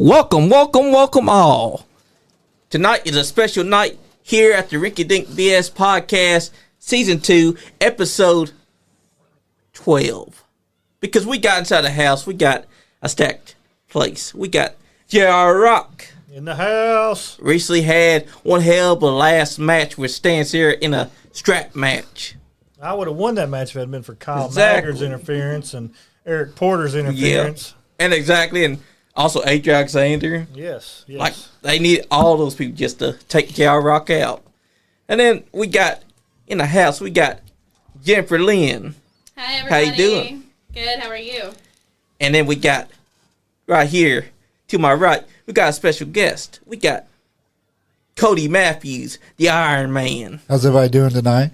Welcome all. Tonight is a special night here at the Rinky Dink BS Podcast, Season 2, Episode 12. Because we got inside the house, we got a stacked place. We got J.R. Rock. In the house. Recently had one hell of a last match with Stan Sierra in a strap match. I would have won that match if it had been for Kyle Maggard's interference and Eric Porter's interference. Yeah, and also A.J. Alexander. Yes. Like, they need all those people just to take J.R. Rock out. And then we got, in the house, we got Jennifer Lynn. Hi, everybody. How you doing? Good, how are you? And then we got, right here, to my right, we got a special guest. We got Cody Matthews, the Iron Man. How's everybody doing tonight?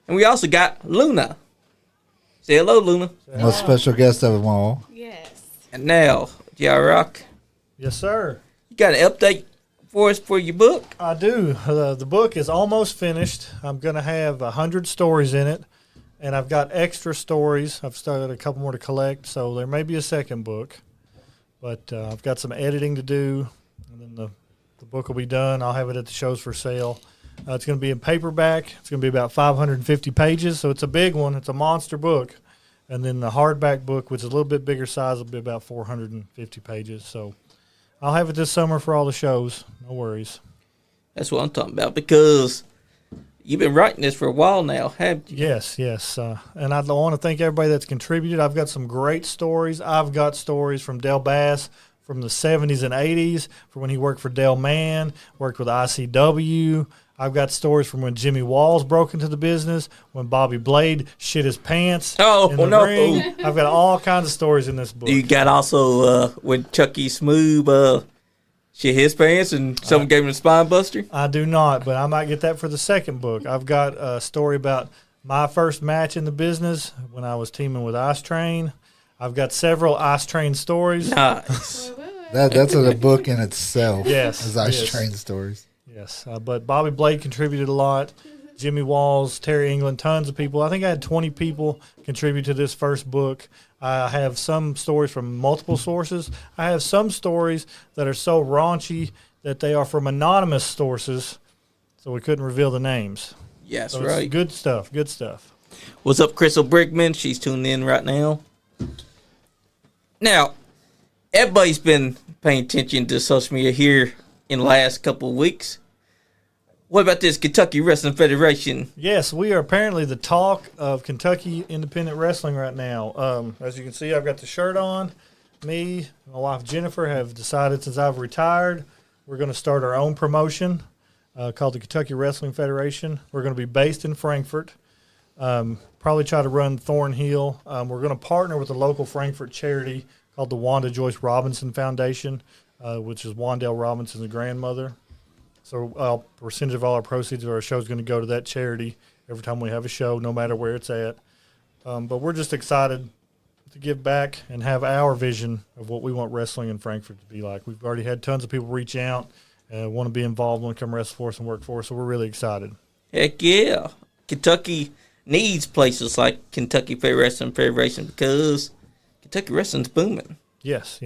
And we also got Luna. Say hello, Luna. Most special guest of them all. Yes. And now, J.R. Rock. Yes, sir. You got an update for us for your book? I do. The book is almost finished. I'm going to have 100 stories in it, and I've got extra stories. I've started a couple more to collect, so there may be a second book. But I've got some editing to do, and then the book will be done. I'll have it at the shows for sale. It's going to be in paperback. It's going to be about 550 pages, so it's a big one. It's a monster book. And then the hardback book, which is a little bit bigger size, will be about 450 pages. So I'll have it this summer for all the shows. No worries. That's what I'm talking about, because you've been writing this for a while now, haven't you? Yes. And I want to thank everybody that's contributed. I've got some great stories. I've got stories from Del Bass from the 70s and 80s, from when he worked for Del Mann, worked with ICW. I've got stories from when Jimmy Walls broke into the business, when Bobby Blade shit his pants in the ring. I've got all kinds of stories in this book. You got also when Chucky Smooth shit his pants and someone gave him a spine buster? I do not, but I might get that for the second book. I've got a story about my first match in the business when I was teaming with Ice Train. I've got several Ice Train stories. Nice. That's a book in itself. Yes. As Ice Train stories. Yes, but Bobby Blade contributed a lot. Jimmy Walls, Terry England, tons of people. I think I had 20 people contribute to this first book. I have some stories from multiple sources. I have some stories that are so raunchy that they are from anonymous sources, so we couldn't reveal the names. Yes, so right. Good stuff. What's up, Crystal Brickman? She's tuning in right now. Now, everybody's been paying attention to social media here in the last couple of weeks. What about this Kentucky Wrestling Federation? Yes, we are apparently the talk of Kentucky independent wrestling right now. As you can see, I've got the shirt on. Me and my wife Jennifer have decided, since I've retired, we're going to start our own promotion called the Kentucky Wrestling Federation. We're going to be based in Frankfort. Probably try to run Thornhill. We're going to partner with a local Frankfort charity called the Wanda Joyce Robinson Foundation, which is Wandale Robinson's grandmother. So a percentage of all our proceeds of our show is going to go to that charity every time we have a show, no matter where it's at. But we're just excited to give back and have our vision of what we want wrestling in Frankfort to be like. We've already had tons of people reach out and want to be involved, want to come wrestle for us and work for us, so we're really excited. Heck yeah. Kentucky needs places like Kentucky Wrestling Federation because Kentucky wrestling's booming. Yes.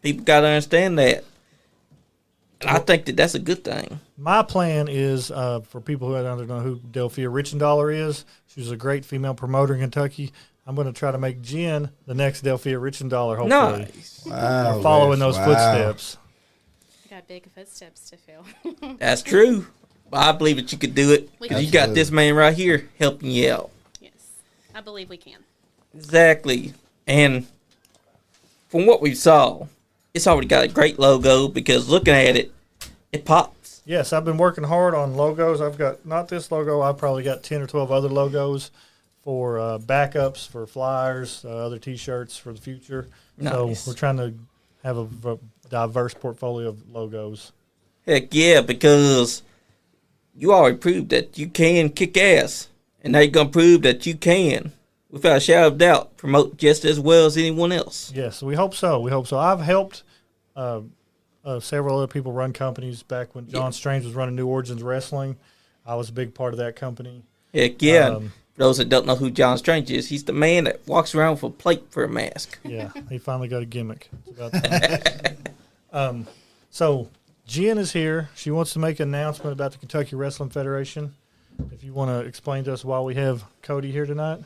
People got to understand that. And I think that's a good thing. My plan is, for people who don't know who Delphia Richendaler is, she's a great female promoter in Kentucky. I'm going to try to make Jen the next Delphia Richendaler, hopefully. Nice. Wow. Following those footsteps. I got big footsteps to fill. That's true. But I believe that you could do it because you got this man right here helping you out. Yes, I believe we can. Exactly. And from what we saw, it's already got a great logo because looking at it, it pops. Yes, I've been working hard on logos. I've got, not this logo, I've probably got 10 or 12 other logos for backups, for flyers, other T-shirts for the future. Nice. So we're trying to have a diverse portfolio of logos. Heck yeah, because you already proved that you can kick ass. And now you're going to prove that you can, without a shadow of doubt, promote just as well as anyone else. Yes, we hope so. I've helped several other people run companies back when John Strange was running New Origins Wrestling. I was a big part of that company. Heck yeah. For those that don't know who John Strange is, he's the man that walks around with a plate for a mask. Yeah, he finally got a gimmick. It's about that. So Jen is here. She wants to make an announcement about the Kentucky Wrestling Federation. If you want to explain to us why we have Cody here tonight.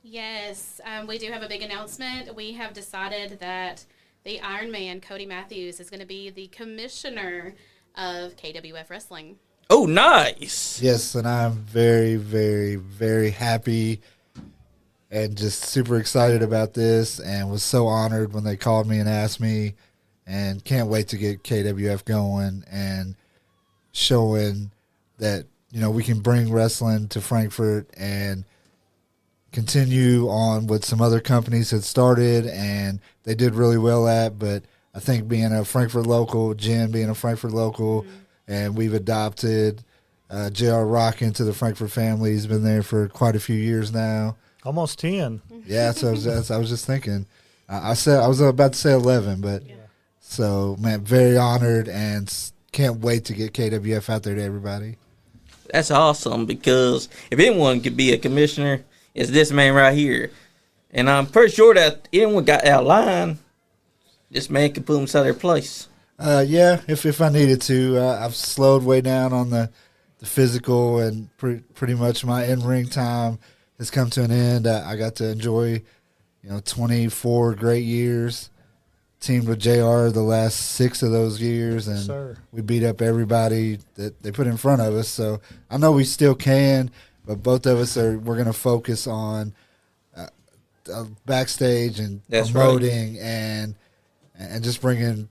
Yes, we do have a big announcement. We have decided that the Iron Man, Cody Matthews, is going to be the commissioner of KWF Wrestling. Oh, nice. Yes, and I'm very, very, very happy and just super excited about this, and was so honored when they called me and asked me, and can't wait to get KWF going and showing that, you know, we can bring wrestling to Frankfurt and continue on what some other companies had started and they did really well at. But I think being a Frankfurt local, Jen being a Frankfurt local, and we've adopted JR Rock into the Frankfurt family. He's been there for quite a few years now. Almost 10. Yeah, so I was just thinking. I was about to say 11, but so, man, very honored and can't wait to get KWF out there to everybody. That's awesome, because if anyone could be a commissioner, it's this man right here. And I'm pretty sure that anyone got out of line, this man could put them inside their place. Yeah, if I needed to. I've slowed way down on the physical, and pretty much my in-ring time has come to an end. I got to enjoy, 24 great years. Teamed with JR the last 6 of those years, and we beat up everybody that they put in front of us. So I know we still can, but both of us we're going to focus on backstage and promoting and just bringing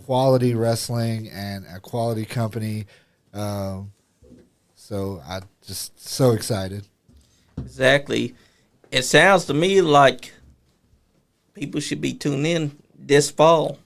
quality wrestling and a quality company. So I just so excited. Exactly. It sounds to me like people should be tuning in this fall,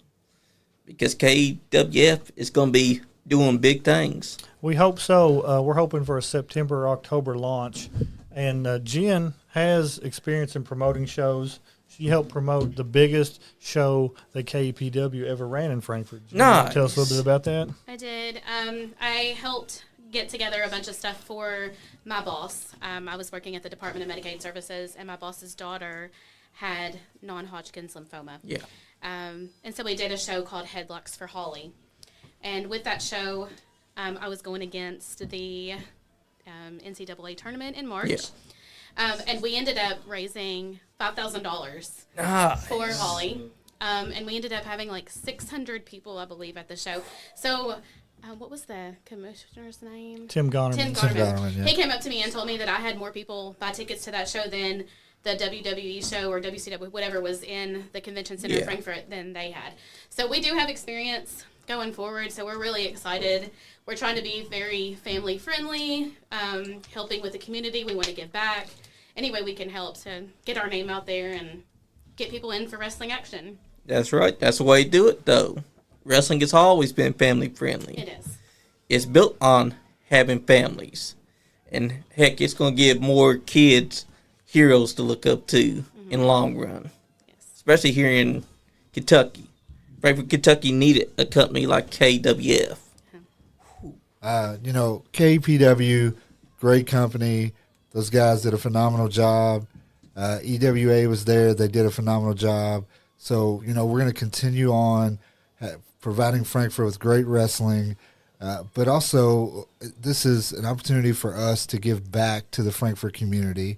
because KWF is going to be doing big things. We hope so. We're hoping for a September or October launch. And Jen has experience in promoting shows. She helped promote the biggest show that KEPW ever ran in Frankfurt. Nice. Tell us a little bit about that. I did. I helped get together a bunch of stuff for my boss. I was working at the Department of Medicaid Services, and my boss's daughter had non-Hodgkin's lymphoma. Yeah. And so we did a show called Headlocks for Holly. And with that show, I was going against the NCAA tournament in March. Yeah. And we ended up raising $5,000 Nice. for Holly. And we ended up having like 600 people, I believe, at the show. So what was the commissioner's name? Tim Gonerman. Tim Gonerman. Yeah. He came up to me and told me that I had more people buy tickets to that show than the WWE show or WCW, whatever was in the convention center in Frankfurt than they had. So we do have experience going forward, so we're really excited. We're trying to be very family friendly, helping with the community. We want to give back any way we can help to get our name out there and get people in for wrestling action. That's right. That's the way to do it, though. Wrestling has always been family friendly. It is. It's built on having families. And heck, it's going to give more kids heroes to look up to in the long run. Yes. Especially here in Kentucky. Frankfurt, Kentucky needed a company like KWF. KPW, great company. Those guys did a phenomenal job. EWA was there. They did a phenomenal job. So, we're going to continue on providing Frankfurt with great wrestling. But also, this is an opportunity for us to give back to the Frankfurt community.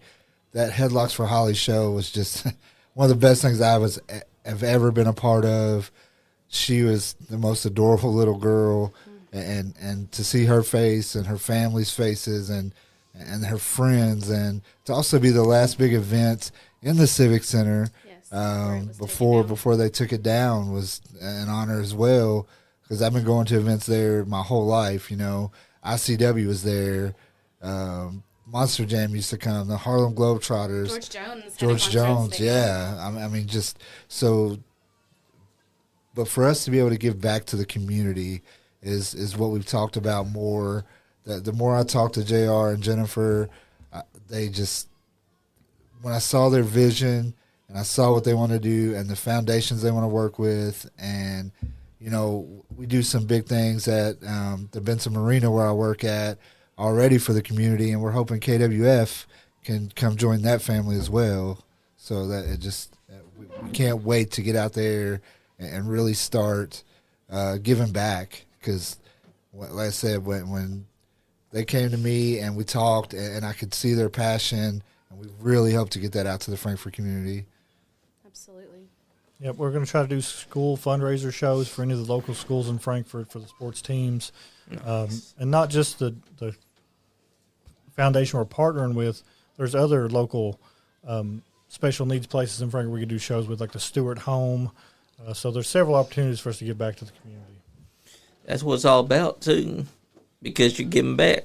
That Headlocks for Holly show was just one of the best things have ever been a part of. She was the most adorable little girl, and to see her face and her family's faces and her friends, and to also be the last big event in the Civic Center before they took it down was an honor as well, because I've been going to events there my whole life. ICW was there. Monster Jam used to come. The Harlem Globetrotters. George Jones. Yeah. I mean, just so. But for us to be able to give back to the community is what we've talked about more. The more I talk to JR and Jennifer, they just, when I saw their vision and I saw what they want to do and the foundations they want to work with, and we do some big things at the Benson Marina where I work at already for the community, and we're hoping KWF can come join that family as well. So that we can't wait to get out there and really start giving back because, like I said, when they came to me and we talked and I could see their passion, and we really hope to get that out to the Frankfort community. Absolutely. Yep, we're going to try to do school fundraiser shows for any of the local schools in Frankfort for the sports teams. Nice. And not just the foundation we're partnering with. There's other local special needs places in Frankfort we could do shows with, like the Stewart Home. So there's several opportunities for us to give back to the community. That's what it's all about, too, because you're giving back.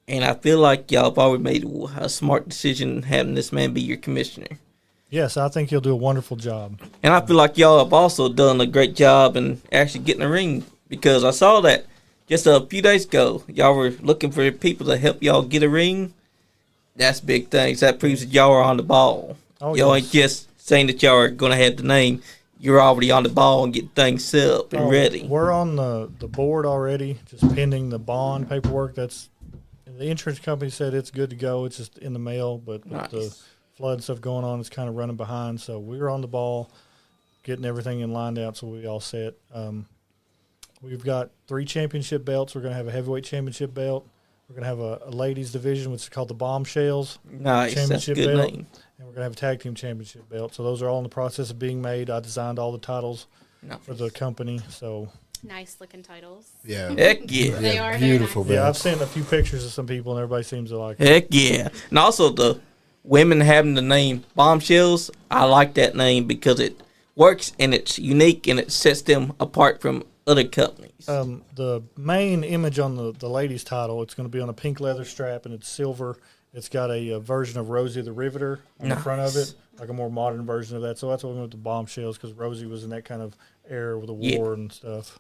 And I feel like y'all have already made a smart decision having this man be your commissioner. Yes, I think he'll do a wonderful job. And I feel like y'all have also done a great job in actually getting a ring, because I saw that just a few days ago. Y'all were looking for people to help y'all get a ring. That's big things. That proves that y'all are on the ball. Oh, y'all yes. ain't just saying that y'all are going to have the name. You're already on the ball and getting things set up and ready. We're on the board already, just pending the bond paperwork. That's the insurance company said it's good to go. It's just in the mail, but with the flood stuff going on, it's kind of running behind. So we're on the ball, getting everything in lined out so we all set. We've got 3 championship belts. We're going to have a heavyweight championship belt. We're going to have a ladies division, which is called the Bombshells. Nice. That's a good belt. name. And we're going to have a tag team championship belt. So those are all in the process of being made. I designed all the titles for the company. So Nice looking titles. Yeah. Heck yeah. They are Beautiful very yeah, I've belts. seen a few pictures of some people, and everybody seems to like it. Heck yeah. And also the women having the name Bombshells, I like that name because it works and it's unique and it sets them apart from other companies. The main image on the ladies' title, it's going to be on a pink leather strap, and it's silver. It's got a version of Rosie the Riveter on the front of it, like a more modern version of that. So that's what we went with the Bombshells, because Rosie was in that kind of era with the war and stuff.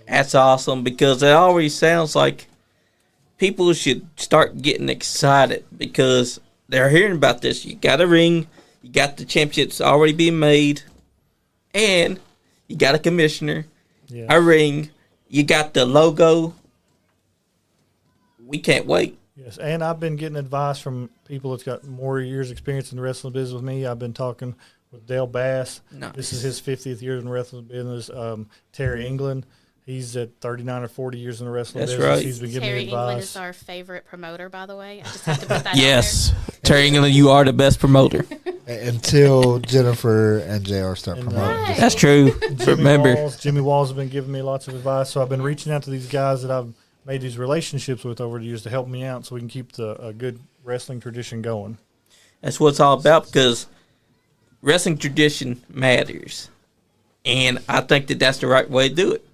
That's awesome, because it already sounds like people should start getting excited because they're hearing about this. You got a ring, you got the championships already being made, and you got a commissioner, a ring, you got the logo. We can't wait. Yes, and I've been getting advice from people that's got more years experience in the wrestling business with me. I've been talking with Dale Bass. Nice. This is his 50th year in the wrestling business. Terry England, he's at 39 or 40 years in the wrestling That's business. right. He's been giving Terry me advice. England is our favorite promoter, by the way. I just have to put that Yes. Terry England, you are the best promoter. Until Jennifer and JR start And, promoting. Right. That's true. Remember. Jimmy Walls has been giving me lots of advice. So I've been reaching out to these guys that I've made these relationships with over the years to help me out so we can keep a good wrestling tradition going. That's what it's all about, because wrestling tradition matters. And I think that that's the right way to do it.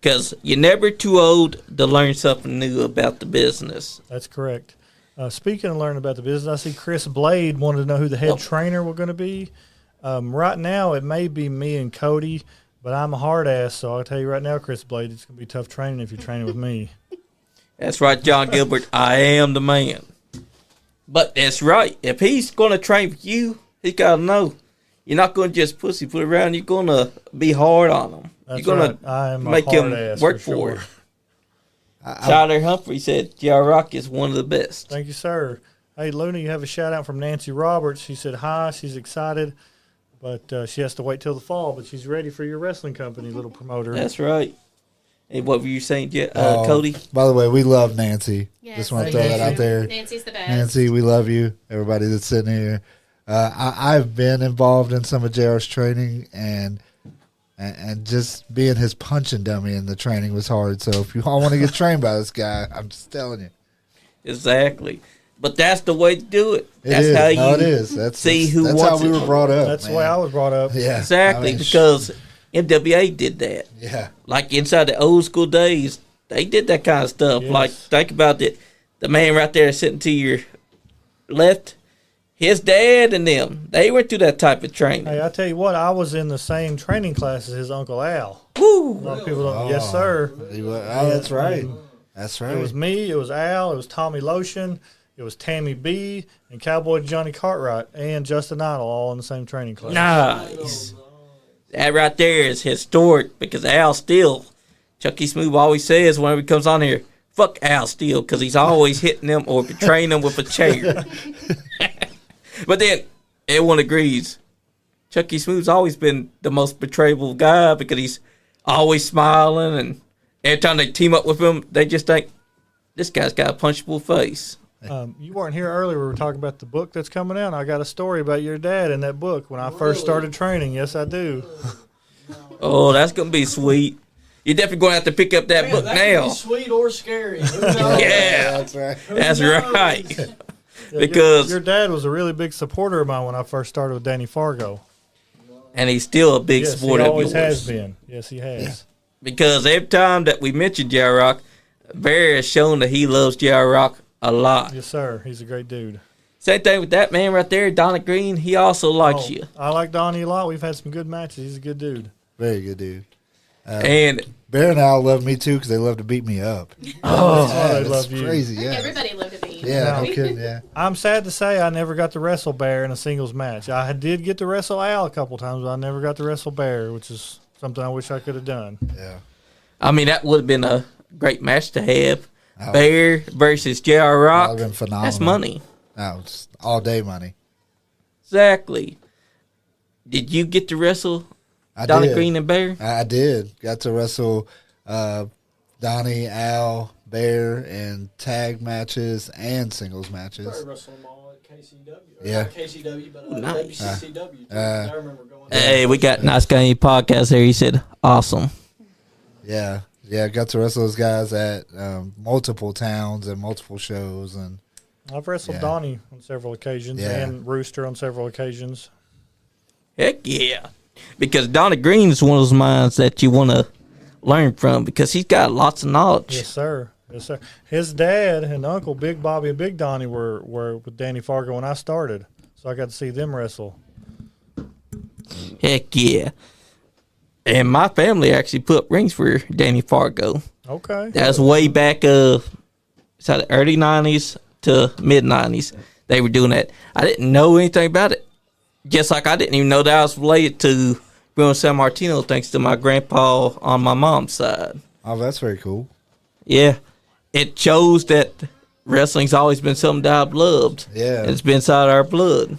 Because you're never too old to learn something new about the business. That's correct. Speaking of learning about the business, I see Chris Blade wanted to know who the head trainer we're going to be. Right now, it may be me and Cody, but I'm a hard ass, so I'll tell you right now, Chris Blade, it's going to be tough training if you're training with me. That's right, John Gilbert. I am the man. But that's right. If he's going to train with you, he's got to know. You're not going to just pussyfoot around. You're going to be hard on him. That's You're going right. I am to a make hard him ass work for for sure. it. Tyler Humphrey said JR Rock is one of the best. Thank you, sir. Hey, Luna, you have a shout-out from Nancy Roberts. She said hi. She's excited, but she has to wait till the fall, but she's ready for your wrestling company, little promoter. That's right. And what were you saying, Cody? By the way, we love Nancy. Yes, Just want to thank throw that you. out there. Nancy's the best. Nancy, we love you. Everybody that's sitting here. I've been involved in some of JR's training, and just being his punching dummy in the training was hard. So if you all want to get trained by this guy, I'm just telling you. Exactly. But that's the way to do it. That's It how is. you No, it is. That's who that's wants how we it. were brought up. That's the man. way I was brought up. Yeah, Exactly, I mean, because NWA did that. yeah, Like inside the old school days, they did that kind of stuff. Yes. Like, think about it. The man right there sitting to your left, his dad and them, they went through that type of training. Hey, I tell you what, I was in the same training class as his Uncle Al. Woo! A lot of people don't. Yes, sir. Oh, that's right. That's right. It was me, it was Al, it was Tommy Lotion, it was Tammy B, and Cowboy Johnny Cartwright, and Justin Idol all in the same training class. Nice. That right there is historic, because Al Steele, Chucky Smooth always says whenever he comes on here, fuck Al Steele, because he's always hitting them or betraying them with a chair. But then everyone agrees Chucky Smooth's always been the most betrayable guy because he's always smiling, and every time they team up with him, they just think this guy's got a punchable face. You weren't here earlier. We were talking about the book that's coming out. I got a story about your dad in that book when I first started training. Yes, I do. Oh, that's gonna be sweet. You're definitely gonna have to pick up that book that now. Could be sweet or scary. Yeah, That's right. that's right. Yeah, Because your dad was a really big supporter of mine when I first started with Danny Fargo. and he's still a big Yes, supporter he of always yours. has been. Yes, he has. Because every time that we mention J.R. Rock, Barry has shown that he loves J.R. Rock a lot. Yes, sir. He's a great dude. Same thing with that man right there, Donna Green. He also likes Oh, you. I like Donnie a lot. We've had some good matches. He's a good dude. Very good dude. And Bear and Al love me too because they love to beat me up. Oh, Yeah, they it's love you. crazy. I think Yeah. everybody loved to be. Yeah, no kidding. Yeah. I'm sad to say I never got to wrestle Bear in a singles match. I did get to wrestle Al a couple times, but I never got to wrestle Bear, which is something I wish I could have done. Yeah. I mean, that would have been a great match to have. Oh. Bear versus J.R. Rock. That would've been phenomenal. That's money. No, it's all day money. Exactly. Did you get to wrestle I Donna did. Green and Bear? I did. Got to wrestle Donnie, Al, Bear in tag matches and singles matches. Probably wrestled them all at KCW. Or Yeah. Not KCW, but Nice. WCCW. Too. Uh, I remember going. Hey, we got Nice Guy Andy podcast here. He said, awesome. Yeah. Yeah, got to wrestle those guys at multiple towns and multiple shows. And I've wrestled Yeah. Donnie on several occasions Yeah. and Rooster on several occasions. Heck yeah. Because Donna Green is one of those minds that you want to learn from because he's got lots of knowledge. Yes, sir. Yes, sir. His dad and uncle, Big Bobby and Big Donnie, were with Danny Fargo when I started. So I got to see them wrestle. Heck yeah. And my family actually put up rings for Danny Fargo. Okay. That was way back the early 90s to mid 90s. They were doing that. I didn't know anything about it. Just like I didn't even know that I was related to Bruno San Martino thanks to my grandpa on my mom's side. oh, that's very cool. Yeah. It shows that wrestling's always been something that I've loved. Yeah. It's been inside our blood.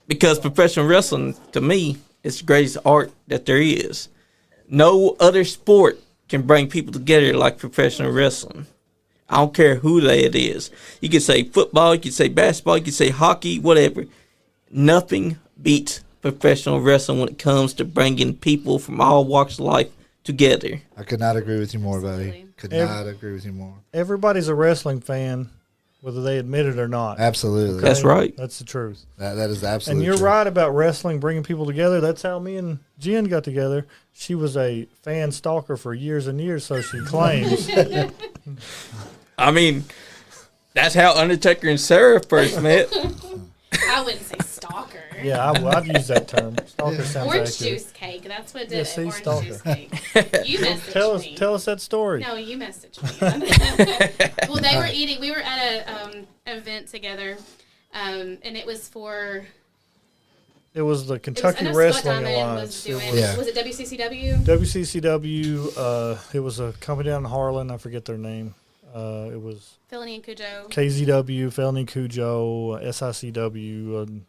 Because professional wrestling, to me, is the greatest art that there is. No other sport can bring people together like professional wrestling. I don't care who it is. You can say football, you can say basketball, you can say hockey, whatever. Nothing beats professional wrestling when it comes to bringing people from all walks of life together. I could not agree with you more, buddy. Absolutely. Could not agree with you more. Everybody's a wrestling fan, whether they admit it or not. Absolutely. That's right. That's the truth. That is And absolutely you're true. right about wrestling bringing people together. That's how me and Jen got together. She was a fan stalker for years and years, so she claims. I mean, that's how Undertaker and Sarah first met. I wouldn't say stalker. Yeah, I'd use that term. Stalker sounds Orange accurate. juice cake. That's what did Yeah, it. see, Orange stalker. juice cake. You messaged me. Tell us that story. No, you messaged me. Well, they were eating. We were at a event together, and it was for. It was the It was, I Kentucky know Scott Wrestling Diamond Alliance. was doing. It was Yeah. Was it WCCW? WCCW. It was a company down in Harlan. I forget their name. It was Felony and Cujo. KZW, Felony Cujo, SICW.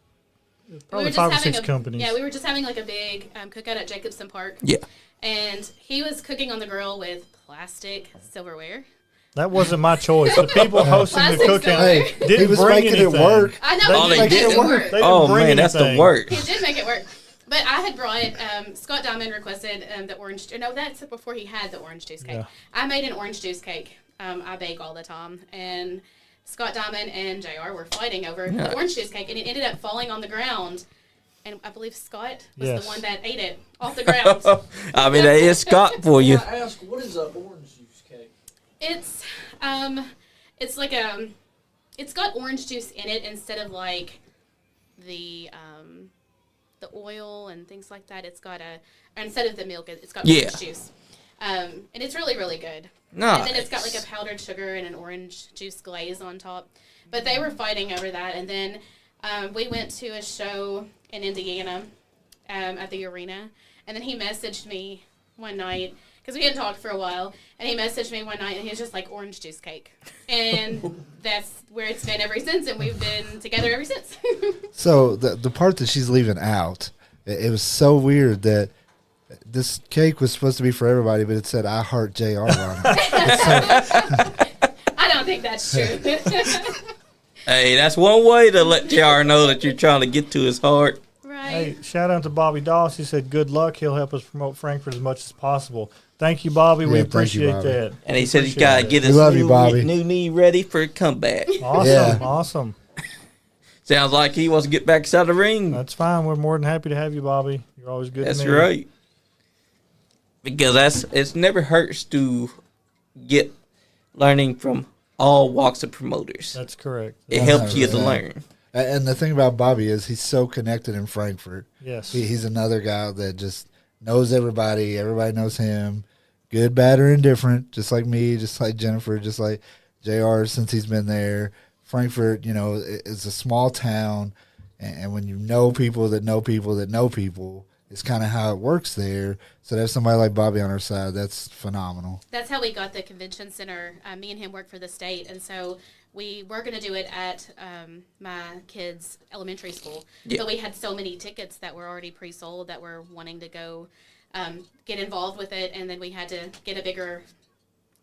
Probably 5 or 6 companies. Yeah, we were just having like a big cookout at Jacobson Park. Yeah. And he was cooking on the grill with plastic silverware. That wasn't my choice. The people hosting the Plastic cookout silverware. Hey, didn't he was bring making anything. it work. I know. Oh, he they did make didn't? it work. They didn't Oh, bring man, that's the anything. worst. He did make it work. But I had brought Scott Diamond requested the orange. No, that's before he had the orange juice cake. Yeah. I made an orange juice cake. I bake all the time, and Scott Diamond and JR were fighting over the orange juice cake, and it ended up falling on the ground. And I believe Scott was Yes. the one that ate it off the ground. I mean, that is Scott for you. I ask, what is an orange juice cake? It's like it's got orange juice in it instead of like the oil and things like that. It's got instead of the milk, it's got Yeah. orange juice. And it's really, really good. Nice. And then it's got like a powdered sugar and an orange juice glaze on top. But they were fighting over that. And then we went to a show in Indiana at the arena. And then he messaged me one night, because we hadn't talked for a while. And he messaged me one night, and he was just like, orange juice cake. And that's where it's been ever since. And we've been together ever since. So the part that she's leaving out It was so weird that this cake was supposed to be for everybody, but it said "I heart JR" on it. I don't think that's true. Hey, that's one way to let JR know that you're trying to get to his heart. Right. Hey, shout out to Bobby Doss. He said, "Good luck. He'll help us promote Frankfurt as much as possible." Thank you, Bobby. We Yeah, thank you, appreciate Bobby. that. And he said he's Appreciate got to it. get We his love you, Bobby. new knee ready for a comeback. Awesome, Yeah. awesome. Sounds like he wants to get back inside the ring. That's fine. We're more than happy to have you, Bobby. You're always good. That's to me. right. Because it's never hurts to get learning from all walks of promoters. That's correct. It helps you to 100%. learn. And the thing about Bobby is he's so connected in Frankfurt. Yes. He's another guy that just knows everybody. Everybody knows him. Good, bad, or indifferent. Just like me, just like Jennifer, just like JR since he's been there. Frankfurt, is a small town. And when you know people that know people that know people, it's kind of how it works there. So to have somebody like Bobby on our side, that's phenomenal. That's how we got the convention center. Me and him work for the state, and so we were going to do it at my kids' elementary school. Yeah. But we had so many tickets that were already pre-sold that were wanting to go get involved with it, and then we had to get a bigger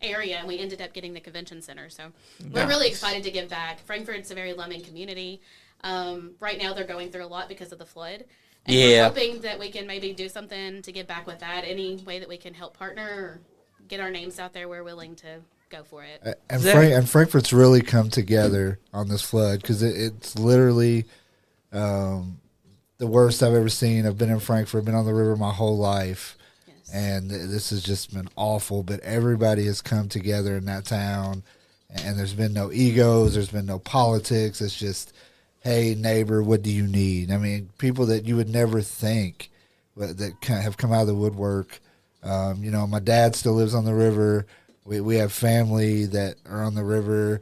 area, and we ended up getting the convention center. So we're really excited to give back. Frankfurt's a very loving community. Right now they're going through a lot because of the flood. And we're hoping that we can maybe do something to give back with that. Any way that we can help partner or get our names out there, we're willing to go for it. And Frankfurt's really come together on this flood because it's literally the worst I've ever seen. I've been in Frankfurt, been on the river my whole life, Yes. and this has just been awful. But everybody has come together in that town, and there's been no egos, there's been no politics. It's just, hey, neighbor, what do you need? I mean, people that you would never think that have come out of the woodwork. My dad still lives on the river. We have family that are on the river.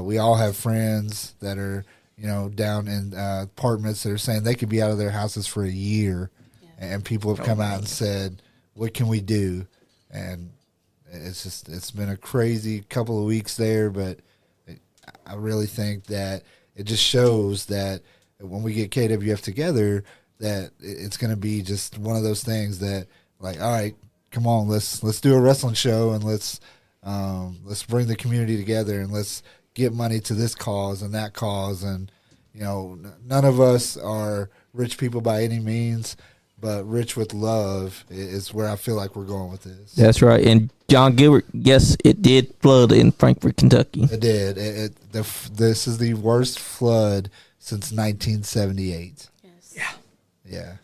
We all have friends that are, down in apartments that are saying they could be out of their houses for a year. Yeah. And people have come out and said, what can we do? And it's been a crazy couple of weeks there, but I really think that it just shows that when we get KWF together, that it's going to be just one of those things that, like, all right, come on, let's do a wrestling show, and let's bring the community together, and let's get money to this cause and that cause. And none of us are rich people by any means, but rich with love is where I feel like we're going with this. That's right. And John Gilbert, yes, it did flood in Frankfort, Kentucky. It did. This is the worst flood since 1978. Yes. Yeah.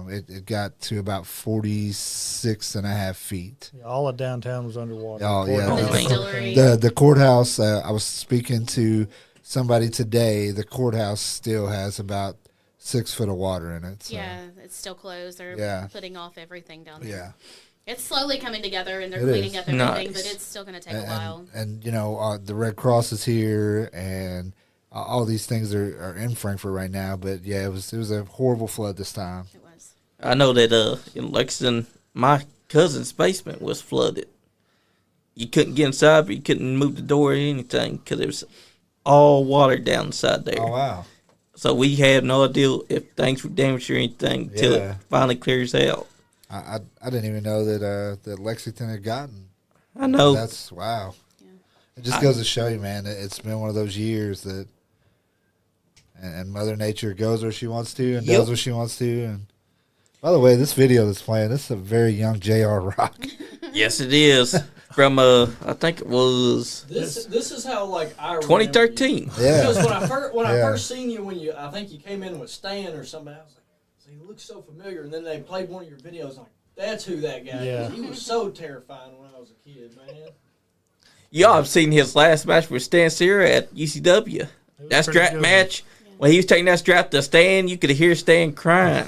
It got to about 46 and a half feet. Yeah, all of downtown was underwater. Oh, yeah. The man. distillery. The courthouse, I was speaking to somebody today. The courthouse still has about 6 foot of water in it. So. Yeah, it's still closed. They're Yeah. putting off everything down there. Yeah. It's slowly coming together, and they're It cleaning is. up everything, Nice. but it's still going to take a while. And the Red Cross is here, and all these things are in Frankfurt right now. But yeah, it was a horrible flood this time. It was. I know that in Lexington, my cousin's basement was flooded. You couldn't get inside, but you couldn't move the door or anything because it was all water down inside there. Oh wow! So we had no idea if things were damaged or anything until Yeah. it finally clears out. I didn't even know that Lexington had gotten. I know. That's wow. Yeah. It just goes to show you, man. It's been one of those years that, and Mother Nature goes where she wants to and Yep. does what she wants to. And by the way, this video that's playing, this is a very young JR Rock. Yes, it is. From, I think it was This is how like I remember 2013. you. Yeah. Because when I Yeah. first seen you I think you came in with Stan or somebody, I was like, so he looks so familiar. And then they played one of your videos, like that's who that guy Yeah. is. He was so terrifying when I was a kid, man. Y'all have seen his last match with Stan Sierra at UCW. It was That pretty strap good. match, when he was taking that strap to Stan, you could hear Stan crying.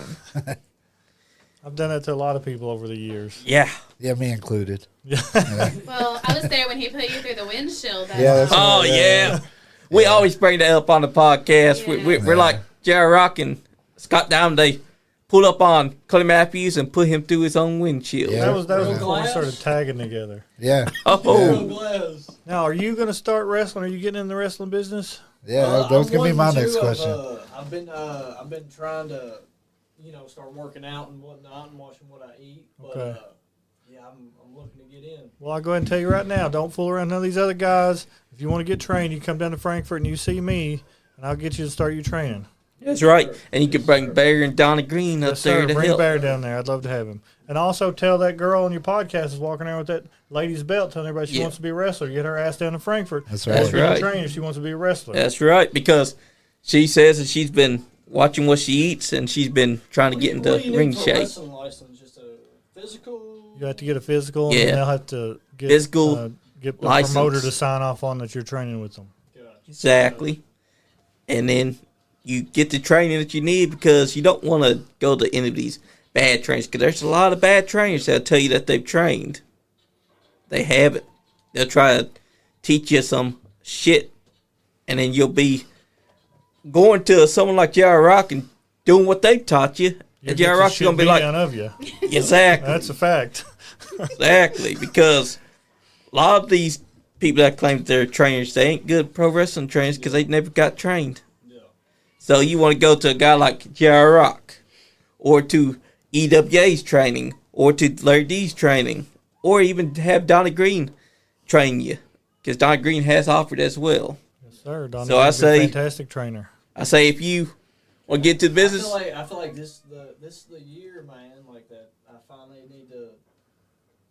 I've done that to a lot of people over the years. Yeah. Yeah, me included. Well, I was there when he put you through the windshield. That Yeah, that's time. Oh, yeah. We always bring that up on the podcast. Yeah. We're like Jerry Rock and Scott Diamond. They pull up on Cody Matthews and put him through his own windshield. Yeah. That was Real before we glass? started tagging together. Yeah, Oh, Real glass. Now, are you going to start wrestling? Are you getting in the wrestling business? yeah. That was I'm gonna be my wanting next to. question. I've been trying to start working out and whatnot and watching what I eat. But, Okay. yeah, I'm looking to get in. Well, I'll go ahead and tell you right now, don't fool around none of these other guys. If you want to get trained, you come down to Frankfurt and you see me, and I'll get you to start your training. That's right. And you can bring Bear and Donnie Green up Yes, there sir. to Bring help. Bear down there. I'd love to have him. And also tell that girl on your podcast is walking around with that lady's belt telling everybody she wants to be a wrestler. Get her ass down to Frankfurt. That's right. That's right. Train if she wants to be a wrestler. That's right, because she says that she's been watching what she eats and she's been trying to get into What do you ring need for a shape. wrestling license? Just a physical? You have to get a physical, and Yeah. then they'll have to get, Physical get the license. promoter to sign off on that you're training with them. Exactly. And then you get the training that you need, because you don't want to go to any of these bad trainers, because there's a lot of bad trainers that'll tell you that they've trained. They haven't. They'll try to teach you some shit, and then you'll be going to someone like J.R. Rock and doing what they taught you. And J.R. Rock's going to be like, of you. exactly. That's a fact. Exactly, because a lot of these people that claim that they're trainers, they ain't good pro wrestling trainers because they never got trained. Yeah. So you want to go to a guy like J.R. Rock, or to EWA's training, or to Larry D's training, or even have Donnie Green train you, because Donnie Green has offered as well. Yes, sir. Donnie So I is a say- fantastic trainer. I say if you want to get to the business, I feel like this is the year, man. Like that, I finally need to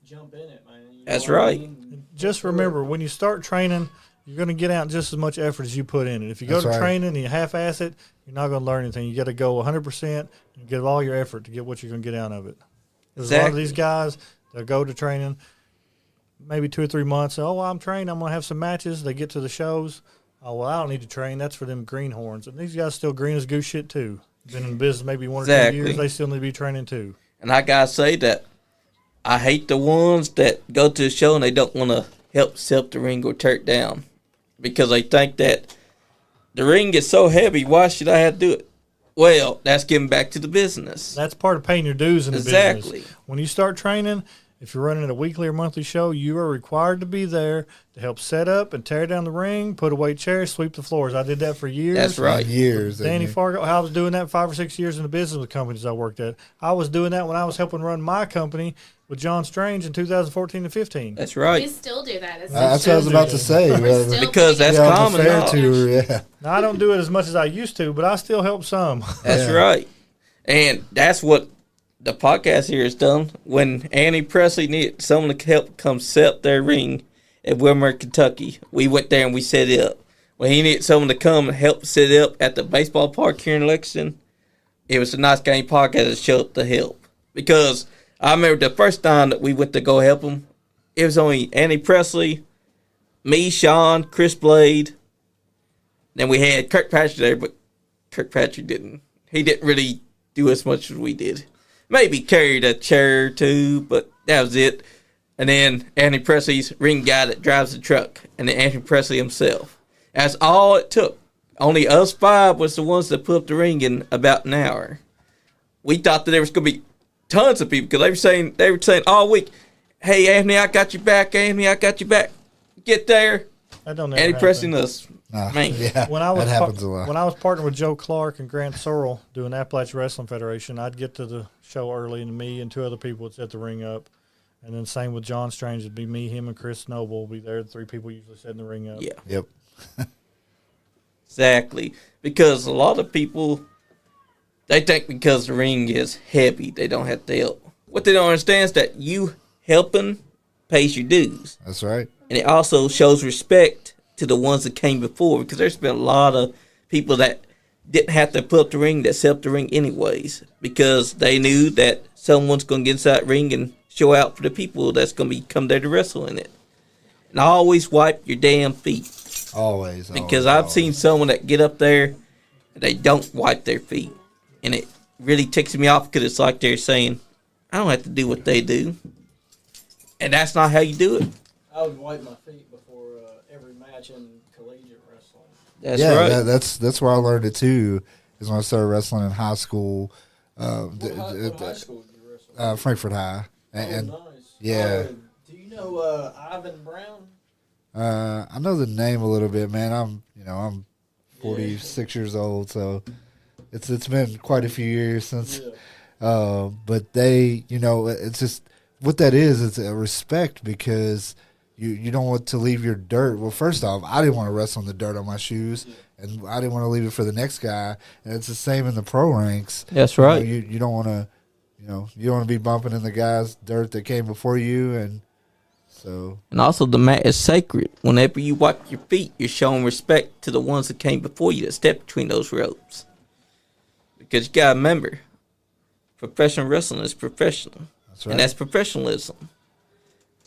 jump in it, man. You know That's what I right. mean? Just remember, when you start training, you're going to get out just as much effort as you put in it. If you go That's to right. training and you half-ass it, you're not going to learn anything. You got to go 100% and give all your effort to get what you're going to get out of it. There's a lot of Exactly. these guys that go to training maybe 2 or 3 months. Oh, well, I'm trained. I'm going to have some matches. They get to the shows. Oh, well, I don't need to train. That's for them greenhorns. And these guys still green as goose shit, too. Been in business maybe 1 or 2 Exactly. years. They still need to be training, too. and I gotta say that I hate the ones that go to the show and they don't want to help set up the ring or tear it down, because they think that the ring is so heavy. Why should I have to do it? Well, that's getting back to the business. That's part of paying your dues in the Exactly. business. When you start training, if you're running a weekly or monthly show, you are required to be there to help set up and tear down the ring, put away chairs, sweep the floors. I did that for years. That's right. Years. Danny Fargo, I was doing that 5 or 6 years in the business with companies I worked at. I was doing that when I was helping run my company with John Strange in 2014 and 15. That's We right. still do that. That's what I was about to say. We're still Because putting that's it yeah, common the fair knowledge. tour, yeah. Now, I don't do it as much as I used to, but I still help some. That's Yeah. right. And that's what the podcast here has done. When Annie Presley needed someone to help come set up their ring at Wilmer, Kentucky, we went there and we set it up. When he needed someone to come and help set it up at the baseball park here in Lexington, it was the Nice Guy podcast that showed up to help. Because I remember the first time that we went to go help him, it was only Annie Presley, me, Sean, Chris Blade. Then we had Kirkpatrick there, but Kirkpatrick didn't really do as much as we did. Maybe carried a chair or two, but that was it. And then Anthony Presley's ring guy that drives the truck, and then Anthony Presley himself. That's all it took. Only us 5 was the ones that put up the ring in about an hour. We thought that there was going to be tons of people, because they were saying all week, "Hey Anthony, I got your back. Anthony, I got your back." Get there, That don't ever Anthony happen. Presley us. Man. Yeah, When I was that happens a lot. When I was partnered with Joe Clark and Grant Searle doing Appalachian Wrestling Federation, I'd get to the show early, and me and 2 other people would set the ring up. And then same with John Strange, it'd be me, him, and Chris Noble would be there. The 3 people usually setting the ring up. Yeah. Yep. Exactly. Because a lot of people, they think because the ring is heavy, they don't have to help. What they don't understand is that you helping pays your dues. That's right. And it also shows respect to the ones that came before, because there's been a lot of people that didn't have to put up the ring that set up the ring anyways, because they knew that someone's going to get inside that ring and show out for the people that's going to come there to wrestle in it. And always wipe your damn feet. Always. Because always, I've always. seen someone that get up there and they don't wipe their feet. And it really ticks me off, because it's like they're saying, I don't have to do what they do. And that's not how you do it. I would wipe my feet before every match in collegiate wrestling. That's yeah, right. that's where I learned it too. Is when I started wrestling in high school. What high school did you wrestle? Frankfurt High. And nice. yeah. Do you know Ivan Brown? I know the name a little bit, man. I'm 46 years old, so It's been quite a few years since. But they, it's just what that is. It's a respect because you don't want to leave your dirt. Well, first off, I didn't want to wrestle in the dirt on my shoes, and I didn't want to leave it for the next guy. And it's the same in the pro ranks. That's right. You don't want to, you don't want to be bumping in the guy's dirt that came before you, and so. And also, the mat is sacred. Whenever you wipe your feet, you're showing respect to the ones that came before you that stepped between those ropes. Because you gotta remember, professional wrestling is professional. That's right. And that's professionalism.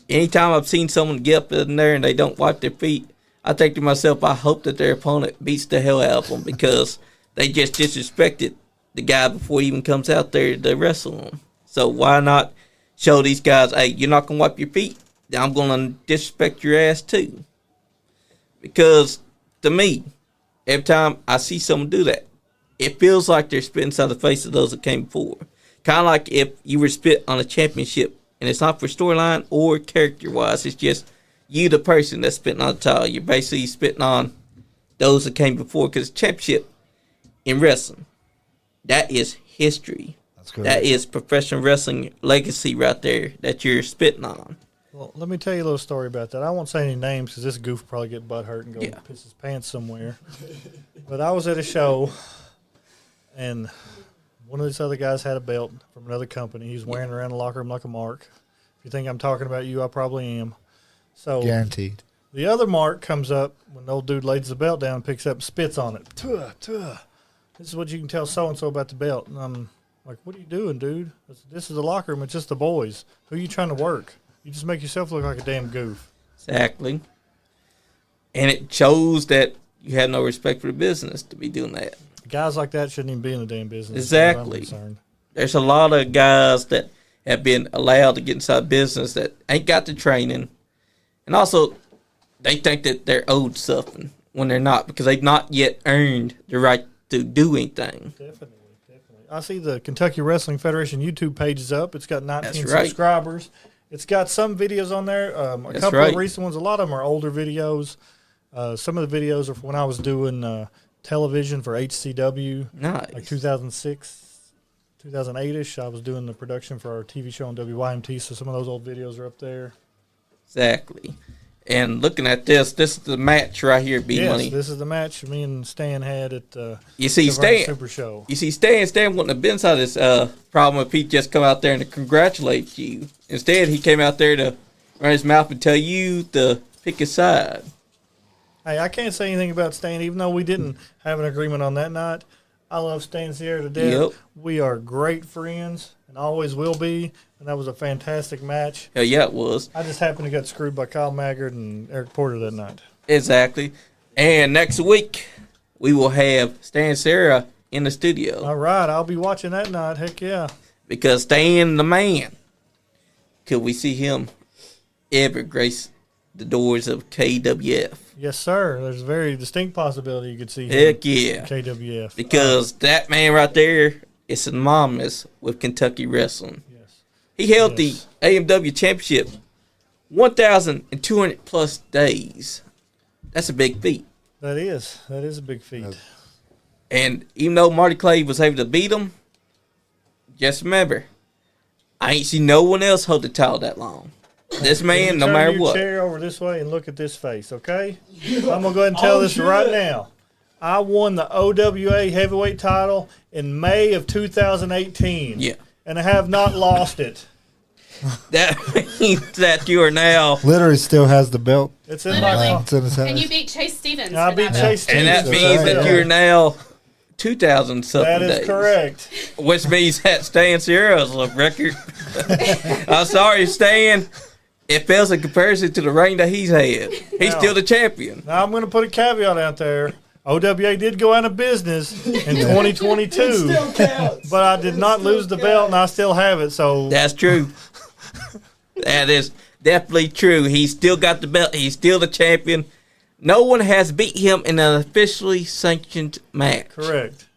Anytime I've seen someone get up in there and they don't wipe their feet, I think to myself, I hope that their opponent beats the hell out of them because they just disrespected the guy before he even comes out there to wrestle him. So why not show these guys, hey, you're not going to wipe your feet, then I'm going to disrespect your ass too. Because to me, every time I see someone do that, it feels like they're spitting inside the face of those that came before. Kind of like if you were spit on a championship, and it's not for storyline or character-wise. It's just you, the person that's spitting on the title. You're basically spitting on those that came before. Because championship in wrestling, that is history. That's correct. That is professional wrestling legacy right there that you're spitting on. Well, let me tell you a little story about that. I won't say any names because this goof will probably get butt hurt and go piss his pants somewhere. But I was at a show, and one of these other guys had a belt from another company. He was wearing around the locker room like a mark. If you think I'm talking about you, I probably am. So guaranteed. The other mark comes up when the old dude lays the belt down and picks up and spits on it. Tuh, tuh. This is what you can tell so-and-so about the belt. And I'm like, what are you doing, dude? This is the locker room. It's just the boys. Who are you trying to work? You just make yourself look like a damn goof. Exactly. And it shows that you have no respect for the business to be doing that. Guys like that shouldn't even be in the damn business. Exactly. There's a lot of guys that have been allowed to get inside business that ain't got the training. And also, they think that they're owed something when they're not because they've not yet earned the right to do anything. Definitely. I see the Kentucky Wrestling Federation YouTube page is up. It's got 19 subscribers. It's got some videos on there, a couple of recent ones. A lot of them are older videos. Some of the videos are from when I was doing television for HCW. Nice. Like 2006, 2008-ish. I was doing the production for our TV show on WYMT, so some of those old videos are up there. Exactly. And looking at this is the match right here, Bmoney. Yes, this is the match me and Stan had at the Super Show. You see, Stan wouldn't have been inside this problem if he just come out there and to congratulate you. Instead, he came out there to run his mouth and tell you to pick his side. Hey, I can't say anything about Stan, even though we didn't have an agreement on that night. I love Stan Sierra to death. Yep. We are great friends and always will be, and that was a fantastic match. Hell yeah, it was. I just happened to get screwed by Kyle Maggard and Eric Porter that night. Exactly. And next week, we will have Stan Sierra in the studio. All right, I'll be watching that night. Heck yeah. Because Stan the man, could we see him ever grace the doors of KWF? Yes, sir. There's a very distinct possibility you could see him. Heck yeah. KWF. Because that man right there is synonymous with Kentucky wrestling. Yes. He held the AMW championship 1,200 plus days. That's a big feat. That is a big feat. And even though Marty Clay was able to beat him, just remember, I ain't seen no one else hold the title that long. This man, no matter what. Turn your chair over this way and look at this face, okay? I'm going to go ahead and tell this right now. I won the OWA heavyweight title in May of 2018. Yeah. And I have not lost it. That means that you are now. Literally still has the belt. It's in my It's in his house. And you beat Chase Stevens. I beat Chase Stevens. And that means that you're now 2,000 something days. That is correct. Which means that Stan Sierra's a record. I'm sorry, Stan. It fails in comparison to the reign that he's had. He's still the champion. Now, I'm going to put a caveat out there. OWA did go out of business in 2022, but I did not lose the belt, and I still have it. So that's true. That is definitely true. He's still got the belt. He's still the champion. No one has beat him in an officially sanctioned match. Correct.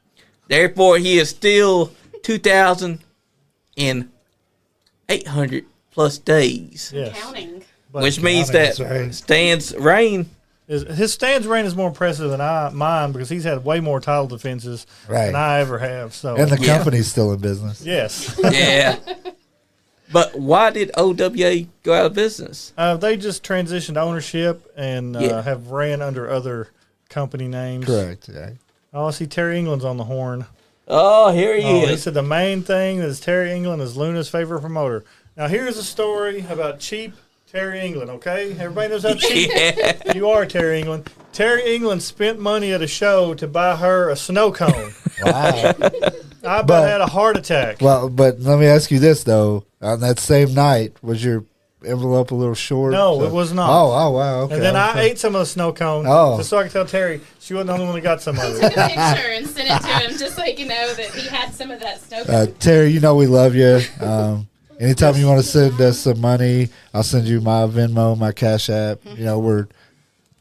Therefore, he is still 2,800 plus days. Yes. Counting. But which means that Stan's reign his stands reign is more impressive than mine because he's had way more title defenses than I ever have. So and the company's still in business. Yes. Yeah. But why did OWA go out of business? They just transitioned ownership and have ran under other company names. Correct. Yeah. Oh, I see Terry England's on the horn. Oh, here he He is. said the main thing is Terry England is Luna's favorite promoter. Now, here's a story about cheap Terry England, okay? Everybody knows how cheap you are, Terry England. Terry England spent money at a show to buy her a snow cone. Wow. I about had a heart attack. Well, but let me ask you this, though. On that same night, was your envelope a little short? No, it was not. Oh, wow. Okay. And then I ate some of the snow cone just so I could tell Terry she wasn't the only one that got some of Took it. a picture and sent it to him just so he can know that he had some of that snow cone. Terry, you know we love you. Anytime you want to send us some money, I'll send you my Venmo, my Cash App. You know, we're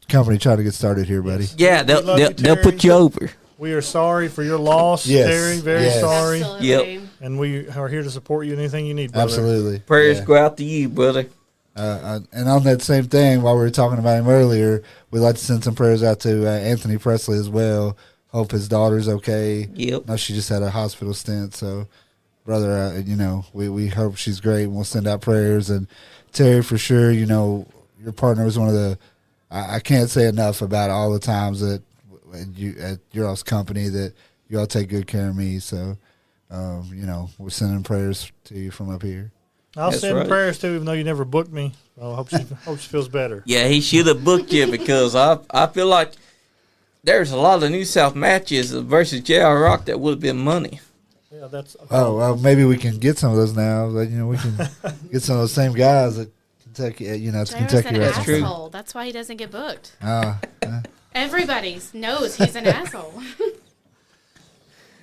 company trying to get started here, buddy. Yeah, they'll put you over. We are sorry for your loss, Terry. Very sorry. Absolutely. Yep. And we are here to support you in anything you need, brother. Absolutely. Prayers go out to you, brother. And on that same thing, while we were talking about him earlier, we'd like to send some prayers out to Anthony Presley as well. Hope his daughter's okay. Yep. No, she just had a hospital stint, so brother, we hope she's great, and we'll send out prayers. And Terry, for sure, your partner was one of the. I can't say enough about all the times that at your all's company that you all take good care of me. So, we're sending prayers to you from up here. I'll send prayers too, even though you never booked me. I hope she feels better. Yeah, he should have booked you because I feel like there's a lot of New South matches versus JR Rock that would have been money. Yeah, that's. Oh, well, maybe we can get some of those now. Like, we can get some of those same guys at Kentucky. It's Kentucky an wrestling. asshole. That's why he doesn't get booked. Ah, Everybody knows he's an asshole.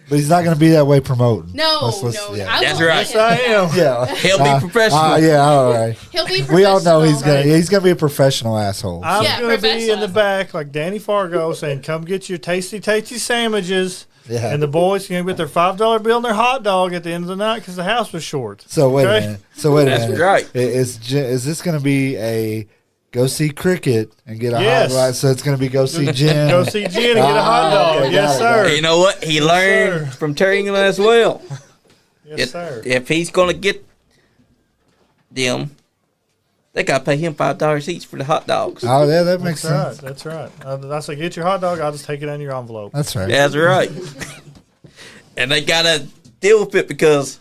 but he's not going to be that way promoting. No, yeah. I That's will right. let Yes, him. I am. Yeah, He'll be professional. Yeah, all right. He'll be professional. We all know he's gonna be a professional asshole. I'm Yeah, going to be in professional. the back like Danny Fargo saying, come get your tasty sandwiches. Yeah. And the boys can get their $5 bill and their hot dog at the end of the night because the house was short. So wait Okay? a minute. That's That's right. Is this going to be a go see cricket and get a Yes. hot dog? So it's going to be go see Jen. Go see Jen and get a hot dog. okay, Yes, got it, sir. You know what? He learned sir. from Terry England as well. Yes, sir. If he's going to get them, they got to pay him $5 each for the hot dogs. Oh yeah, that makes That's sense. right. That's right. I say, get your hot dog. I'll just take it out of your envelope. That's right. That's right. And they got to deal with it because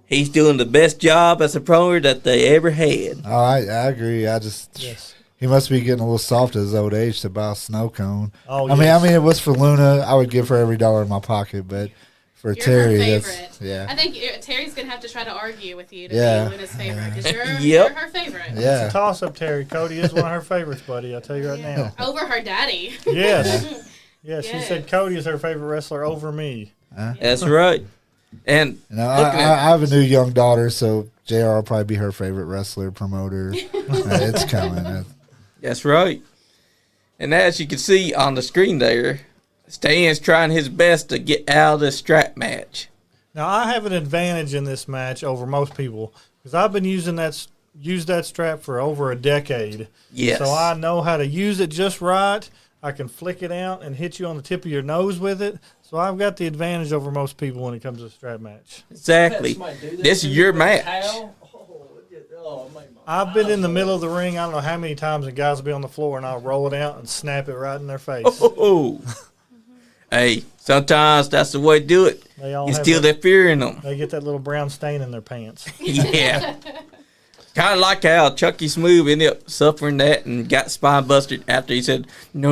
he's doing the best job as a promoter that they ever had. Oh, I agree. Yes. He must be getting a little soft at his old age to buy a snow cone. Oh, I yes. mean, it was for Luna. I would give her every dollar in my pocket, but for You're Terry, her that's favorite. I think Terry's going to have to try to argue with you to Yeah. be Luna's favorite because you're, Yep. you're her favorite. It's yeah. a toss-up, Terry. Cody is one of her favorites, buddy. I'll tell you right now. Over her daddy. Yes. Yes, she Yes. said Cody is her favorite wrestler over me. That's right. And looking I have a new young daughter, so JR will probably be her favorite wrestler, promoter. It's coming. that's right. And as you can see on the screen there, Stan's trying his best to get out of this strap match. Now, I have an advantage in this match over most people because I've been using that strap for over a decade. Yes. So I know how to use it just right. I can flick it out and hit you on the tip of your nose with it. So I've got the advantage over most people when it comes to a strap match. Exactly. Somebody do This to is you your with a match. towel? It made my I've been in the eyes middle of the ring. I don't know how many times the guys will be on the floor and I'll roll it out and snap it right in their face. Oh. Hey, sometimes that's the way to do it. They all You have steal that- that fear in them. They get that little brown stain in their pants. Yeah. Kind of like how Chucky Smooth ended up suffering that and got spine busted after he said, no.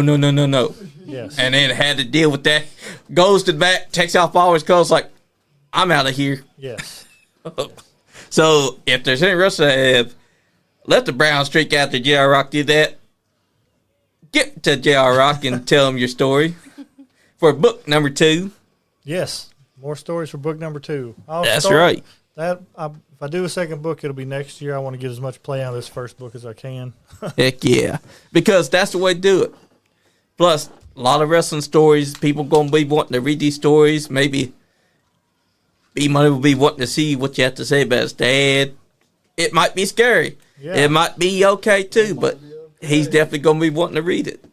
Yes. And then had to deal with that. Goes to the back, takes off all his clothes like, I'm out of here. Yes. So if there's any wrestler that have left the brown streak after JR Rock did that, get to JR Rock and tell him your story for book number 2. Yes. More stories for book number 2. That's right. If I do a second book, it'll be next year. I want to get as much play out of this first book as I can. Heck yeah. Because that's the way to do it. Plus, a lot of wrestling stories, people going to be wanting to read these stories. Maybe Bmoney will be wanting to see what you have to say about his dad. It might be scary. Yeah. It might be okay too, but he's definitely going to be wanting to read it.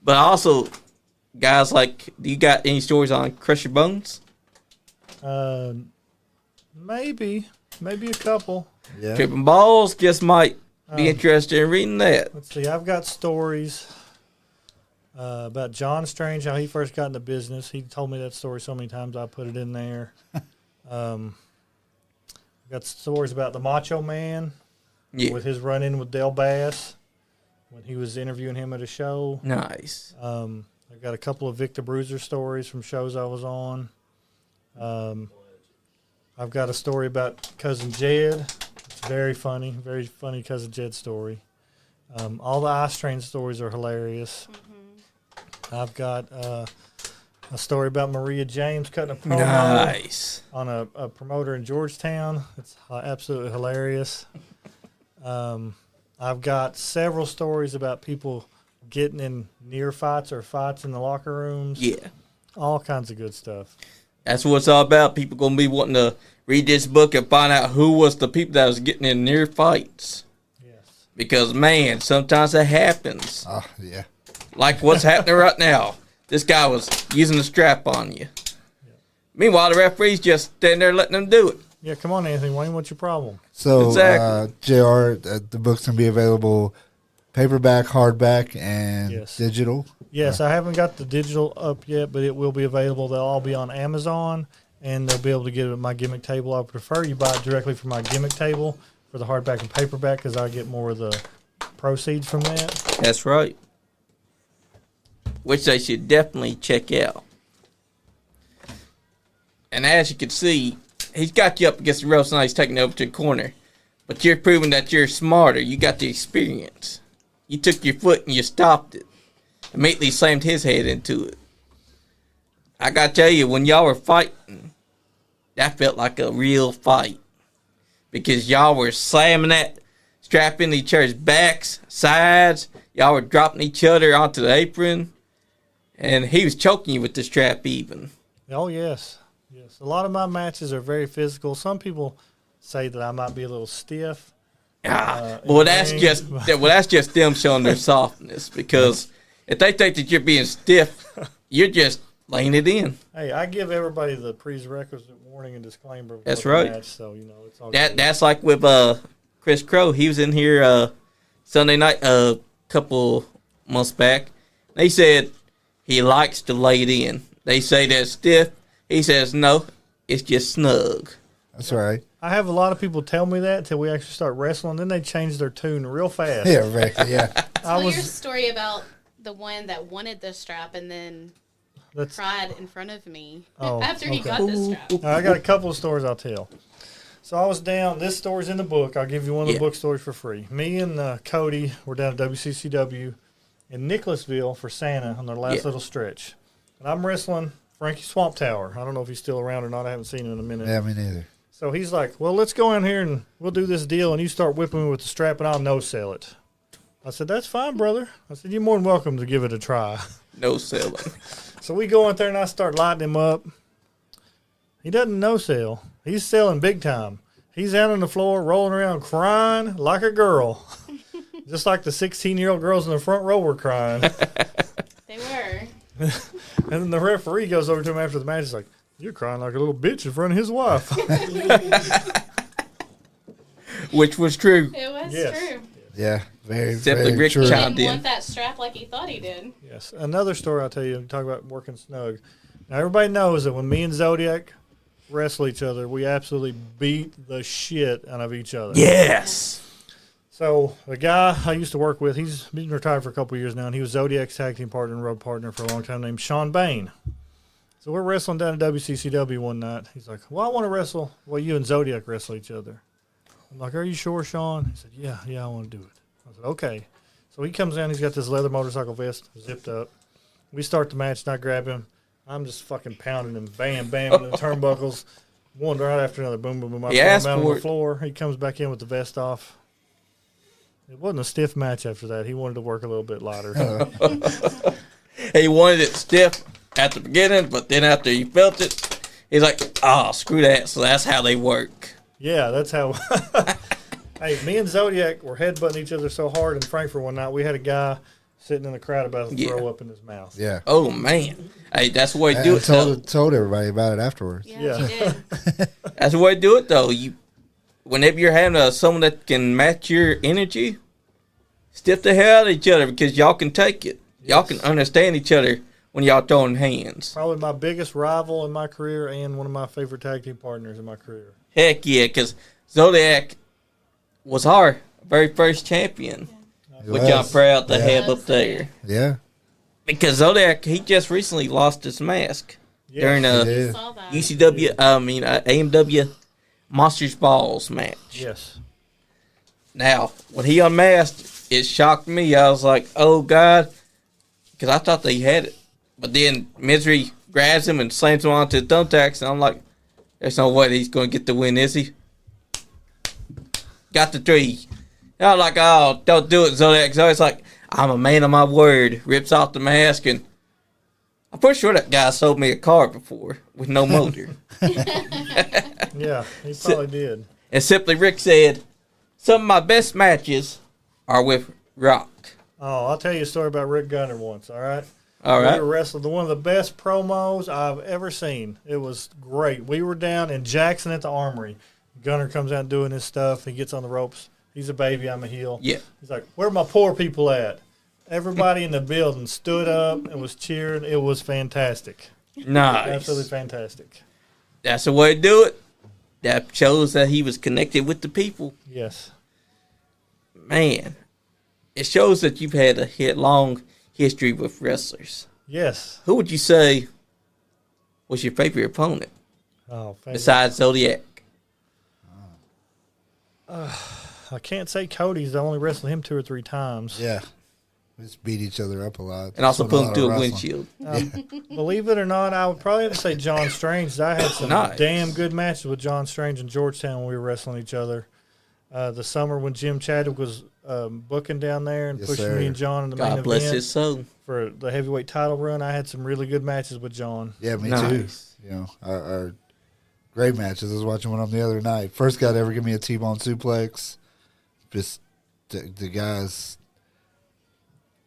But also, guys, like, do you got any stories on Crush Your Bones? Maybe a couple. Yeah. Tripping Balls just might be interested in reading that. Let's see. I've got stories about John Strange, how he first got into business. He told me that story so many times I put it in there. Got stories about the Macho Man with his run-in with Del Bass when he was interviewing him at a show. Nice. I've got a couple of Victor Bruiser stories from shows I was on. I've got a story about Cousin Jed. It's very funny Cousin Jed story. All the Ice Train stories are hilarious. Mm-hmm. I've got a story about Maria James cutting a promo on a promoter in Georgetown. It's absolutely hilarious. I've got several stories about people getting in near fights or fights in the locker rooms. Yeah. All kinds of good stuff. That's what it's all about. People going to be wanting to read this book and find out who was the people that was getting in near fights. Yes. Because, man, sometimes that happens. Oh, yeah. Like what's happening right now. This guy was using the strap on you. Yeah. Meanwhile, the referee's just standing there letting them do it. Yeah, come on, Anthony. Wayne, what's your problem? So, exactly. JR, the book's going to be available paperback, hardback, and digital. Yes, I haven't got the digital up yet, but it will be available. They'll all be on Amazon, and they'll be able to get it at my gimmick table. I prefer you buy it directly from my gimmick table for the hardback and paperback because I get more of the proceeds from that. That's right. Which they should definitely check out. And as you can see, he's got you up against the ropes and he's taking it over to the corner. But you're proving that you're smarter. You got the experience. You took your foot and you stopped it. Immediately slammed his head into it. I gotta tell you, when y'all were fighting, that felt like a real fight. Because y'all were slamming that strap into each other's backs, sides. Y'all were dropping each other onto the apron. And he was choking you with the strap even. Oh, yes. Yes. A lot of my matches are very physical. Some people say that I might be a little stiff. That's just them showing their softness. Because if they think that you're being stiff, you're just laying it in. Hey, I give everybody the prerequisite warning and disclaimer. That's right. Match, so it's all that's like with Chris Crow. He was in here Sunday night a couple months back. They said he likes to lay it in. They say that's stiff. He says no, it's just snug. That's right. I have a lot of people tell me that until we actually start wrestling. Then they change their tune real fast. Yeah, right. Yeah. Tell your story about the one that wanted the strap and then cried in front of me after he got the strap. I got a couple of stories I'll tell. So I was down. This story's in the book. I'll give you one of the book stories for free. Me and Cody were down at WCCW in Nicholasville for Santa on their last little stretch. And I'm wrestling Frankie Swamp Tower. I don't know if he's still around or not. I haven't seen him in a minute. Yeah, me neither. So he's like, well, let's go in here and we'll do this deal, and you start whipping me with the strap, and I'll no-sell it. I said, that's fine, brother. I said, you're more than welcome to give it a try. No selling. So we go in there, and I start lighting him up. He doesn't no-sell. He's selling big time. He's out on the floor, rolling around, crying like a girl. Just like the 16-year-old girls in the front row were crying. They were. And then the referee goes over to him after the match. He's like, you're crying like a little bitch in front of his wife. Which was true. It was true. Yeah, very, Except very the Rick true. He chimed didn't in. want that strap like he thought he did. Yes. Another story I'll tell you, talk about working snug. Now, everybody knows that when me and Zodiac wrestle each other, we absolutely beat the shit out of each other. Yes. So the guy I used to work with, he's been retired for a couple of years now, and he was Zodiac's tag team partner and road partner for a long time, named Sean Bain. So we're wrestling down at WCCW one night. He's like, well, I want to wrestle. Well, you and Zodiac wrestle each other. I'm like, are you sure, Sean? He said, yeah, I want to do it. I said, okay. So he comes in. He's got this leather motorcycle vest zipped up. We start the match, and I grab him. I'm just fucking pounding him, bam, bam, in the turnbuckles. One right after another, boom, boom, boom. I throw him out on the floor. He comes back in with the vest off. It wasn't a stiff match after that. He wanted to work a little bit lighter. He wanted it stiff at the beginning, but then after he felt it, he's like, oh, screw that. So that's how they work. Yeah, that's how. Hey, me and Zodiac were headbutting each other so hard in Frankfurt one night. We had a guy sitting in the crowd about to Yeah. throw up in his mouth. Yeah. Oh man, hey, that's the way to do I it. Though. told everybody about it afterwards. Yeah, she did. That's the way to do it, though. Whenever you're having someone that can match your energy, step the hell out of each other because y'all can take it. Y'all can understand each other when y'all throwing hands. Probably my biggest rival in my career and one of my favorite tag team partners in my career. Heck yeah, because Zodiac was our very first champion, which I'm proud to have up there. Yeah. Because Zodiac, he just recently lost his mask Yes. during He a did. Saw that. AMW Monsters Balls match. Yes. Now, when he unmasked, it shocked me. I was like, oh, God, because I thought they had it. But then Misery grabs him and slams him onto the thumbtacks, and I'm like, there's no way he's going to get the win, is he? Got the 3. And I'm like, oh, don't do it, Zodiac. So it's like, I'm a man of my word. Rips off the mask, and I'm pretty sure that guy sold me a car before with no motor. Yeah, he probably did. And Simply Rick said, some of my best matches are with Rock. Oh, I'll tell you a story about Rick Gunner once, all right? All We right. were wrestling one of the best promos I've ever seen. It was great. We were down in Jackson at the Armory. Gunner comes out doing his stuff. He gets on the ropes. He's a baby. I'm a heel. Yeah. He's like, where are my poor people at? Everybody in the building stood up and was cheering. It was fantastic. Nice. Absolutely fantastic. That's the way to do it. That shows that he was connected with the people. Yes. Man, it shows that you've had a long history with wrestlers. Yes. Who would you say was your favorite opponent Oh, fantastic. besides Zodiac? I can't say Cody's. I only wrestled him 2 or 3 times. Yeah. We just beat each other up a lot. And also That's what put him through a wrestling. windshield. Believe it or not, I would probably have to say John Strange. I had some Nice. damn good matches with John Strange in Georgetown when we were wrestling each other. The summer when Jim Chadwick was booking down there and Yes, pushing sir. me and John in the main God bless event his soul. for the heavyweight title run, I had some really good matches with John. Yeah, me Nice. too. You know, our great matches. I was watching one of them the other night. First guy to ever give me a T-bone suplex. Just the guys.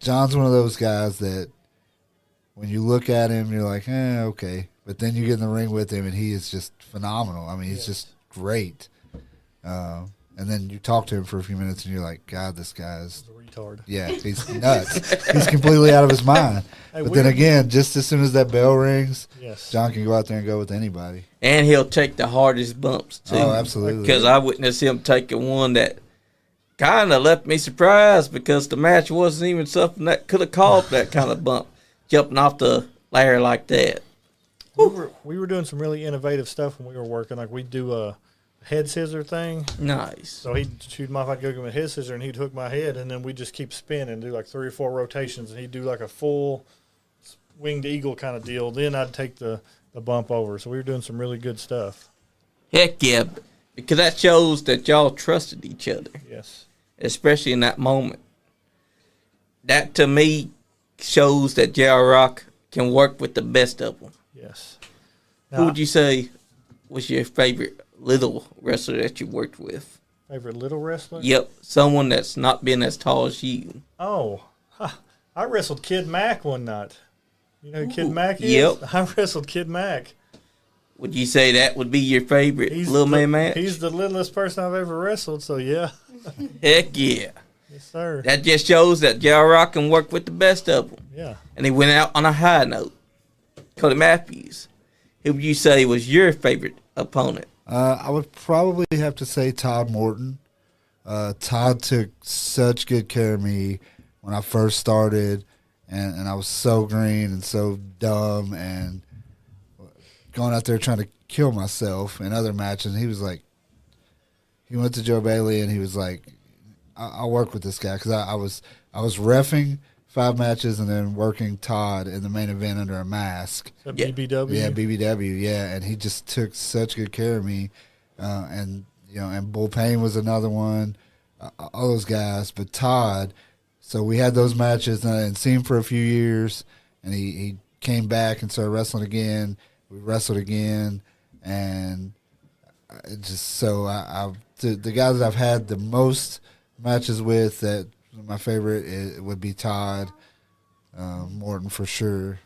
John's one of those guys that when you look at him, you're like, okay. But then you get in the ring with him, and he is just phenomenal. I mean, he's just great. And then you talk to him for a few minutes, and you're like, God, this guy is, He's a retard. yeah, he's nuts. He's completely out of his mind. Hey, But then again, just as soon as that bell rings, Yes. John can go out there and go with anybody. And he'll take the hardest bumps, too. Oh, absolutely. Because I witnessed him taking one that kind of left me surprised because the match wasn't even something that could have caused that kind of bump, jumping off the ladder like that. We were doing some really innovative stuff when we were working. Like we'd do a head scissor thing. Nice. So he'd shoot him off. I'd go give him a head scissor, and he'd hook my head, and then we'd just keep spinning, do like 3 or 4 rotations, and he'd do like a full winged eagle kind of deal. Then I'd take the bump over. So we were doing some really good stuff. Heck yeah, because that shows that y'all trusted each other, Yes. especially in that moment. That, to me, shows that J.R. Rock can work with the best of them. Yes. Who would you say was your favorite little wrestler that you worked with? Favorite little wrestler? Yep, someone that's not been as tall as you. Oh, I wrestled Kid Mac one night. You know who Kid Mac is? Yep. I wrestled Kid Mac. Would you say that would be your favorite little man match? He's the littlest person I've ever wrestled, so yeah. Heck yeah. Yes, sir. That just shows that J.R. Rock can work with the best of them. Yeah. And he went out on a high note. Cody Matthews, who would you say was your favorite opponent? I would probably have to say Todd Morton. Todd took such good care of me when I first started, and I was so green and so dumb and going out there trying to kill myself in other matches. And he was like, he went to Joe Bailey and he was like, I'll work with this guy because I was reffing 5 matches and then working Todd in the main event under a mask. Is that Yeah. BBW? Yeah, BBW, yeah, and he just took such good care of me, and and Bull Payne was another one, all those guys. But Todd, so we had those matches, and I didn't see him for a few years, and he came back and started wrestling again. We wrestled again, and it just so the guys that I've had the most matches with that my favorite. It would be Todd Morton for sure.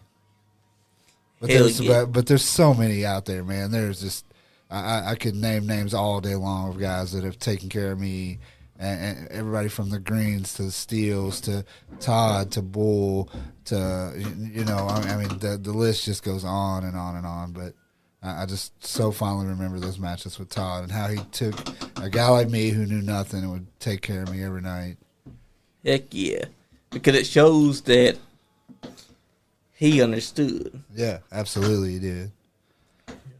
But there's so many out there, man. There's just I could name names all day long of guys that have taken care of me, and everybody from the Greens to the Steels to Todd to Bull to I mean the list just goes on and on and on. But I just so fondly remember those matches with Todd and how he took a guy like me who knew nothing and would take care of me every night. Heck yeah, because it shows that he understood. Yeah, absolutely he did.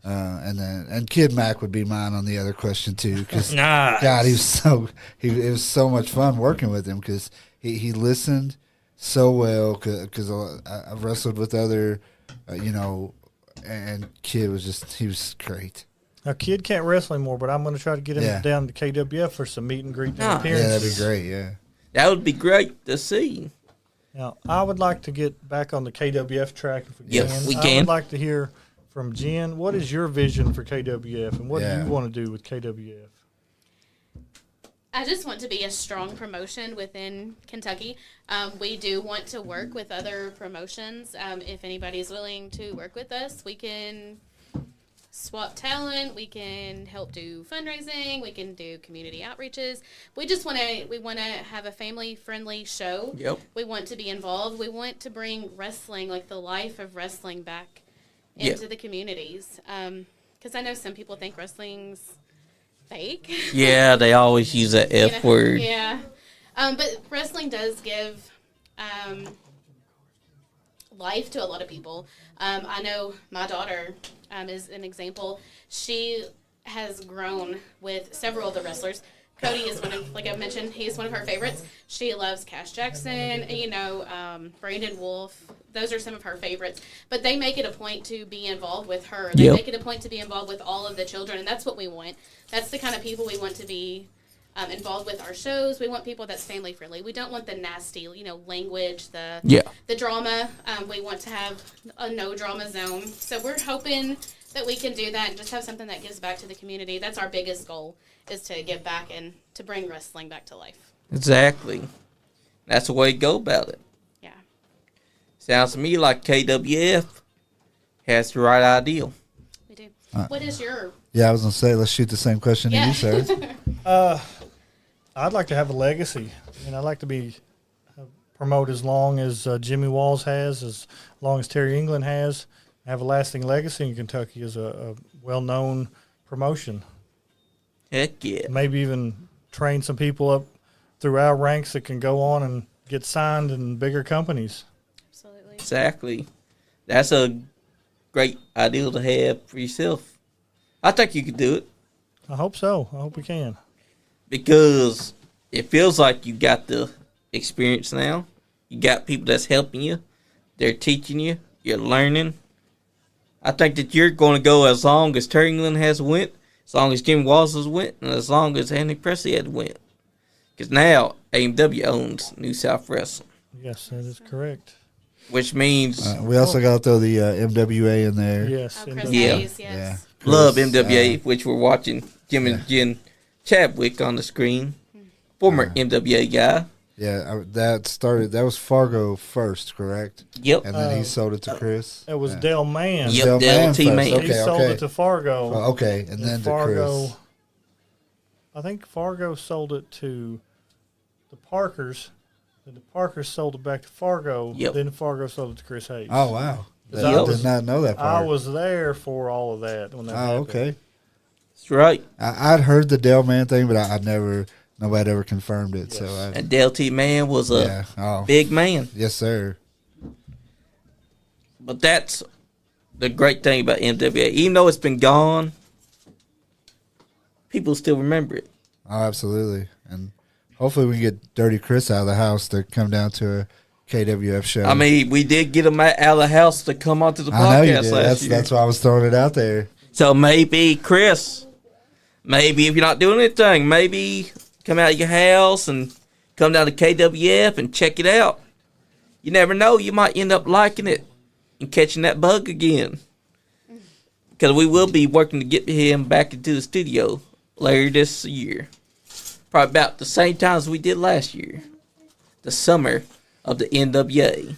And Kid Mac would be mine on the other question too, because nice. God, it was so much fun working with him because he listened so well. Because I've wrestled with other, and Kid he was great. Now, Kid can't wrestle anymore, but I'm going to try to get him down to KWF for some meet and greet and appearances. Yeah, that'd be great. Yeah, that would be great to see. Now, I would like to get back on the KWF track if we can. Yes, we I can. would like to hear from Jen. What is your vision for KWF, and what do you want to do with KWF? I just want to be a strong promotion within Kentucky. We do want to work with other promotions. If anybody's willing to work with us, we can swap talent. We can help do fundraising. We can do community outreaches. We just want to have a family-friendly show. Yep. We want to be involved. We want to bring wrestling, like the life of wrestling, back into the communities. Because I know some people think wrestling's fake. Yeah, they always use that F word. Yeah. But wrestling does give life to a lot of people. I know my daughter is an example. She has grown with several of the wrestlers. Cody is one of, like I mentioned, he's one of her favorites. She loves Cash Jackson, Brandon Wolf. Those are some of her favorites. But they make it a point to be involved with her. They make it a point to be involved with all of the children, and that's what we want. That's the kind of people we want to be involved with our shows. We want people that's family friendly. We don't want the nasty, language, the drama. We want to have a no drama zone. So we're hoping that we can do that and just have something that gives back to the community. That's our biggest goal, is to give back and to bring wrestling back to life. Exactly. That's the way to go about it. Yeah. Sounds to me like KWF has the right ideal. We do. What is your... Yeah, I was going to say, let's shoot the same question to you, sir. I'd like to have a legacy, and I'd like to be promote as long as Jimmy Walls has, as long as Terry England has. Have a lasting legacy in Kentucky as a well-known promotion. Heck yeah. Maybe even train some people up through our ranks that can go on and get signed in bigger companies. Absolutely. Exactly. That's a great ideal to have for yourself. I think you could do it. I hope so. I hope we can. Because it feels like you got the experience now. You got people that's helping you. They're teaching you. You're learning. I think that you're going to go as long as Terry England has went, as long as Jim Walls has went, and as long as Andy Presley had went. Because now AMW owns New South Wrestling. Yes, that is correct. Which means... we also got to throw the MWA in there. Yes. Chris Yeah. Hayes, yes. Yeah. Love MWA, which we're watching Jim and Jen Chadwick on the screen. Former MWA guy. Yeah, that was Fargo first, correct? Yep. And then he sold it to Chris. It was Del Mann. Yep, Del T. first. Mann. Okay, He sold it to Fargo. okay, and then to Chris. I think Fargo sold it to the Parkers. Then the Parkers sold it back to Fargo. Yep. Then Fargo sold it to Chris Hayes. Oh, wow. Yep. I did not know that part. I was there for all of that when that happened. Okay. That's right. I'd heard the Del Man thing, but nobody ever confirmed it. Yes. So And Del T. Man was a big man. Yes, sir. But that's the great thing about MWA. Even though it's been gone, people still remember it. Oh, absolutely. And hopefully we can get Dirty Chris out of the house to come down to a KWF show. I mean, we did get him out of the house to come onto the I know you podcast did. last year. That's why I was throwing it out there. So maybe, Chris, if you're not doing anything, maybe come out of your house and come down to KWF and check it out. You never know. You might end up liking it and catching that bug again. Because we will be working to get him back into the studio later this year. Probably about the same time as we did last year. the summer of the NWA.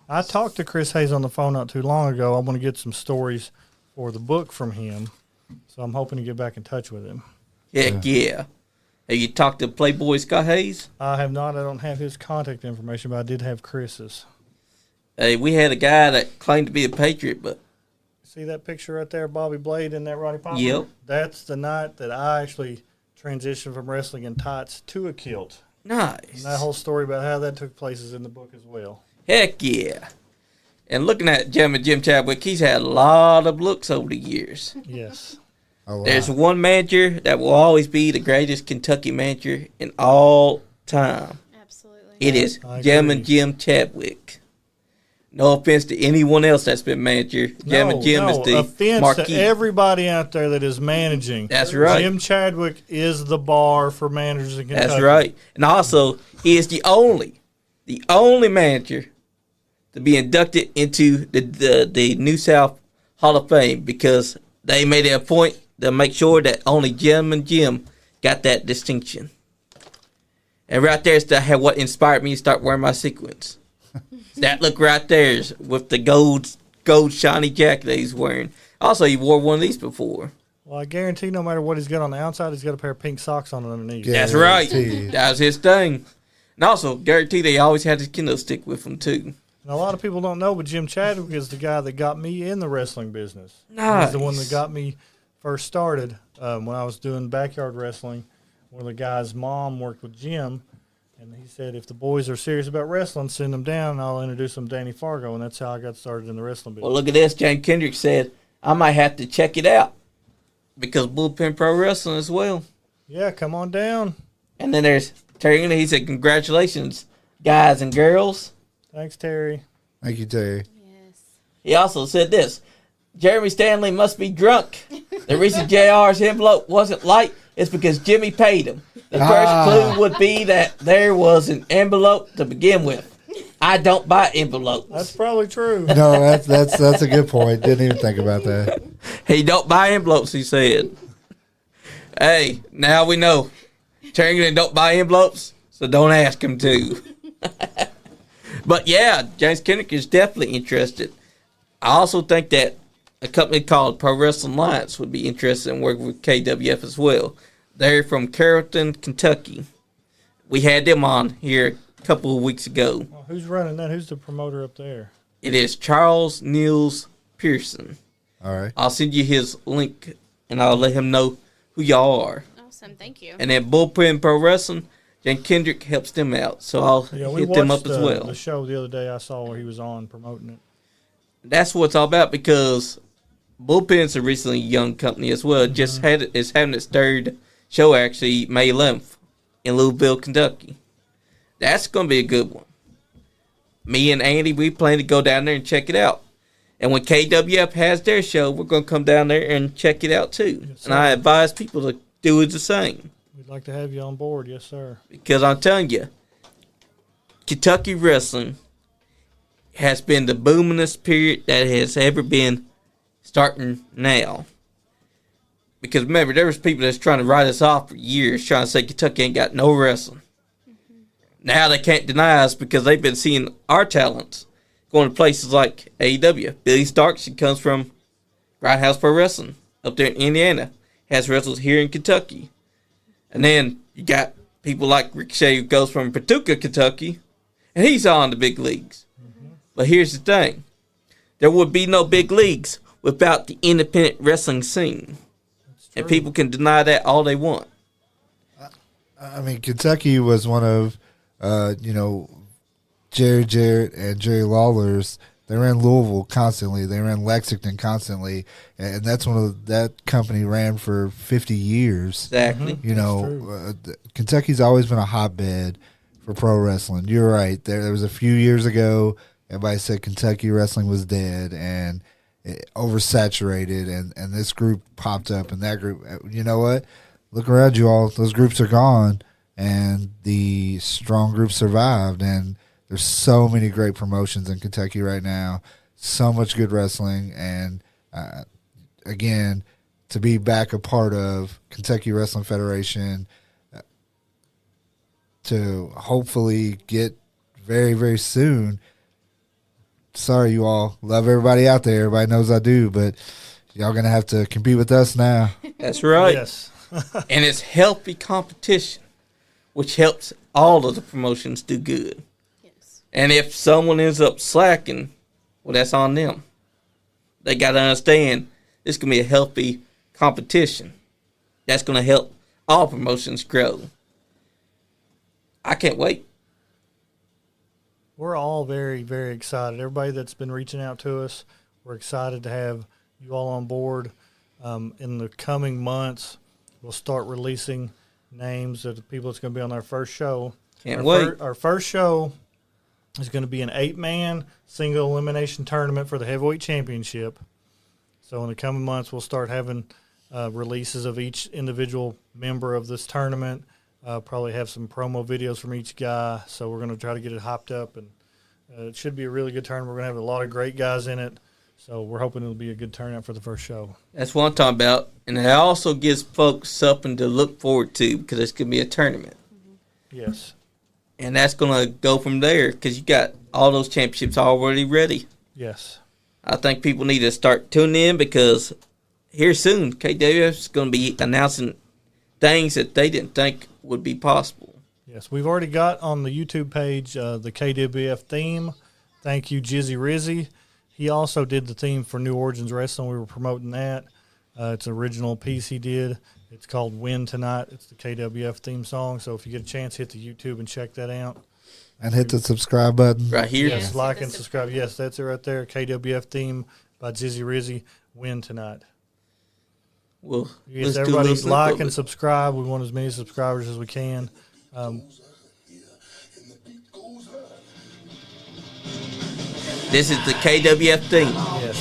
I talked to Chris Hayes on the phone not too long ago. I want to get some stories for the book from him, so I'm hoping to get back in touch with him. Heck yeah. Have you talked to Playboy Scott Hayes? I have not. I don't have his contact information, but I did have Chris's. Hey, we had a guy that claimed to be a Patriot, but See that picture right there, Bobby Blade and that Roddy Piper? Yep. That's the night that I actually transitioned from wrestling in tights to a kilt. nice. And that whole story about how that took place is in the book as well. Heck yeah. And looking at Jim Chadwick, he's had a lot of looks over the years. Yes. Oh, wow. There's one manager that will always be the greatest Kentucky manager in all time. Absolutely. It is I Jim agree. and Jim Chadwick. No offense to anyone else that's been manager. Jim and Jim is the offense marquee. to everybody out there that is managing. That's right. Jim Chadwick is the bar for managers in Kentucky. That's right. And also, he is the only manager to be inducted into the New South Hall of Fame, because they made it a point to make sure that only Jim and Jim got that distinction. And right there is what inspired me to start wearing my sequins. That look right there is with the gold shiny jacket that he's wearing. Also, he wore one of these before. Well, I guarantee no matter what he's got on the outside, he's got a pair of pink socks on underneath. Yeah. That's right. Guaranteed. That was his thing. And also, guarantee they always had his kendo stick with him, too. And a lot of people don't know, but Jim Chadwick is the guy that got me in the wrestling business. Nice. He's the one that got me first started when I was doing backyard wrestling. One of the guys' mom worked with Jim, and he said, if the boys are serious about wrestling, send them down, and I'll introduce them to Danny Fargo, and that's how I got started in the wrestling business. Well, look at this. Jane Kendrick said, I might have to check it out because Bullpen Pro Wrestling as well. Yeah, come on down. And then there's Terry. He said, congratulations, guys and girls. Thanks, Terry. Thank you, Terry. Yes. He also said this. Jeremy Stanley must be drunk. The reason JR's envelope wasn't light is because Jimmy paid him. The first clue would be that there was an envelope to begin with. I don't buy envelopes. That's probably true. No, that's a good point. Didn't even think about that. He don't buy envelopes, he said. Hey, now we know. Terry don't buy envelopes, so don't ask him to. But yeah, James Kendrick is definitely interested. I also think that a company called Pro Wrestling Alliance would be interested in working with KWF as well. They're from Carrollton, Kentucky. We had them on here a couple of weeks ago. Well, who's running that? Who's the promoter up there? It is Charles Niels Pearson. All right. I'll send you his link, and I'll let him know who y'all are. Awesome. Thank you. And then Bullpen Pro Wrestling, Jan Kendrick helps them out, so I'll Yeah, we hit them up watched as well. the show the other day I saw where he was on promoting it. That's what it's all about, because Bullpen's a recently young company as well. Just is having its third show actually May 11th in Louisville, Kentucky. That's going to be a good one. Me and Andy, we plan to go down there and check it out. And when KWF has their show, we're going to come down there and check it out too. Yes, and I sir. advise people to do the same. We'd like to have you on board. Yes, sir. Because I'm telling you, Kentucky wrestling has been the boomingest period that has ever been, starting now. Because remember, there was people that's trying to write us off for years, trying to say Kentucky ain't got no wrestling. Now they can't deny us because they've been seeing our talents going to places like AEW. Billy Starks, she comes from Grindhouse Pro Wrestling up there in Indiana, has wrestled here in Kentucky. And then you got people like Ricochet, who goes from Paducah, Kentucky, and he's on the big leagues. But here's the thing. There would be no big leagues without the independent wrestling scene. And people can deny that all they want. I mean, Kentucky was one of, Jerry Jarrett and Jerry Lawler's. They ran Louisville constantly. They ran Lexington constantly, and that's that company ran for 50 years. Exactly. Kentucky's always been a hotbed for pro wrestling. You're right. There was a few years ago, everybody said Kentucky wrestling was dead and oversaturated, and this group popped up, and that group. You know what? Look around you all. Those groups are gone, and the strong group survived. And there's so many great promotions in Kentucky right now. So much good wrestling, and again, to be back a part of Kentucky Wrestling Federation. to hopefully get very, very soon. Sorry, you all. Love everybody out there. Everybody knows I do, but y'all going to have to compete with us now. That's right. Yes. And it's healthy competition, which helps all of the promotions do good. Yes. And if someone ends up slacking, well, that's on them. They got to understand this can be a healthy competition. That's going to help all promotions grow. I can't wait. We're all very, very excited. Everybody that's been reaching out to us, we're excited to have you all on board. In the coming months, we'll start releasing names of the people that's going to be on our first show. Can't wait. Our first show is going to be an 8-man single elimination tournament for the heavyweight championship. So in the coming months, we'll start having releases of each individual member of this tournament. Probably have some promo videos from each guy. So we're going to try to get it hopped up, and it should be a really good tournament. We're going to have a lot of great guys in it. So we're hoping it'll be a good turnout for the first show. That's what I'm talking about. And it also gives folks something to look forward to because it's going to be a tournament. Yes. And that's going to go from there because you got all those championships already ready. Yes. I think people need to start tuning in because here soon, KWF is going to be announcing things that they didn't think would be possible. Yes, we've already got on the YouTube page the KWF theme. Thank you, Jizzy Rizzy. He also did the theme for New Origins Wrestling. We were promoting that. It's an original piece he did. It's called Win Tonight. It's the KWF theme song. So if you get a chance, hit the YouTube and check that out. And hit the subscribe button. Right here. Yes, like and subscribe. Yes, that's it right there. KWF theme by Jizzy Rizzy. Win Tonight. Well, Yes, let's do a everybody little like slip and of it. subscribe. We want as many subscribers as we can. This is the KWF theme. Yes.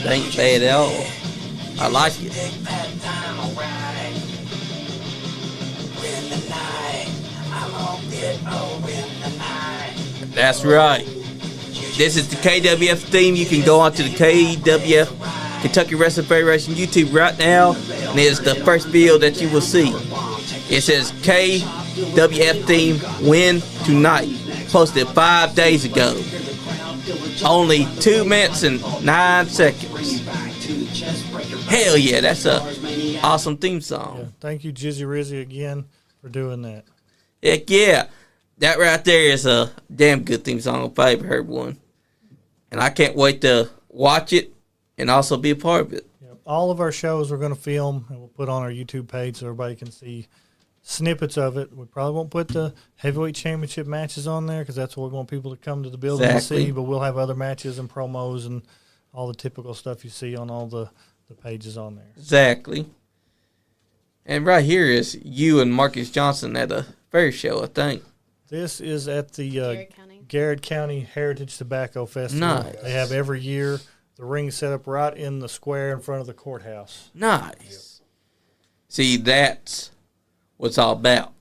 Ain't bad at all. I like it. That's right. This is the KWF theme. You can go onto the KWF Kentucky Wrestling Federation YouTube right now, and it's the first video that you will see. It says KWF theme Win Tonight, posted 5 days ago. Only 2 minutes and 9 seconds. Hell yeah, that's a awesome theme song. Yeah. Thank you, Jizzy Rizzy, again for doing that. Heck yeah. That right there is a damn good theme song if I ever heard one. And I can't wait to watch it and also be a part of it. Yep. All of our shows we're going to film and we'll put on our YouTube page so everybody can see snippets of it. We probably won't put the heavyweight championship matches on there because that's what we want people to come to the building Exactly. to see. But we'll have other matches and promos and all the typical stuff you see on all the pages on there. Exactly. And right here is you and Marcus Johnson at a fair show, I think. This is at the County. Garrett County Heritage Tobacco Festival. Nice. They have every year. The ring's set up right in the square in front of the courthouse. Nice. See, that's what it's all about.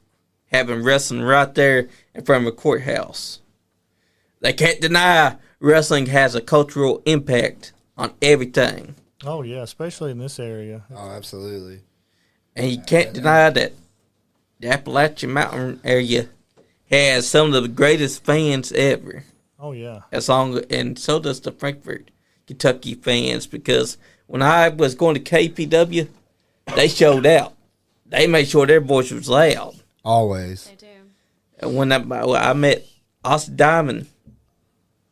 Having wrestling right there in front of a courthouse. They can't deny wrestling has a cultural impact on everything. Oh, yeah, especially in this area. Oh, absolutely. And you can't deny that the Appalachian Mountain area has some of the greatest fans ever. Oh, yeah. And so does the Frankfort, Kentucky fans, because when I was going to KPW, they showed out. They made sure their voice was loud. Always. They do. And when I met Austin Diamond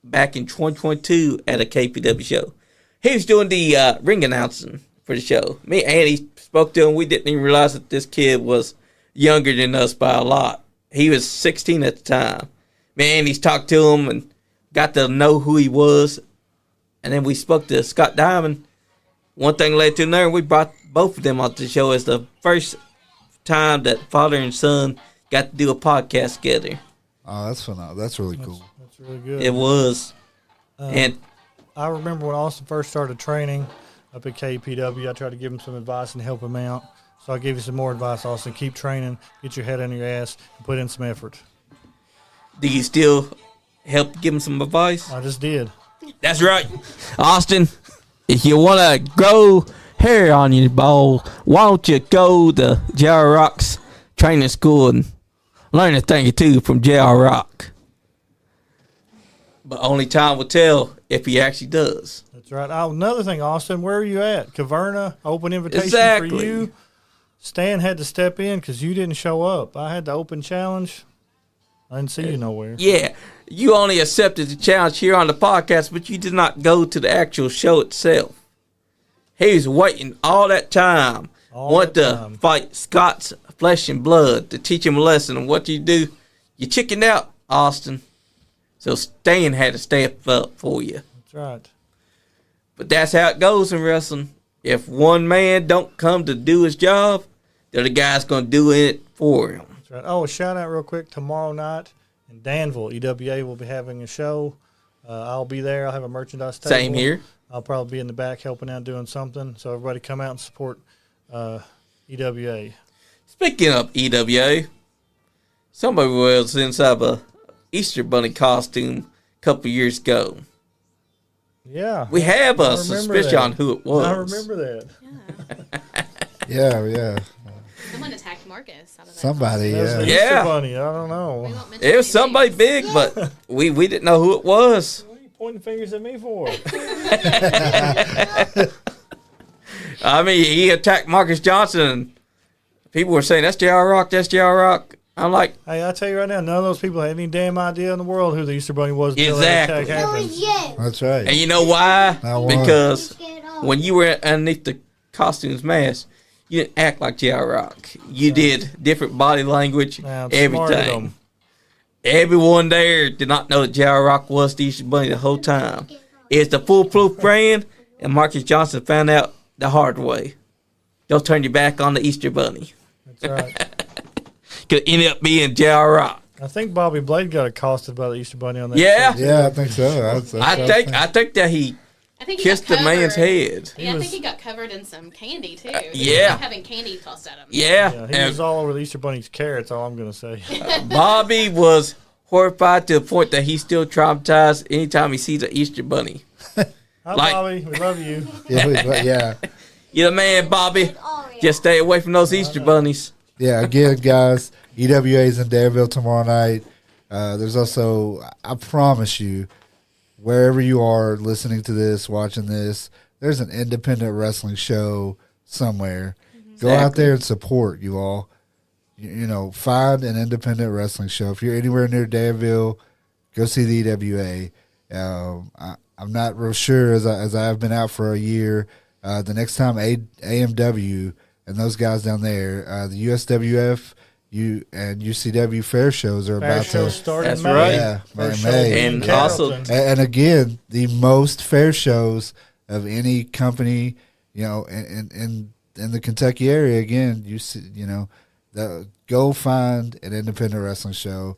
back in 2022 at a KPW show, he was doing the ring announcing for the show. Me and Andy spoke to him. We didn't even realize that this kid was younger than us by a lot. He was 16 at the time. Me and Andy's talked to him and got to know who he was. And then we spoke to Scott Diamond. One thing led to another. We brought both of them onto the show as the first time that father and son got to do a podcast together. Oh, that's phenomenal. That's really cool. That's really good. It was. And I remember when Austin first started training up at KPW, I tried to give him some advice and help him out. So I give you some more advice, Austin. Keep training, get your head on your ass, and put in some effort. do you still help give him some advice? I just did. That's right. Austin, if you want to grow hair on your balls, why don't you go to J.R. Rock's training school and learn a thing or two from J.R. Rock? But only time will tell if he actually does. That's right. Oh, another thing, Austin, where are you at? Caverna, open invitation Exactly. for you. Stan had to step in because you didn't show up. I had the open challenge. I didn't see you nowhere. Yeah, you only accepted the challenge here on the podcast, but you did not go to the actual show itself. He was waiting all that time. Want to fight Scott's flesh and blood to teach him a lesson on what you do. You chickened out, Austin. So Stan had to step up for you. That's right. But that's how it goes in wrestling. If one man don't come to do his job, the other guy's going to do it for him. That's right. Oh, a shout out real quick. Tomorrow night in Danville, EWA will be having a show. I'll be there. I'll have a merchandise table. Same here. I'll probably be in the back helping out doing something. So everybody come out and support EWA. Speaking of EWA, somebody was inside a Easter Bunny costume a couple years ago. Yeah. We have I a remember suspicion that. on who it was. I remember that. Yeah. Someone attacked Marcus out of that. Somebody, That was the yeah. Easter Yeah. Bunny. I don't We know. won't mention It was any somebody names. big, but we didn't know who it was. What are you pointing fingers at me for? I mean, he attacked Marcus Johnson, and people were saying, that's J.R. Rock, that's J.R. Rock. I'm like, Hey, I tell you right now, none of those people had any damn idea in the world who the Easter Bunny was until that Exactly. attack happened. That's right. and you know why? Not one. Because when you were underneath the costumes mask, you didn't act like J.R. Rock. You did different body language, Now, I'm smart at everything. them. Everyone there did not know that J.R. Rock was the Easter Bunny the whole time. It's the foolproof brand, and Marcus Johnson found out the hard way. Don't turn your back on the Easter Bunny. That's right. Could end up being J.R. Rock. I think Bobby Blade got accosted by the Easter Bunny on that. Yeah. show. Yeah, I think so. That's I think that he I think he kissed got the man's covered. head. Yeah, I was- think he got covered in some candy too. yeah. Having candy tossed at him. Yeah. Yeah, he And was all over the Easter Bunny's carrots, all I'm going to say. Bobby was horrified to the point that he's still traumatized anytime he sees an Easter Bunny. Hi, Like- Bobby. We love you. Yeah. You're the man, Bobby. Just stay away from those Easter bunnies. Yeah, again, guys, EWA's in Danville tomorrow night. There's also, I promise you, wherever you are listening to this, watching this, there's an independent wrestling show somewhere. Go out there and support, you all. You know, find an independent wrestling show. If you're anywhere near Danville, go see the EWA. I'm not real sure, as I have been out for a year. The next time AMW and those guys down there, the USWF and UCW fair shows are Fair about show to. started That's in May. right. Yeah, First May. show in And Carrollton. also- And again, the most fair shows of any company, you know, in the Kentucky area. Again, you see, you know, go find an independent wrestling show.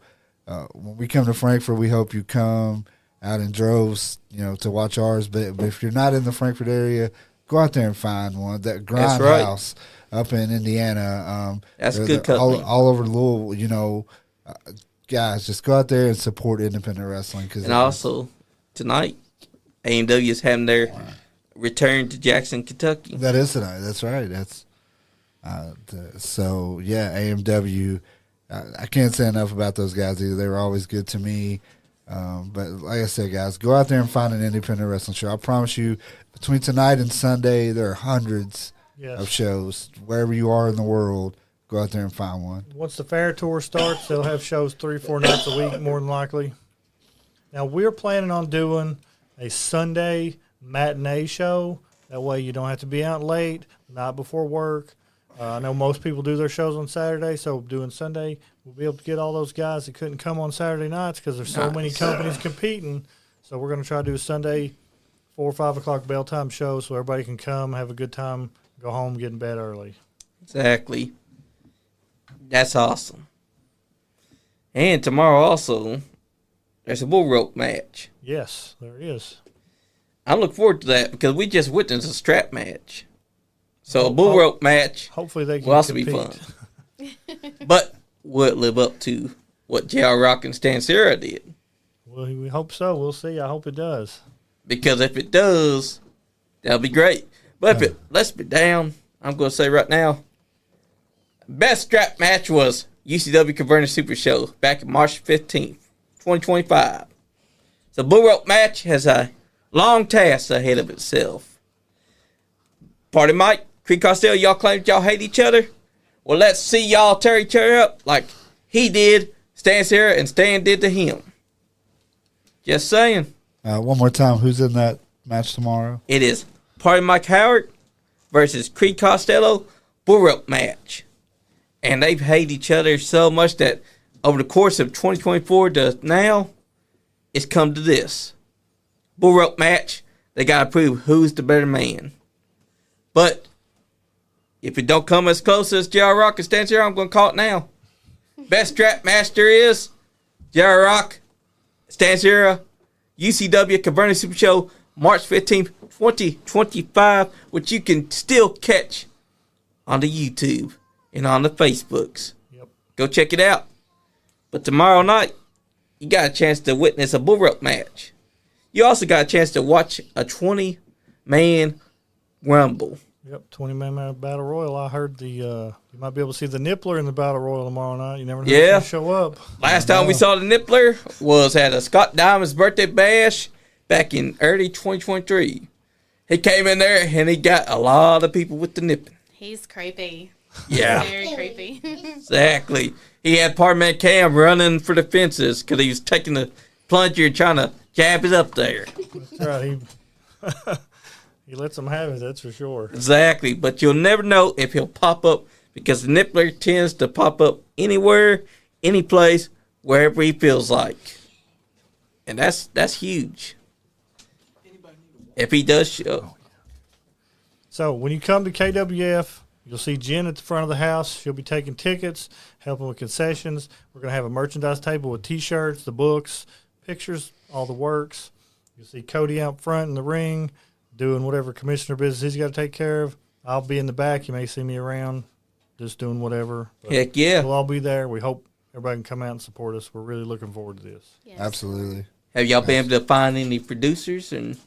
When we come to Frankfurt, we hope you come out in droves, you know, to watch ours. But if you're not in the Frankfurt area, go out there and find one. That That's right. Grindhouse up in Indiana. That's they're- good they're company. all over Louisville, you know. Guys, just go out there and support independent wrestling. And also, tonight, AMW is having their return to Jackson, Kentucky. That is tonight. That's right. That's so yeah. AMW. I can't say enough about those guys either. They were always good to me. But like I said, guys, go out there and find an independent wrestling show. I promise you, between tonight and Sunday, there are hundreds of Yes. shows. Wherever you are in the world, go out there and find one. Once the fair tour starts, they'll have shows 3-4 nights a week, more than likely. Now, we're planning on doing a Sunday matinee show. That way you don't have to be out late, not before work. I know most people do their shows on Saturday, so doing Sunday, we'll be able to get all those guys that couldn't come on Saturday nights because there's so many companies competing. So we're going to try to do a Sunday 4 or 5 o'clock bell time show so everybody can come, have a good time, go home, get in bed early. Exactly. That's awesome. And tomorrow also, there's a bull rope match. Yes, there is. I'm looking forward to that because we just witnessed a strap match. So a bull rope match Hopefully they can will also be compete. fun. But will it live up to what J.R. Rock and Stan Sarah did? Well, we hope so. We'll see. I hope it does. Because if it does, that'll be great. But if it lets me down, I'm going to say right now, best strap match was UCW Converter Super Show back in March 15th, 2025. The Blue Rope match has a long task ahead of itself. Party Mike, Creed Costello, y'all claim y'all hate each other? Well, let's see y'all tear each other up like he did, Stan Sarah, and Stan did to him. Just saying. One more time, who's in that match tomorrow? It is Party Mike Howard versus Creed Costello, Bull Rope match. And they've hated each other so much that over the course of 2024 to now, it's come to this. Bull Rope match, they got to prove who's the better man. But if it don't come as close as J.R. Rock and Stan Sarah, I'm going to call it now. Best strap match there is J.R. Rock, Stan Sarah, UCW Converter Super Show, March 15th, 2025, which you can still catch on the YouTube and on the Facebooks. Yep. Go check it out. But tomorrow night, you got a chance to witness a bull rope match. You also got a chance to watch a 20-man rumble. Yep, 20-man battle royal. I heard you might be able to see the Nippler in the battle royal tomorrow night. You never know who's gonna show up. Last time we saw the Nippler was at a Scott Diamond's birthday bash back in early 2023. He came in there and he got a lot of people with the nipping. He's creepy. Yeah. Very creepy. Exactly. He had Parman Cam running for the fences because he was taking the plunger and trying to jab it up there. That's right. He lets them have it, that's for sure. Exactly. But you'll never know if he'll pop up because the Nippler tends to pop up anywhere, any place, wherever he feels like. And that's huge. If he does show. So when you come to KWF, you'll see Jen at the front of the house. She'll be taking tickets, helping with concessions. We're going to have a merchandise table with T-shirts, the books, pictures, all the works. You'll see Cody out front in the ring doing whatever commissioner business he's got to take care of. I'll be in the back. You may see me around just doing whatever. But Heck yeah. we'll all be there. We hope everybody can come out and support us. We're really looking forward to this. Yes. Absolutely. Have y'all been able to find any producers and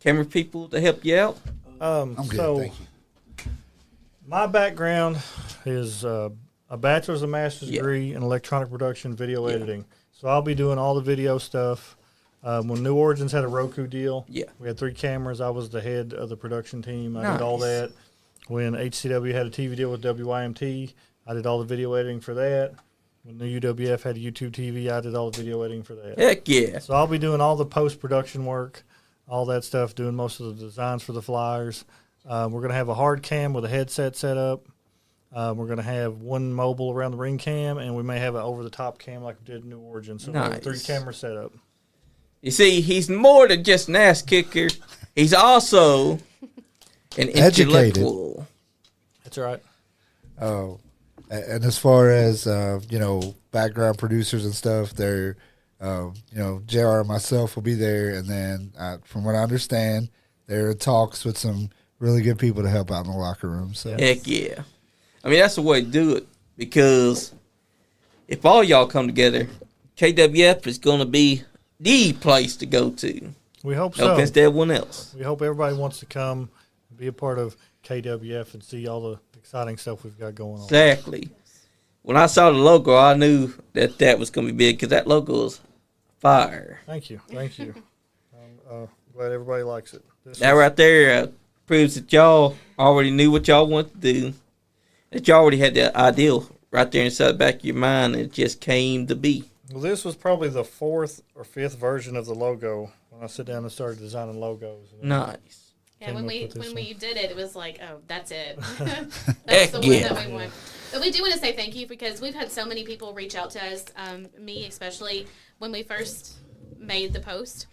camera people to help you out? I'm good, So thank you. my background is a bachelor's and master's Yeah. degree in electronic production, video editing. So I'll be doing all the video stuff. When New Origins had a Roku deal, we had 3 cameras. I was the head of the production team. I did all Nice. that. When HCW had a TV deal with WYMT, I did all the video editing for that. When the UWF had a YouTube TV, I did all the video editing for that. Heck yeah. So I'll be doing all the post-production work, all that stuff, doing most of the designs for the flyers. We're going to have a hard cam with a headset set up. We're going to have one mobile around the ring cam, and we may have an over-the-top cam like we did in New Origins. So we'll have a Nice. 3-camera setup. You see, he's more than just an ass kicker. He's also an Educated. intellectual. That's right. Oh, and as far as background producers and stuff, they're JR and myself will be there, and then from what I understand, there are talks with some really good people to help out in the locker room. So Heck yeah. I mean, that's the way to do it because if all y'all come together, KWF is going to be the place to go to. We hope No so. offense to everyone else. We hope everybody wants to come and be a part of KWF and see all the exciting stuff we've got going on. Exactly. When I saw the logo, I knew that was going to be big because that logo is fire. Thank you. Thank you. I'm glad everybody likes it. That right there proves that y'all already knew what y'all wanted to do. That y'all already had the ideal right there inside the back of your mind. And it just came to be. Well, this was probably the 4th or 5th version of the logo when I sit down and started designing logos. Nice. Yeah, Came when up we with this one. did it, it was like, oh, that's it. Heck That's the one yeah. that we want. But we do want to say thank you because we've had so many people reach out to us, me especially, when we first made the post.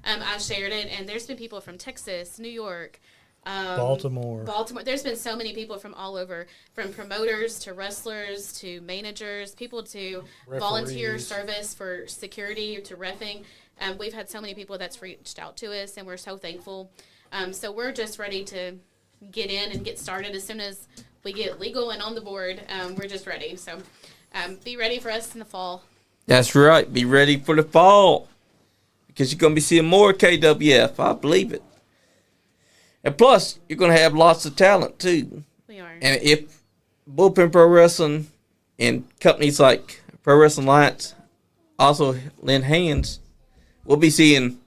I shared it, and there's been people from Texas, New York, Baltimore. There's been so many people from all over, from promoters to wrestlers to managers, people to volunteer Referees. service for security to reffing. We've had so many people that's reached out to us, and we're so thankful. So we're just ready to get in and get started as soon as we get legal and on the board. We're just ready. So be ready for us in the fall. That's right. Be ready for the fall. Because you're going to be seeing more KWF. I believe it. And plus, you're going to have lots of talent, too. We are. And if Bullpen Pro Wrestling and companies like Pro Wrestling Alliance also lend hands, we'll be seeing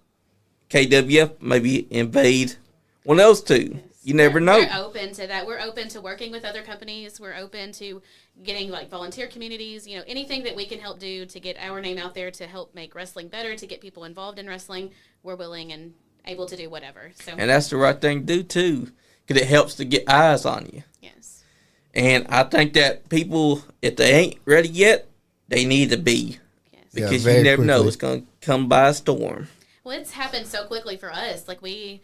KWF maybe invade one of those two. You never know. We're open to that. We're open to working with other companies. We're open to getting like volunteer communities, anything that we can help do to get our name out there to help make wrestling better, to get people involved in wrestling. We're willing and able to do whatever. So, and that's the right thing to do, too, because it helps to get eyes on you. yes. And I think that people, if they ain't ready yet, they need to be. Yes. Because very you never know. quickly. It's going to come by a storm. Well, it's happened so quickly for us. Like, we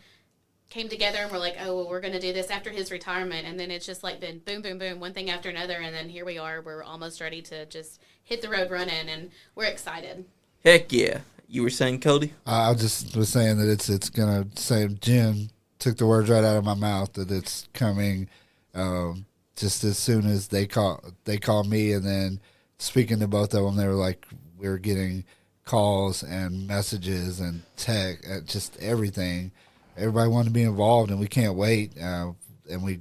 came together and we're like, oh, well, we're going to do this after his retirement. And then it's just like been boom, boom, boom, one thing after another. And then here we are. We're almost ready to just hit the road running. And we're excited. Heck yeah. You were saying, Cody? I just was saying that it's gonna say Jen took the words right out of my mouth that it's coming just as soon as they call me, and then speaking to both of them, they were like, we're getting calls and messages and tech, just everything. Everybody wanted to be involved, and we can't wait. And we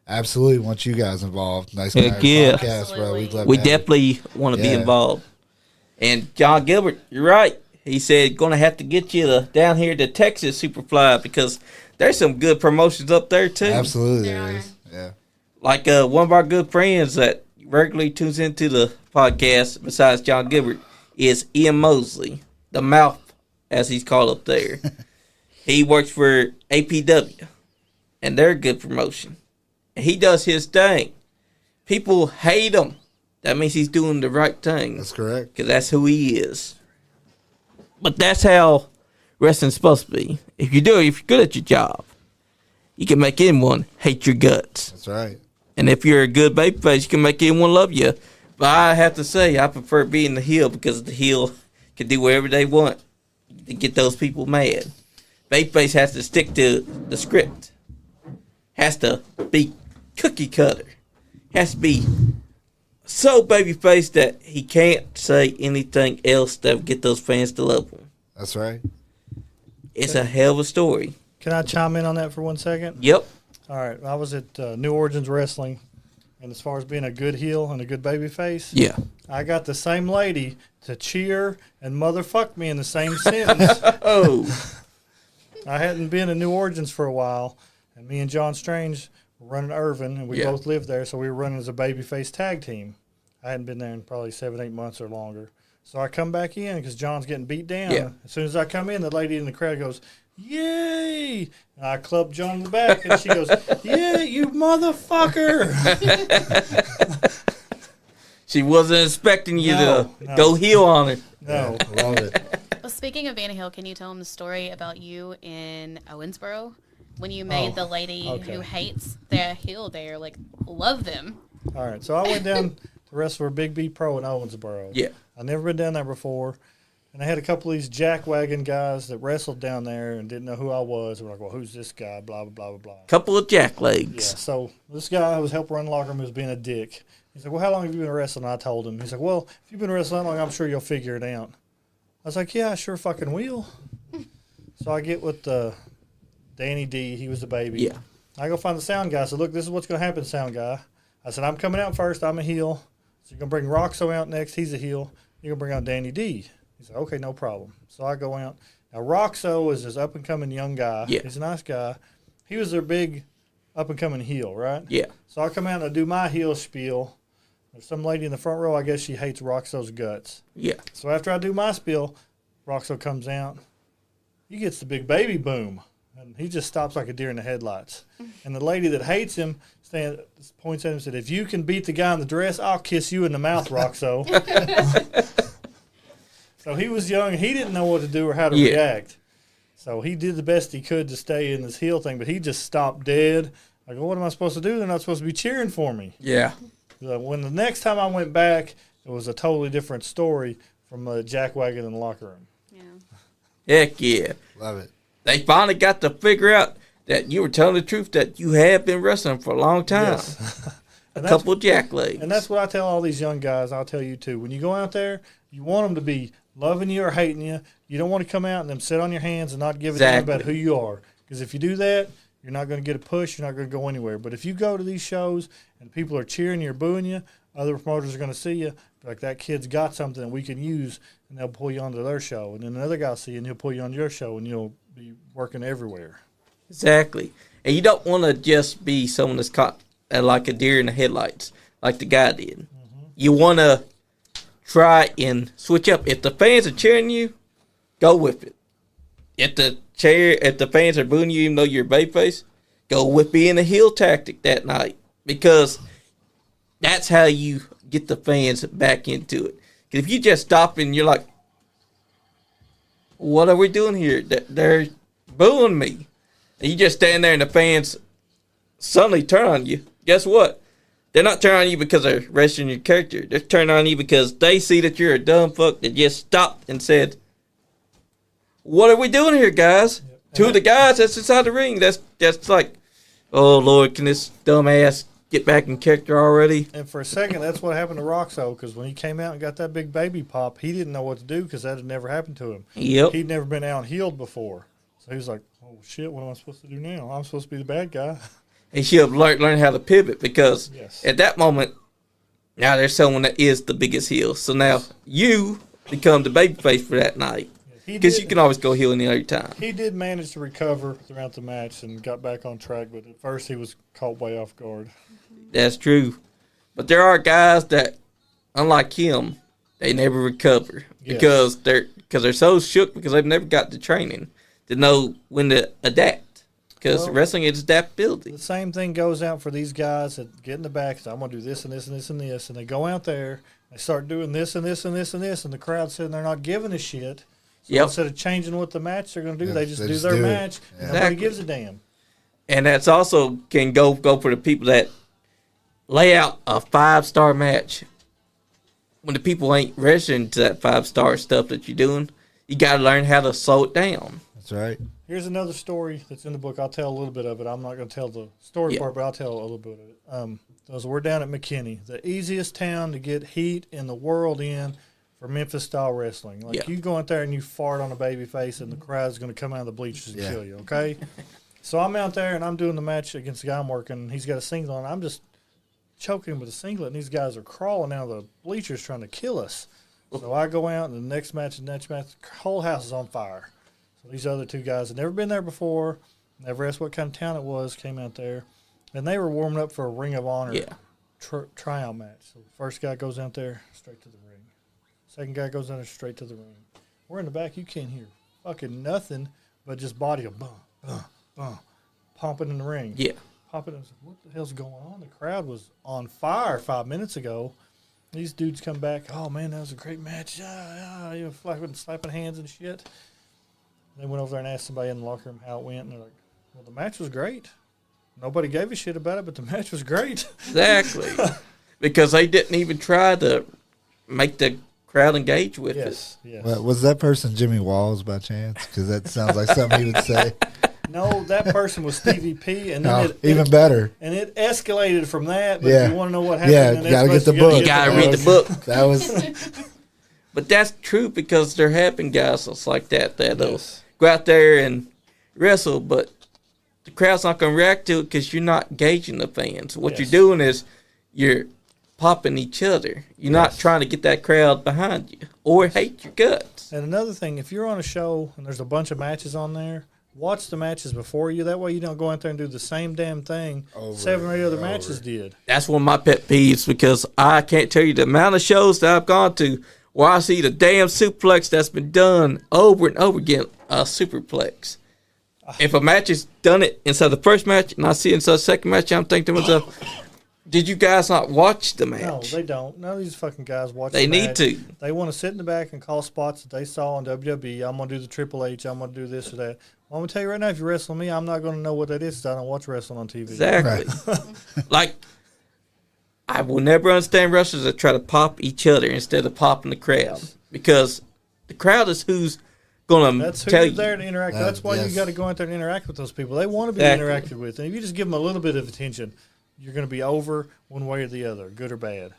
absolutely want you guys involved. Nice guy Heck yeah. podcast, bro. We'd love We to have you. definitely want to be Yeah. involved. And John Gilbert, you're right. He said, going to have to get you down here to Texas Superfly because there's some good promotions up there, too. Absolutely, There there are. is. Yeah. Like one of our good friends that regularly tunes into the podcast, besides John Gilbert, is Ian Mosley, the mouth, as he's called up there. He works for APW, and they're a good promotion. And he does his thing. People hate him. That means he's doing the right thing. That's correct. Because that's who he is. But that's how wrestling's supposed to be. If you're good at your job, you can make anyone hate your guts. That's right. And if you're a good babyface, you can make anyone love you. But I have to say, I prefer being the heel because the heel can do whatever they want to get those people mad. Babyface has to stick to the script. Has to be cookie cutter. Has to be so babyface that he can't say anything else that would get those fans to love him. That's right. It's a hell of a story. Can I chime in on that for 1 second? Yep. All right. I was at New Origins Wrestling, and as far as being a good heel and a good baby face, Yeah. I got the same lady to cheer and motherfuck me in the same sentence. Oh. I hadn't been in New Origins for a while, and me and John Strange were running Irvin, and we Yeah. both lived there, so we were running as a babyface tag team. I hadn't been there in probably 7-8 months or longer. So I come back in because John's getting beat down. Yeah. As soon as I come in, the lady in the crowd goes, "Yay!" And I clubbed John in the back, and she goes, "Yeah, you motherfucker!" She wasn't expecting you No, to no. go heel on her. No. Love it. Well, speaking of Vanna Hill, can you tell them the story about you in Owensboro when you made the lady okay. who hates the heel there, like, love them? All right, so I went down to wrestle for Big B Pro in Owensboro. Yeah. I've never been down there before. And I had a couple of these jackwagon guys that wrestled down there and didn't know who I was. We're like, well, who's this guy? Blah, blah, blah, blah, blah. Couple of jack Yeah, legs. so this guy who was helping run the locker room was being a dick. He's like, well, how long have you been wrestling? I told him. He's like, well, if you've been wrestling that long, I'm sure you'll figure it out. I was like, yeah, I sure fucking will. So I get with Danny D. He was the baby. Yeah. I go find the sound guy. I said, look, this is what's going to happen, sound guy. I said, I'm coming out first. I'm a heel. So you're going to bring Roxo out next. He's a heel. You're going to bring out Danny D. He said, okay, no problem. So I go out. Now, Roxo is this up-and-coming young guy. Yeah. He's a nice guy. He was their big up-and-coming heel, right? Yeah. So I come out and I do my heel spiel. There's some lady in the front row, I guess she hates Roxo's guts. Yeah. So after I do my spiel, Roxo comes out. He gets the big baby boom. And he just stops like a deer in the headlights. And the lady that hates him points at him and said, if you can beat the guy in the dress, I'll kiss you in the mouth, Roxo. So he was young. He didn't know what to do or how to react. So he did the best he could to stay in this heel thing, but he just stopped dead. I go, what am I supposed to do? They're not supposed to be cheering for me. Yeah. When the next time I went back, it was a totally different story from Jack Wagon in the locker room. Yeah. Heck yeah. Love it. They finally got to figure out that you were telling the truth, that you have been wrestling for a long time. Yes. A couple of jack legs. And that's what I tell all these young guys. I'll tell you, too. When you go out there, you want them to be loving you or hating you. You don't want to come out and them sit on your hands and not give a damn Exactly. about who you are. Because if you do that, You're not going to get a push. You're not going to go anywhere. But if you go to these shows and people are cheering you or booing you, other promoters are going to see you. Like, that kid's got something that we can use, and they'll pull you onto their show. And then another guy will see you, and he'll pull you on your show, and you'll be working everywhere. Exactly. And you don't want to just be someone that's caught like a deer in the headlights, like the guy did. Mm-hmm. You want to try and switch up. If the fans are cheering you, go with it. If the fans are booing you, even though you're a babyface, go with being a heel tactic that night, because that's how you get the fans back into it. Because if you just stop and you're like, what are we doing here? They're booing me. And you just stand there and the fans suddenly turn on you. Guess what? They're not turning on you because they're wrestling your character. They're turning on you because they see that you're a dumb fuck that just stopped and said, what are we doing here, guys? Yep. Two of the guys that's inside the ring, that's like, oh, Lord, can this dumbass get back in character already? And for a second, that's what happened to Roxo, because when he came out and got that big baby pop, he didn't know what to do because that had never happened to him. Yep. He'd never been out healed before. So he was like, oh, shit, what am I supposed to do now? I'm supposed to be the bad guy. He should have learned how to pivot, because at that moment, now there's someone that is the biggest heel. So now you become the babyface for that night. Because you can always go heel any other time. He did manage to recover throughout the match and got back on track, but at first he was caught way off guard. That's true. But there are guys that, unlike him, they never recover. Because they're so shook because they've never got the training to know when to adapt. Because wrestling is adaptability. The same thing goes out for these guys that get in the back. So I'm going to do this and this and this and this. And they go out there, they start doing this and this and this and this, and the crowd's sitting there not giving a shit. So instead of changing what the match they're going to do, they just do their match. Yeah. Nobody gives a damn. And that's also can go for the people that lay out a 5-star match when the people ain't registering to that 5-star stuff that you're doing. You got to learn how to slow it down. That's right. Here's another story that's in the book. I'll tell a little bit of it. I'm not going to tell the story part, but I'll tell a little bit of it. So we're down at McKinney, the easiest town to get heat in the world in for Memphis-style wrestling. Like, you go out there and you fart on a baby face, and the crowd's going to come out of the bleachers and kill you, okay? So I'm out there, and I'm doing the match against the guy I'm working, and he's got a singlet on. I'm just choking him with a singlet, and these guys are crawling out of the bleachers trying to kill us. So I go out, and the next match, the whole house is on fire. So these other two guys had never been there before, never asked what kind of town it was, came out there, and they were warming up for a Ring of Honor tryout match. So the first guy goes out there, straight to the ring. Second guy goes down there straight to the ring. We're in the back. You can't hear fucking nothing but just body of pumping in the ring. Yeah. Popping. I was like, what the hell's going on? The crowd was on fire 5 minutes ago. These dudes come back. Oh, man, that was a great match. Flapping, slapping hands and shit. They went over there and asked somebody in the locker room how it went. And they're like, well, the match was great. Nobody gave a shit about it, but the match was great. Exactly. Because they didn't even try to make the crowd engage with it. Yes. Well, was that person Jimmy Walls by chance? Because that sounds like something he would say. No, that person was Stevie P. And then even better. And it escalated from that. But if you want to know what happened, then you got to get the book. You got to read the book. That was. But that's true, because there have been guys that's like that go out there and wrestle, but the crowd's not going to react to it because you're not engaging the fans. What you're doing is you're popping each other. You're not trying to get that crowd behind you or hate your guts. And another thing, if you're on a show and there's a bunch of matches on there, watch the matches before you. That way you don't go out there and do the same damn thing 7 or 8 other matches did. That's one of my pet peeves, because I can't tell you the amount of shows that I've gone to where I see the damn suplex that's been done over and over again, a superplex. If a match is done it inside the first match and I see it inside the second match, I'm thinking to myself, did you guys not watch the match? No, they don't. None of these fucking guys watch the match. They need to. They want to sit in the back and call spots that they saw on WWE. I'm going to do the Triple H. I'm going to do this or that. Well, I'm going to tell you right now, if you're wrestling me, I'm not going to know what that is because I don't watch wrestling on TV. Exactly. Like, I will never understand wrestlers that try to pop each other instead of popping the crowd, because the crowd is who's going to tell you. That's who's there to interact with. That's why you got to go out there and interact with those people. They want to be interacted with. And if you just give them a little bit of attention, you're going to be over one way or the other, good or bad.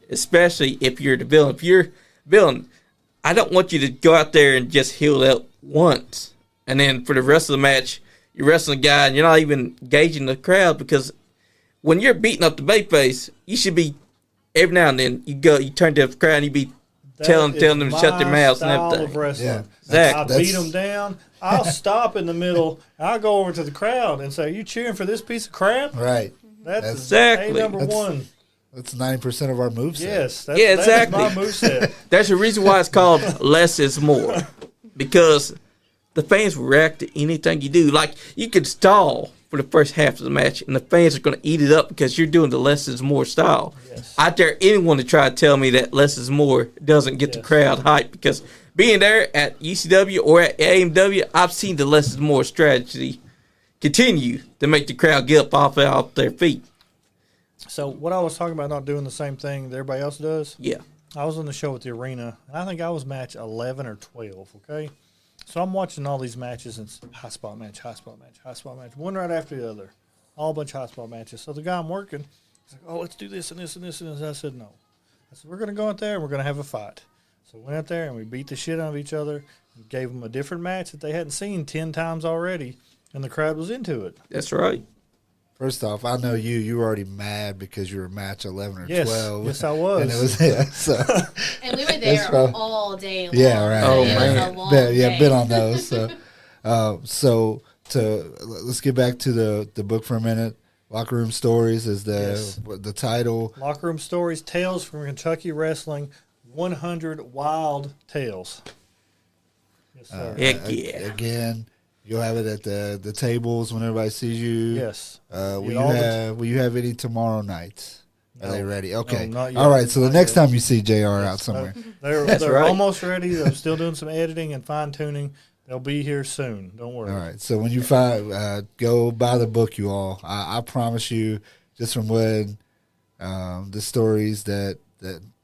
Especially if you're the villain. If you're villain, I don't want you to go out there and just heal up once, and then for the rest of the match, you're wrestling a guy and you're not even gauging the crowd, because when you're beating up the babyface, you should be, every now and then you turn to the crowd and you be telling them to shut their mouths and everything. Of wrestling. Yeah. Exactly. I beat them down. I'll stop in the middle. I'll go over to the crowd and say, "Are you cheering for this piece of crap?" Right. That's Exactly. number one. That's 90% of our moveset. Yes. Yeah, exactly. That's my moveset. There's a reason why it's called less is more, because the fans will react to anything you do. Like, you could stall for the first half of the match, and the fans are going to eat it up because you're doing the less is more style. Yes. I dare anyone to try to tell me that less is more doesn't get the crowd hyped, because being there at UCW or at AMW, I've seen the less is more strategy continue to make the crowd get up off their feet. So what I was talking about, not doing the same thing that everybody else does. Yeah. I was on the show at the arena, and I think I was match 11 or 12. Okay. So I'm watching all these matches, and it's high spot match, high spot match, high spot match, one right after the other, all a bunch of high spot matches. So the guy I'm working, he's like, "Oh, let's do this and this and this and this." I said, "No." I said, "We're going to go out there and we're going to have a fight." So we went out there and we beat the shit out of each other and gave them a different match that they hadn't seen 10 times already, and the crowd was into it. That's right. First off, I know you were already mad because you were match 11 or 12. Yes, I was. And it was, yeah, so. And we were there right. all day long. Yeah, right. Oh, It was man. a long Yeah, day. been on those. So, let's get back to the book for a minute. Locker Room Stories is the title. Locker Room Stories, Tales from Kentucky Wrestling, 100 Wild Tales. Yes, sir. Heck yeah. Again, you'll have it at the tables when everybody sees you. Yes. Will Get you have any tomorrow night? Are they ready? Okay. No, not yet. All right. So the Not next yet. time you see JR out somewhere. They're That's right. almost ready. I'm still doing some editing and fine tuning. They'll be here soon. Don't worry. All right. So when you find, go buy the book, you all. I promise you, just from when the stories that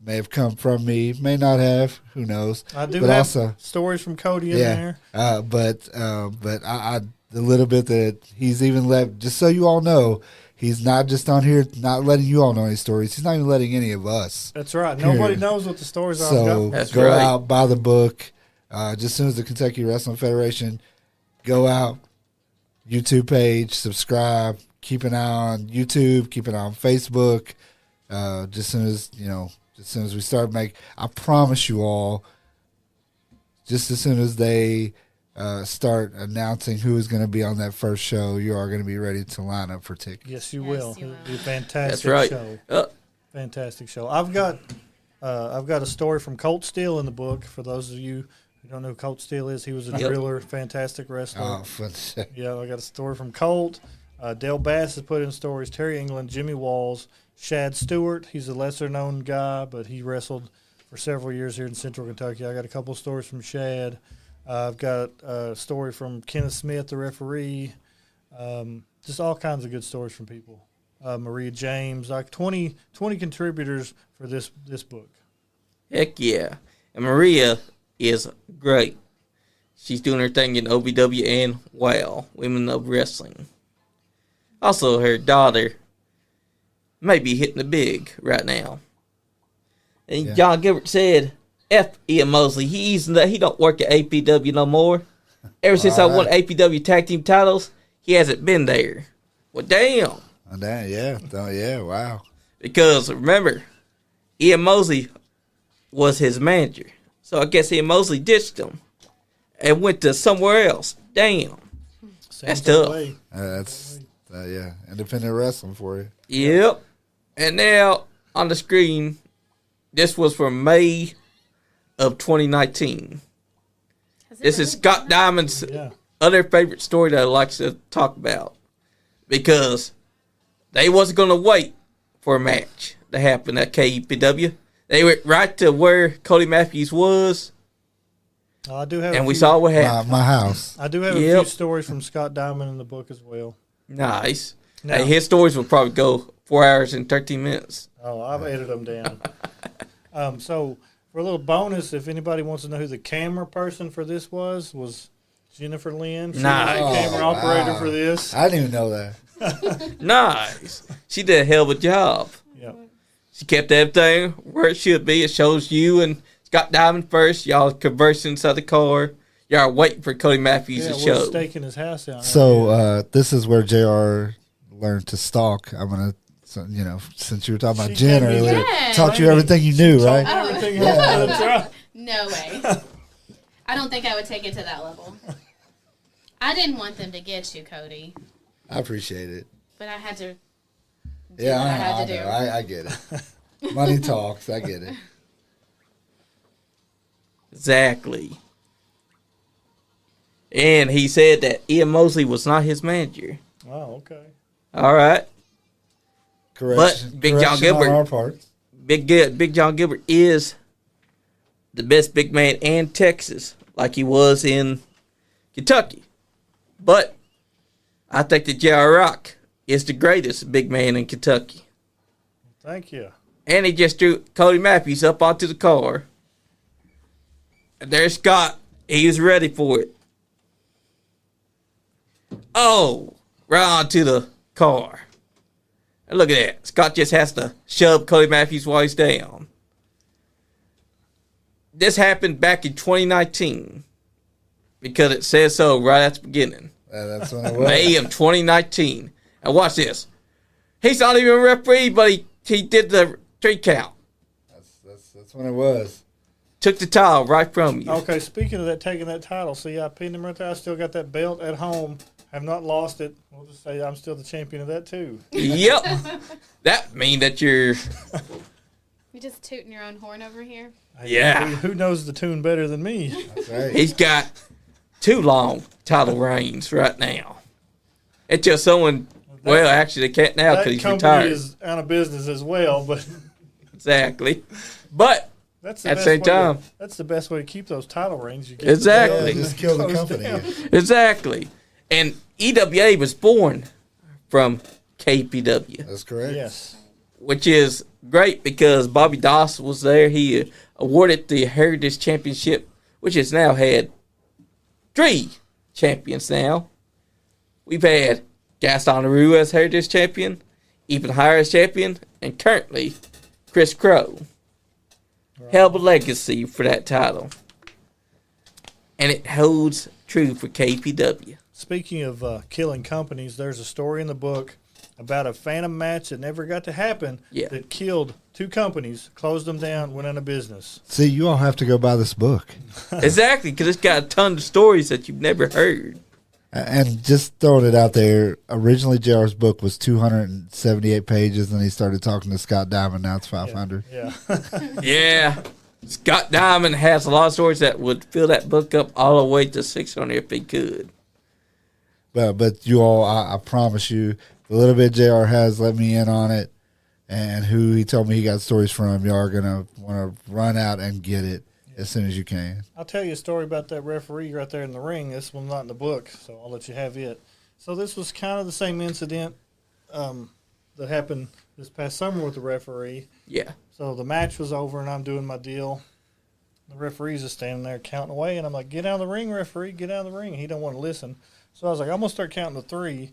may have come from me, may not have, who knows. I do but have also, stories from Cody in yeah. there. But I the little bit that he's even let, just so you all know, he's not just on here not letting you all know any stories. He's not even letting any of us. That's right. Nobody Here. knows what the stories are. So That's go right. out, buy the book. Just as soon as the Kentucky Wrestling Federation, go out, YouTube page, subscribe, keep an eye on YouTube, keep an eye on Facebook. Just as soon as we start I promise you all, just as soon as they start announcing who is going to be on that first show, you are going to be ready to line up for tickets. Yes, you Yes, will. you will. It'll be a fantastic That's right. show. Fantastic show. I've got a story from Colt Steele in the book. For those of you who don't know who Colt Steele is, he was a Yep. driller, fantastic wrestler. Oh, fun. Yeah, I got a story from Colt. Dale Bass has put in stories. Terry England, Jimmy Walls, Shad Stewart. He's a lesser-known guy, but he wrestled for several years here in Central Kentucky. I got a couple of stories from Shad. I've got a story from Kenneth Smith, the referee. Just all kinds of good stories from people. Maria James, like 20 contributors for this book. Heck yeah. And Maria is great. She's doing her thing in OVW and WOW, Women of Wrestling. Also, her daughter may be hitting the big right now. And Yeah. John Gilbert said, F. Ian Mosley. He don't work at APW no more. Ever since I won APW tag team titles, he hasn't been there. Well, damn. Oh, damn, yeah. Oh, yeah, wow. Because remember, Ian Mosley was his manager. So I guess Ian Mosley ditched him and went to somewhere else. Damn. That's tough. That's, yeah, independent wrestling for you. Yep. And now on the screen, this was from May of 2019. Has it This is really Scott been that? Diamond's Yeah. other favorite story that I like to talk about. Because they wasn't going to wait for a match to happen at KEPW. They went right to where Cody Matthews was, I do have. and we saw what happened. My house. I do have a few Yep. stories from Scott Diamond in the book as well. Nice. Now- Hey, his stories will probably go 4 hours and 13 minutes. Oh, I've edited them down. So for a little bonus, if anybody wants to know who the camera person for this was Jennifer Lynn. She Nice. was the camera Oh, operator wow. for this. I didn't even know that. Nice. She did a hell of a job. Yep. She kept everything where it should be. It shows you and Scott Diamond first. Y'all conversing inside the car. y'all waiting for Cody Matthews Yeah, to we're show. staking his house out. So this is where JR learned to stalk. I'm gonna, since you were talking about She Jen gave me earlier, that taught you everything you knew, Told right? me everything Oh. that's right. No way. I don't think I would take it to that level. I didn't want them to get you, Cody, I appreciate it. but I had to. Yeah, what I I had to know. do. I get it. Money talks. I get it. Exactly. And he said that Ian Mosley was not his manager. Oh, okay. All right. Correction. But Big John Correction on Gilbert- our part. Big John Gilbert is the best big man in Texas, like he was in Kentucky. But I think that J.R. Rock is the greatest big man in Kentucky. Thank you. And he just threw Cody Matthews up onto the car. And there's Scott. He was ready for it. Oh, right onto the car. And look at that. Scott just has to shove Cody Matthews while he's down. This happened back in 2019. Because it says so right at the beginning. That's when it was. May of 2019. And watch this. He's not even a referee, but he did the 3 count. That's when it was. Took the towel right from you. Okay, speaking of that, taking that title, see, I pinned him right there. I still got that belt at home. Have not lost it. We'll just say I'm still the champion of that, too. Yep. That mean that you're... You just tooting your own horn over here. Yeah. Who knows the tune better than me? That's right. He's got 2 long title reigns right now. It's just someone... Well, actually, they can't now because That he's company retired. is out of business as well, but Exactly. But that's the At the best same way to- time. that's the best way to keep those title reigns. You get Exactly. the belt Yeah, and just it kill the goes company. down. exactly. And EWA was born from KPW, That's correct. Yes. which is great because Bobby Doss was there. He awarded the Heritage Championship, which has now had 3 champions now. We've had Gaston Leroux as Heritage Champion, Ethan Hire as champion, and currently Chris Crow. Hell of a legacy for that title. And it holds true for KPW. Speaking of killing companies, there's a story in the book about a phantom match that never got to happen Yeah. that killed 2 companies, closed them down, went out of business. See, you all have to go buy this book. Exactly, because it's got a ton of stories that you've never heard. And just throwing it out there, originally JR's book was 278 pages, and he started talking to Scott Diamond. Now it's 500. Yeah. Yeah. Scott Diamond has a lot of stories that would fill that book up all the way to 600 if he could. But you all, I promise you, the little bit JR has let me in on it, and who he told me he got stories from, y'all are going to want to run out and get it as soon as you can. I'll tell you a story about that referee right there in the ring. This one's not in the book, so I'll let you have it. So this was kind of the same incident that happened this past summer with the referee. Yeah. So the match was over, and I'm doing my deal. The referee's just standing there counting away, and I'm like, "Get out of the ring, referee! Get out of the ring!" He don't want to listen. So I was like, "I'm gonna start counting to 3.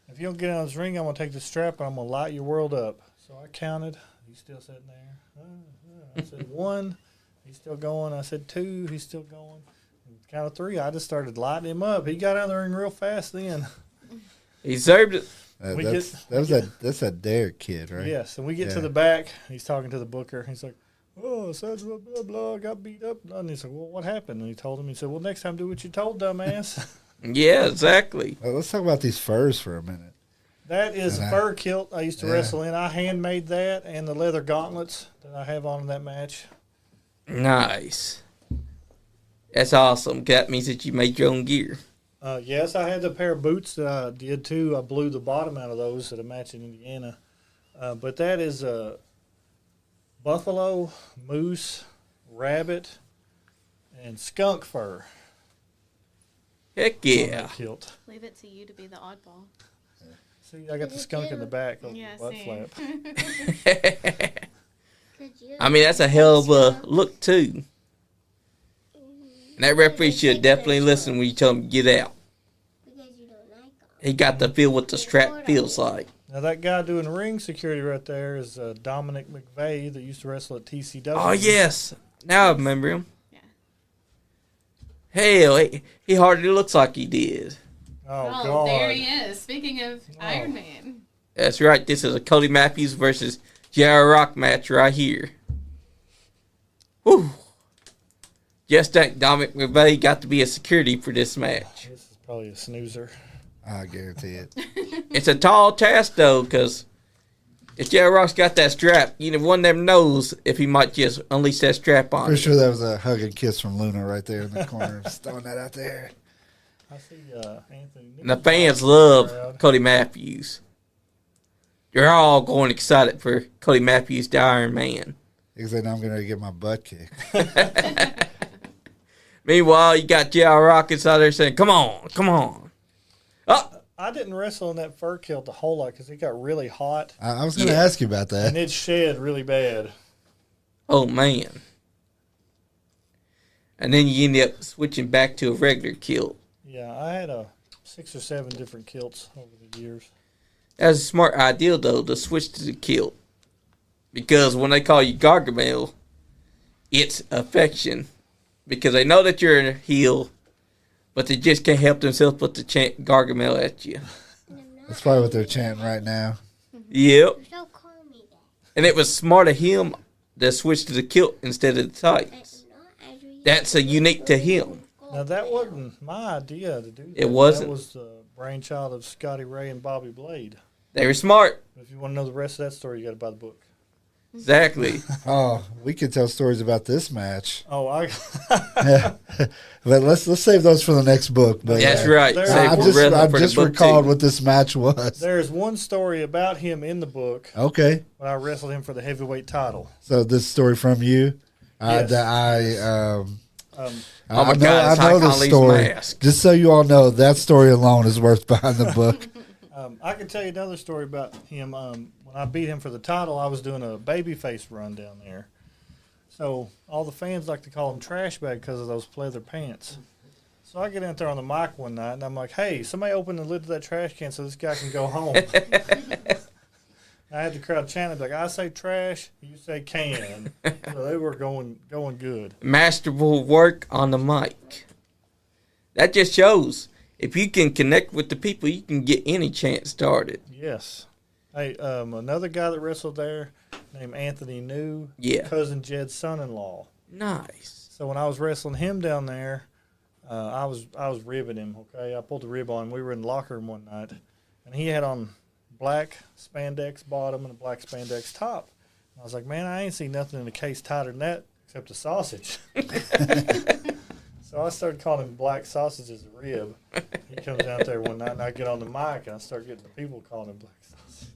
If you don't get out of this ring, I'm gonna take the strap and I'm gonna light your world up." So I counted. He's still sitting there. I said 1. He's still going. I said 2. He's still going. Count of 3. I just started lighting him up. He got out of the ring real fast then. He deserved it. That's that Derek kid, right? Yes, and we get to Yeah. the back. He's talking to the booker. He's like, "Oh, such blah, blah, blah, got beat up." And he's like, "Well, what happened?" And he told him. He said, "Well, next time do what you told, dumbass." Yeah, exactly. Well, let's talk about these furs for a minute. That is a And fur kilt I used to Yeah. wrestle in. I handmade that and the leather gauntlets that I have on in that match. Nice. That's awesome. That means that you made your own gear. Yes, I had a pair of boots that I did too. I blew the bottom out of those at a match in Indiana. But that is a buffalo, moose, rabbit, and skunk fur. Heck on yeah. that kilt. Leave it to you to be the oddball. See, I got the skunk in the back of Yeah, the butt see. flap. I mean, that's a hell of a look, too. And that referee should definitely listen when you tell him to get out. He got to feel what the strap feels like. Now that guy doing ring security right there is Dominic McVeigh that used to wrestle at TCW. Oh, yes. Now I remember him. Yeah. Hell, he hardly looks like he did. Oh, Oh, God. there he is. Speaking of Iron Man. That's right. This is a Cody Matthews versus J.R. Rock match right here. Whew. Just think Dominic McVeigh got to be a security for this match. This is probably a snoozer. I guarantee it. It's a tall task, though, because if J.R. Rock's got that strap, one of them knows if he might just unleash that strap on. Pretty sure that was a hug and kiss from Luna right there in the corner. Just throwing that out there. I see Anthony. And the fans love Cody Matthews. They're all going excited for Cody Matthews, the Iron Man. Because they know I'm going to get my butt kicked. Meanwhile, you got J.R. Rock inside there saying, come on, come on. Oh, I didn't wrestle in that fur kilt a whole lot because it got really hot I was going to ask you about and that. it shed really bad. oh, man. And then you end up switching back to a regular kilt. Yeah, I had 6 or 7 different kilts over the years. That's a smart idea, though, to switch to the kilt. Because when they call you Gargamel, it's affection. Because they know that you're a heel, but they just can't help themselves but to chant Gargamel at you. That's probably what they're chanting right now. Yep. Don't call me that. And it was smart of him to switch to the kilt instead of the tights. That's a unique to him. Now, that wasn't my idea to do that. It wasn't? That was the brainchild of Scotty Ray and Bobby Blade. They were smart. If you want to know the rest of that story, you got to buy the book. Exactly. Oh, we could tell stories about this match. Oh, But let's save those for the next book. But That's yeah. right. There- Save I for just- wrestling I for the just book, recalled too. what this match was. there's one story about him in the book Okay. when I wrestled him for the heavyweight title. So this story from you. Yes. I Oh my know, God, it's I know Icon the Lee's story. mask. Just so you all know, that story alone is worth buying the book. I can tell you another story about him. When I beat him for the title, I was doing a babyface run down there. So all the fans like to call him Trash Bag because of those pleather pants. So I get out there on the mic one night, and I'm like, hey, somebody open the lid to that trash can so this guy can go home. I had the crowd chanting, like, I say trash, you say can. So they were going good. Masterful work on the mic. That just shows if you can connect with the people, you can get any chant started. Yes. Hey, another guy that wrestled there named Anthony New, Yeah. cousin Jed's son-in-law. Nice. So when I was wrestling him down there, I was ribbing him. Okay, I pulled the rib on him. We were in the locker room one night, and he had on black spandex bottom and a black spandex top. I was like, man, I ain't seen nothing in the case tighter than that except a sausage. So I started calling him Black Sausage as a rib. He comes out there one night, and I get on the mic, and I start getting the people calling him Black Sausage.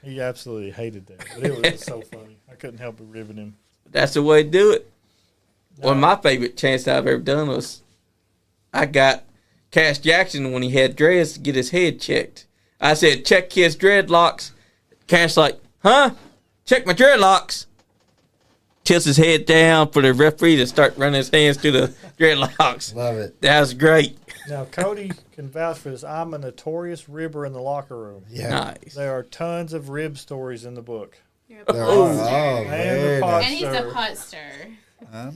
He absolutely hated that, but it was so funny. I couldn't help but ribbing him. That's the way to do it. One of my favorite chants I've ever done was I got Cash Jackson when he had dreads to get his head checked. I said, check his dreadlocks. Cash like, huh? Check my dreadlocks. Tilts his head down for the referee to start running his hands through the dreadlocks. Love it. That was great. Now, Cody can vouch for this. I'm a notorious ribber in the locker room. Yeah. Nice. There are tons of rib stories in the book. You're a There pot are. stirrer. Oh, And very the pot And he's a stirrer. pot stirrer.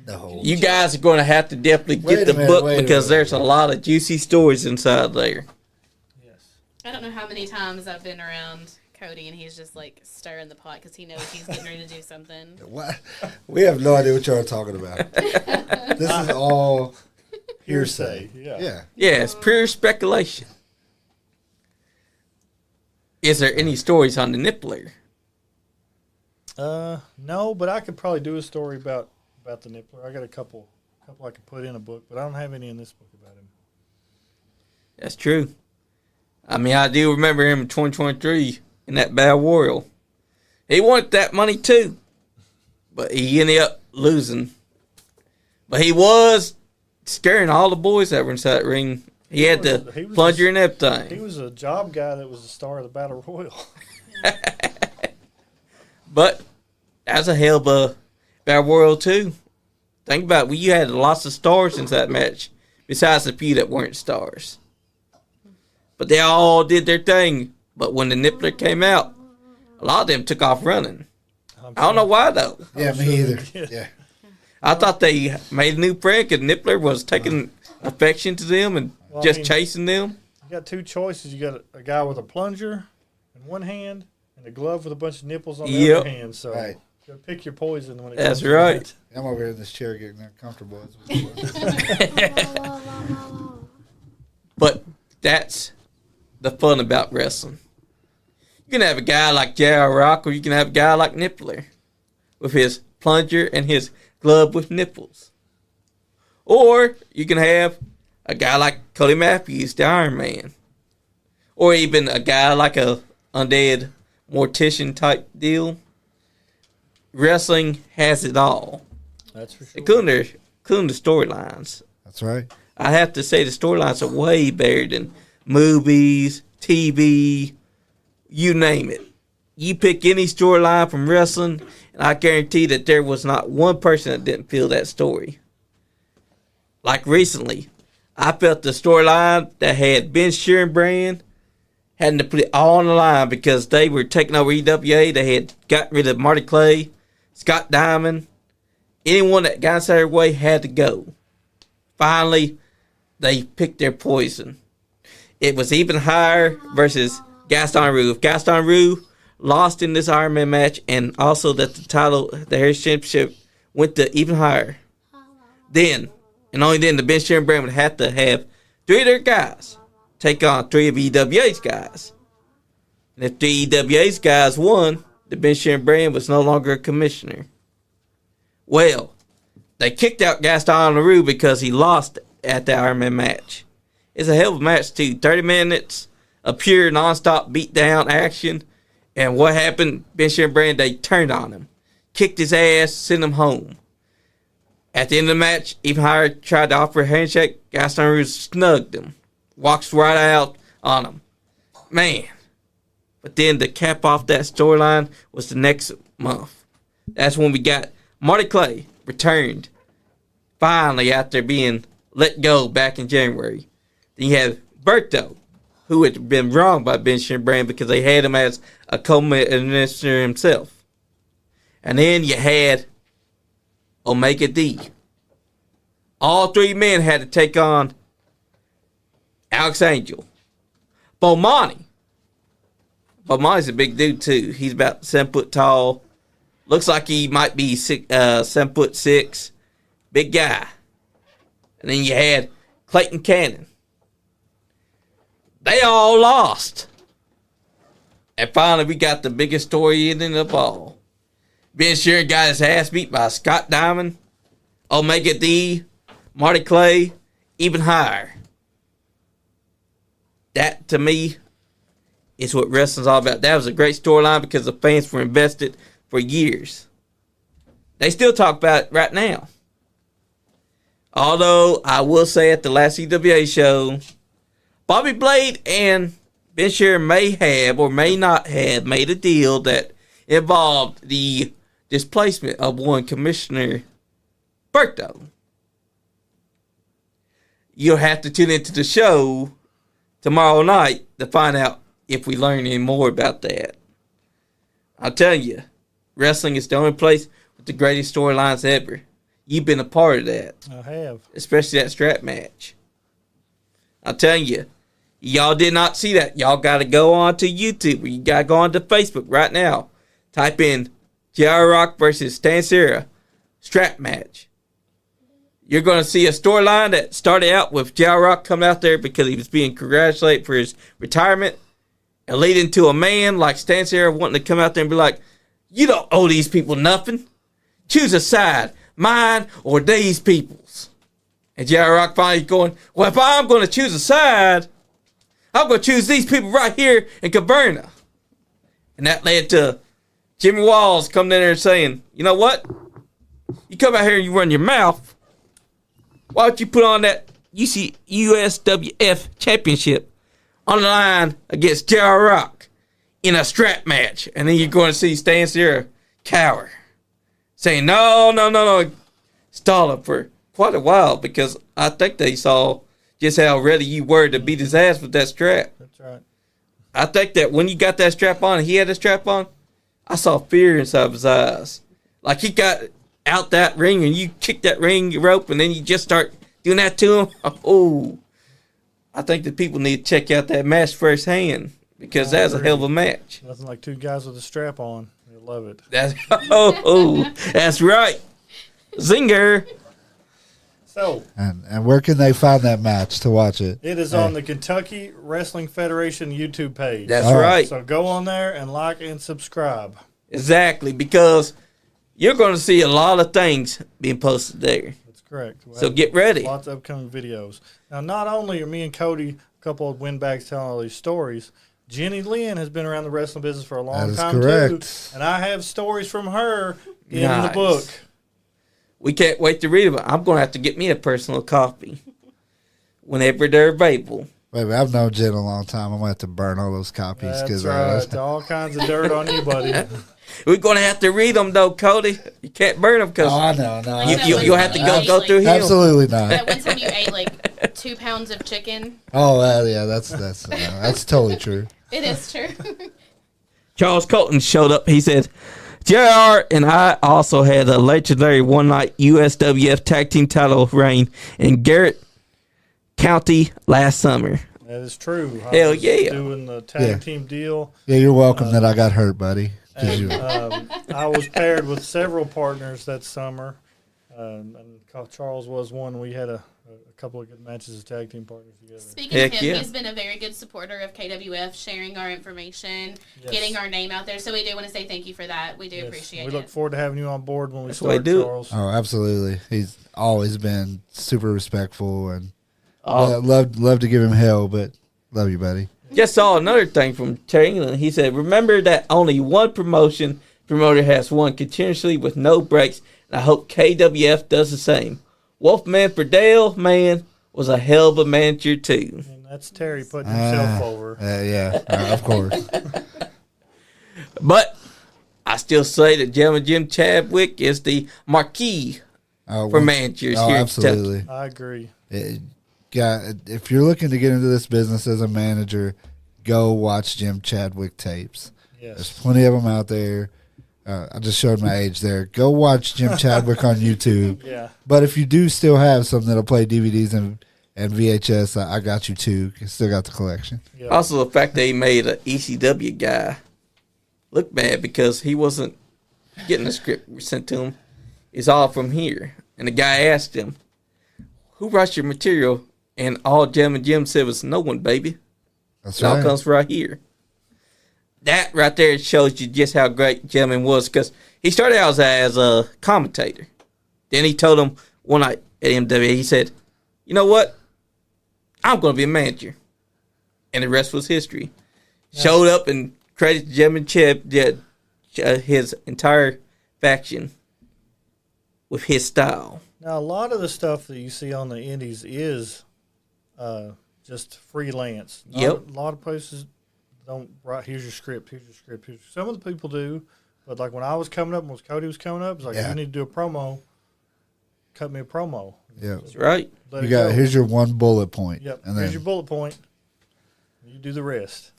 No. You guys are going to have to definitely Wait get a the minute, book wait a because minute. there's a lot of juicy stories inside there. Yes. I don't know how many times I've been around Cody and he's just like stirring the pot because he knows he's getting ready to do something. What? We have no idea what y'all are talking about. This is all Hearsay. Yeah. Yeah. Yeah, it's pure speculation. Is there any stories on the nippler? No, but I could probably do a story about the nippler. I got a couple I could put in a book, but I don't have any in this book about him. That's true. I mean, I do remember him in 2023 in that Battle Royal. He wanted that money too, but he ended up losing. But he was scaring all the boys that were inside that ring. He had the he was plunger and He everything. was a job guy that was the star of the Battle Royal. But that's a hell of a Battle Royal too. Think about it. You had lots of stars in that match, besides a few that weren't stars. But they all did their thing. But when the nippler came out, a lot of them took off running. I don't know why though. Yeah, me either. Yeah. I thought they made a new friend because Nippler was taking affection to them and chasing them. You got two choices. You got a guy with a plunger in one hand and a glove with a bunch of nipples on the other hand. So you got to pick your poison when it comes to right. I'm over here in this chair getting uncomfortable. But that's the fun about wrestling. You can have a guy like J.R. Rock, or you can have a guy like Nippler with his plunger and his glove with nipples. Or you can have a guy like Cody Matthews, the Iron Man. Or even a guy like a undead mortician type deal. Wrestling has it all. That's for sure. Including the storylines. That's right. I have to say the storylines are way better than movies, TV, you name it. You pick any storyline from wrestling, and I guarantee that there was not one person that didn't feel that story. Like recently, I felt the storyline that had Ben Sheeran brand having to put it all on the line because they were taking over EWA. They had gotten rid of Marty Clay, Scott Diamond. Anyone that got inside their way had to go. Finally, they picked their poison. It was even higher versus Gaston Rue. If Gaston Rue lost in this Iron Man match, and also that the title, the Harris Championship, went to even higher, then, and only then, the Ben Sheeran brand would have to have 3 of their guys take on 3 of EWA's guys. And if the EWA's guys won, the Ben Sheeran brand was no longer a commissioner. Well, they kicked out Gaston Rue because he lost at the Iron Man match. It's a hell of a match, too. 30 minutes of pure, non-stop beat-down action. And what happened? Ben Sheeran brand, they turned on him. Kicked his ass, sent him home. At the end of the match, even higher tried to offer a handshake. Gaston Rue snugged him. Walks right out on him. Man. But then to cap off that storyline was the next month. That's when we got Marty Clay returned. Finally, after being let go back in January. Then you have Berto, who had been wronged by Ben Sheeran brand because they had him as a co-administrator himself. And then you had Omega D. All 3 men had to take on Alex Angel. Bmoney. Bmoney's a big dude too. He's about 7 foot tall. Looks like he might be 7'6". Big guy. And then you had Clayton Cannon. They all lost. And finally, we got the biggest story ending of all. Ben Sheeran got his ass beat by Scott Diamond, Omega D, Marty Clay, even higher. That, to me, is what wrestling's all about. That was a great storyline because the fans were invested for years. They still talk about it right now. Although, I will say at the last EWA show, Bobby Blade and Ben Sheeran may have or may not have made a deal that involved the displacement of one Commissioner Berto. You'll have to tune into the show tomorrow night to find out if we learn any more about that. I'll tell you, wrestling is the only place with the greatest storylines ever. You've been a part of that. I have. Especially that strap match. I'm telling you, y'all did not see that. Y'all got to go on to YouTube. Or you got to go on to Facebook right now. Type in J.R. Rock versus Stan Sarah strap match. You're going to see a storyline that started out with J.R. Rock coming out there because he was being congratulated for his retirement, and leading to a man like Stan Sarah wanting to come out there and be like, you don't owe these people nothing. Choose a side, mine or these people's. And J.R. Rock finally going, well, if I'm going to choose a side, I'm going to choose these people right here in Caverna. And that led to Jimmy Walls coming in there and saying, you know what? You come out here and you run your mouth. Why don't you put on that USWF championship on the line against J.R. Rock in a strap match? And then you're going to see Stan Sarah cower, saying, no. Stall him for quite a while because I think they saw just how ready you were to beat his ass with that strap. That's right. I think that when you got that strap on and he had the strap on, I saw fear inside of his eyes. Like he got out that ring and you kick that ring rope and then you just start doing that to them. Oh, I think that people need to check out that match firsthand because that's a hell of a match. Nothing like two guys with a strap on. They love it. That's that's right. Zinger. So, And where can they find that match to watch it? it is on the Kentucky Wrestling Federation YouTube page. That's All right. right. So go on there and like and subscribe. Exactly, because you're going to see a lot of things being posted there. That's correct. We'll So have get ready. Lots of upcoming videos. Now, not only are me and Cody, a couple of windbags telling all these stories, Jenny Lynn has been around the wrestling business for a long That is time correct. too. And I have stories from her in Nice. the book. We can't wait to read them. I'm going to have to get me a personal copy whenever they're available. Wait, I've known Jen a long time. I'm going to have to burn all those copies. That's right. All kinds of dirt on you, buddy. We're going to have to read them, though, Cody. You can't burn them because I know. No, you'll have to go through him. Absolutely not. That one time you ate like 2 pounds of chicken. Oh, yeah, that's totally true. It is true. Charles Colton showed up. He said, JR and I also had a legendary one-night USWF tag team title reign in Garrett County last summer. That is true. Hell was yeah. Doing the tag team deal. Yeah, you're welcome that I got hurt, buddy. 'Cause And, you- I was paired with several partners that summer. And Charles was one. We had a couple of good matches as tag team partners together. Speaking Heck of him, yeah. he's been a very good supporter of KWF, sharing our information, Yes. getting our name out there. So we do want to say thank you for that. We do Yes. appreciate We it. look forward to having you on board when we That's the way start, to do it. Charles. Oh, absolutely. He's always been super respectful and Oh. love to give him hell, but love you, buddy. Just saw another thing from Terry England. He said, remember that only one promoter has won continuously with no breaks, and I hope KWF does the same. Wolfman Ferdale, man, was a hell of a manager, too. And that's Terry putting himself over. Of course. But I still say that Gentleman Jim Chadwick is the marquee for managers here in Kentucky. absolutely. I agree. If you're looking to get into this business as a manager, go watch Jim Chadwick tapes. There's Yes. plenty of them out there. I just showed my age there. Go watch Jim Chadwick on YouTube. Yeah. But if you do still have some that'll play DVDs and VHS, I got you too. Still got the collection. Yeah. Also, the fact that he made an ECW guy look bad because he wasn't getting the script sent to him. It's all from here. And the guy asked him, who writes your material? And all Gentleman Jim said was, no one, baby. That's It all right. comes right here. That right there shows you just how great Gentleman was because he started out as a commentator. Then he told him one night at MW, he said, you know what? I'm going to be a manager. And the rest was history. Showed up and credited Gentleman Chip, his entire faction with his style. Now, a lot of the stuff that you see on the indies is just freelance. Yep. A lot of places don't write, here's your script, here's your script. Some of the people do, but like when I was coming up and when Cody was coming up, it's like, Yeah. you need to do a promo, cut me a promo. Yeah. That's right. Let You it got go. here's your one bullet point. Yep. And Here's then your bullet point. You do the rest.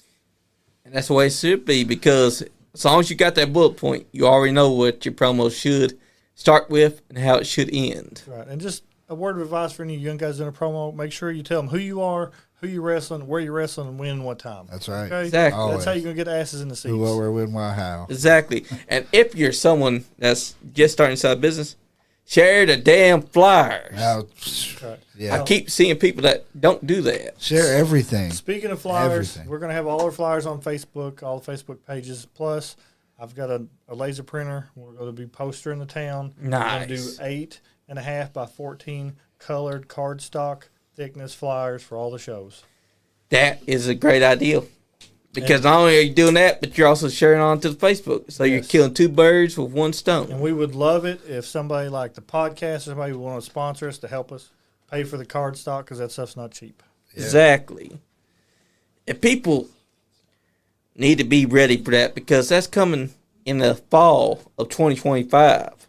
And that's the way it should be because as long as you got that bullet point, you already know what your promo should start with and how it should end. Right. And just a word of advice for any young guys in a promo, make sure you tell them who you are, who you're wrestling, where you're wrestling, and when and what time. that's right. Okay? Exactly. That's how Always. you're going to get asses in the seats. Who, what, where, when, why, how. Exactly. And if you're someone that's just starting inside business, share the damn flyers. Now, Right. yeah. I keep seeing people that don't do that. Share everything. Speaking of flyers, Everything. we're going to have all our flyers on Facebook, all the Facebook pages. Plus, I've got a laser printer. We're going to be postering the town. We're going to do Nice. 8.5 by 14 colored cardstock thickness flyers for all the shows. That is a great idea. Because not only are you doing that, but you're also sharing on to the Facebook. So you're Yes. killing two birds with one And stone. we would love it if somebody like the podcast or somebody would want to sponsor us to help us pay for the cardstock because that stuff's not cheap. Exactly. And people need to be ready for that because that's coming in the fall of 2025.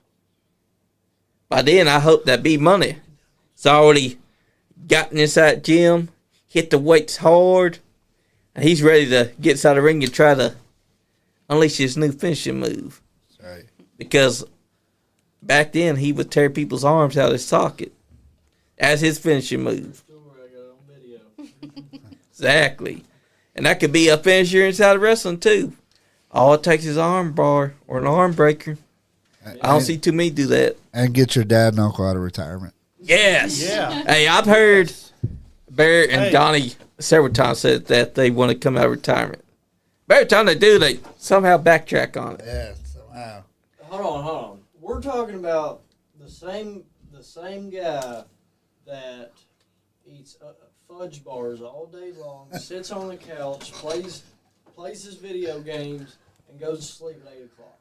By then, I hope that Bmoney has already gotten inside gym, hit the weights hard, and he's ready to get inside the ring and try to unleash his new finishing move. Right. Because back then he would tear people's arms out of his socket as his finishing move. Story I got on video. Exactly. And that could be a finisher inside of wrestling, too. All it takes is an arm bar or an arm breaker. I don't see too many do that. And get your dad and uncle out of retirement. Yes. Yeah. Hey, I've heard Bear and Hey. Donnie several times said that they want to come out of retirement. But every time they do, they somehow backtrack on it. Yeah, somehow. Hold on. We're talking about the same guy that eats fudge bars all day long, sits on the couch, plays his video games, and goes to sleep at 8 o'clock.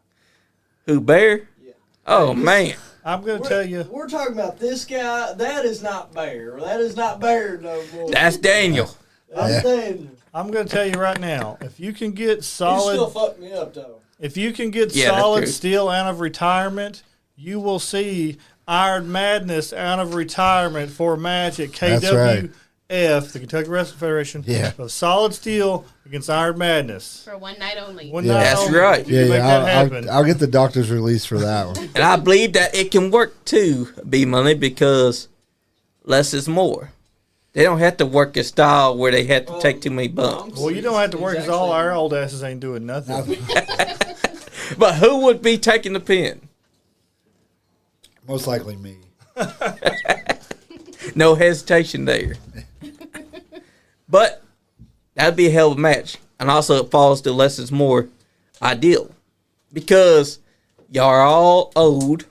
Who, Bear? Yeah. Oh, man. I'm going to tell you. We're talking about this guy. That is not Bear. That is not Bear no more. That's Daniel. That's Daniel. I'm going to tell you right now. If you can get He still solid, fucked me up though. if you can get Yeah, that's solid true. steel out of retirement, you will see Iron Madness out of retirement for a match at That's right. KWF, the Kentucky Wrestling Federation. Yeah. Of solid steel against Iron Madness. For one night only. One Yeah. night That's only. right. If you can make that happen. I'll get the doctor's release for that one. And I believe that it can work, too, Bmoney, because less is more. They don't have to work a style where they have to take too many bumps. Well, you don't have to work because all our old asses ain't doing nothing. But who would be taking the pin? Most likely me. No hesitation there. But that'd be a hell of a match. And also it falls to less is more ideal. Because y'all are all old,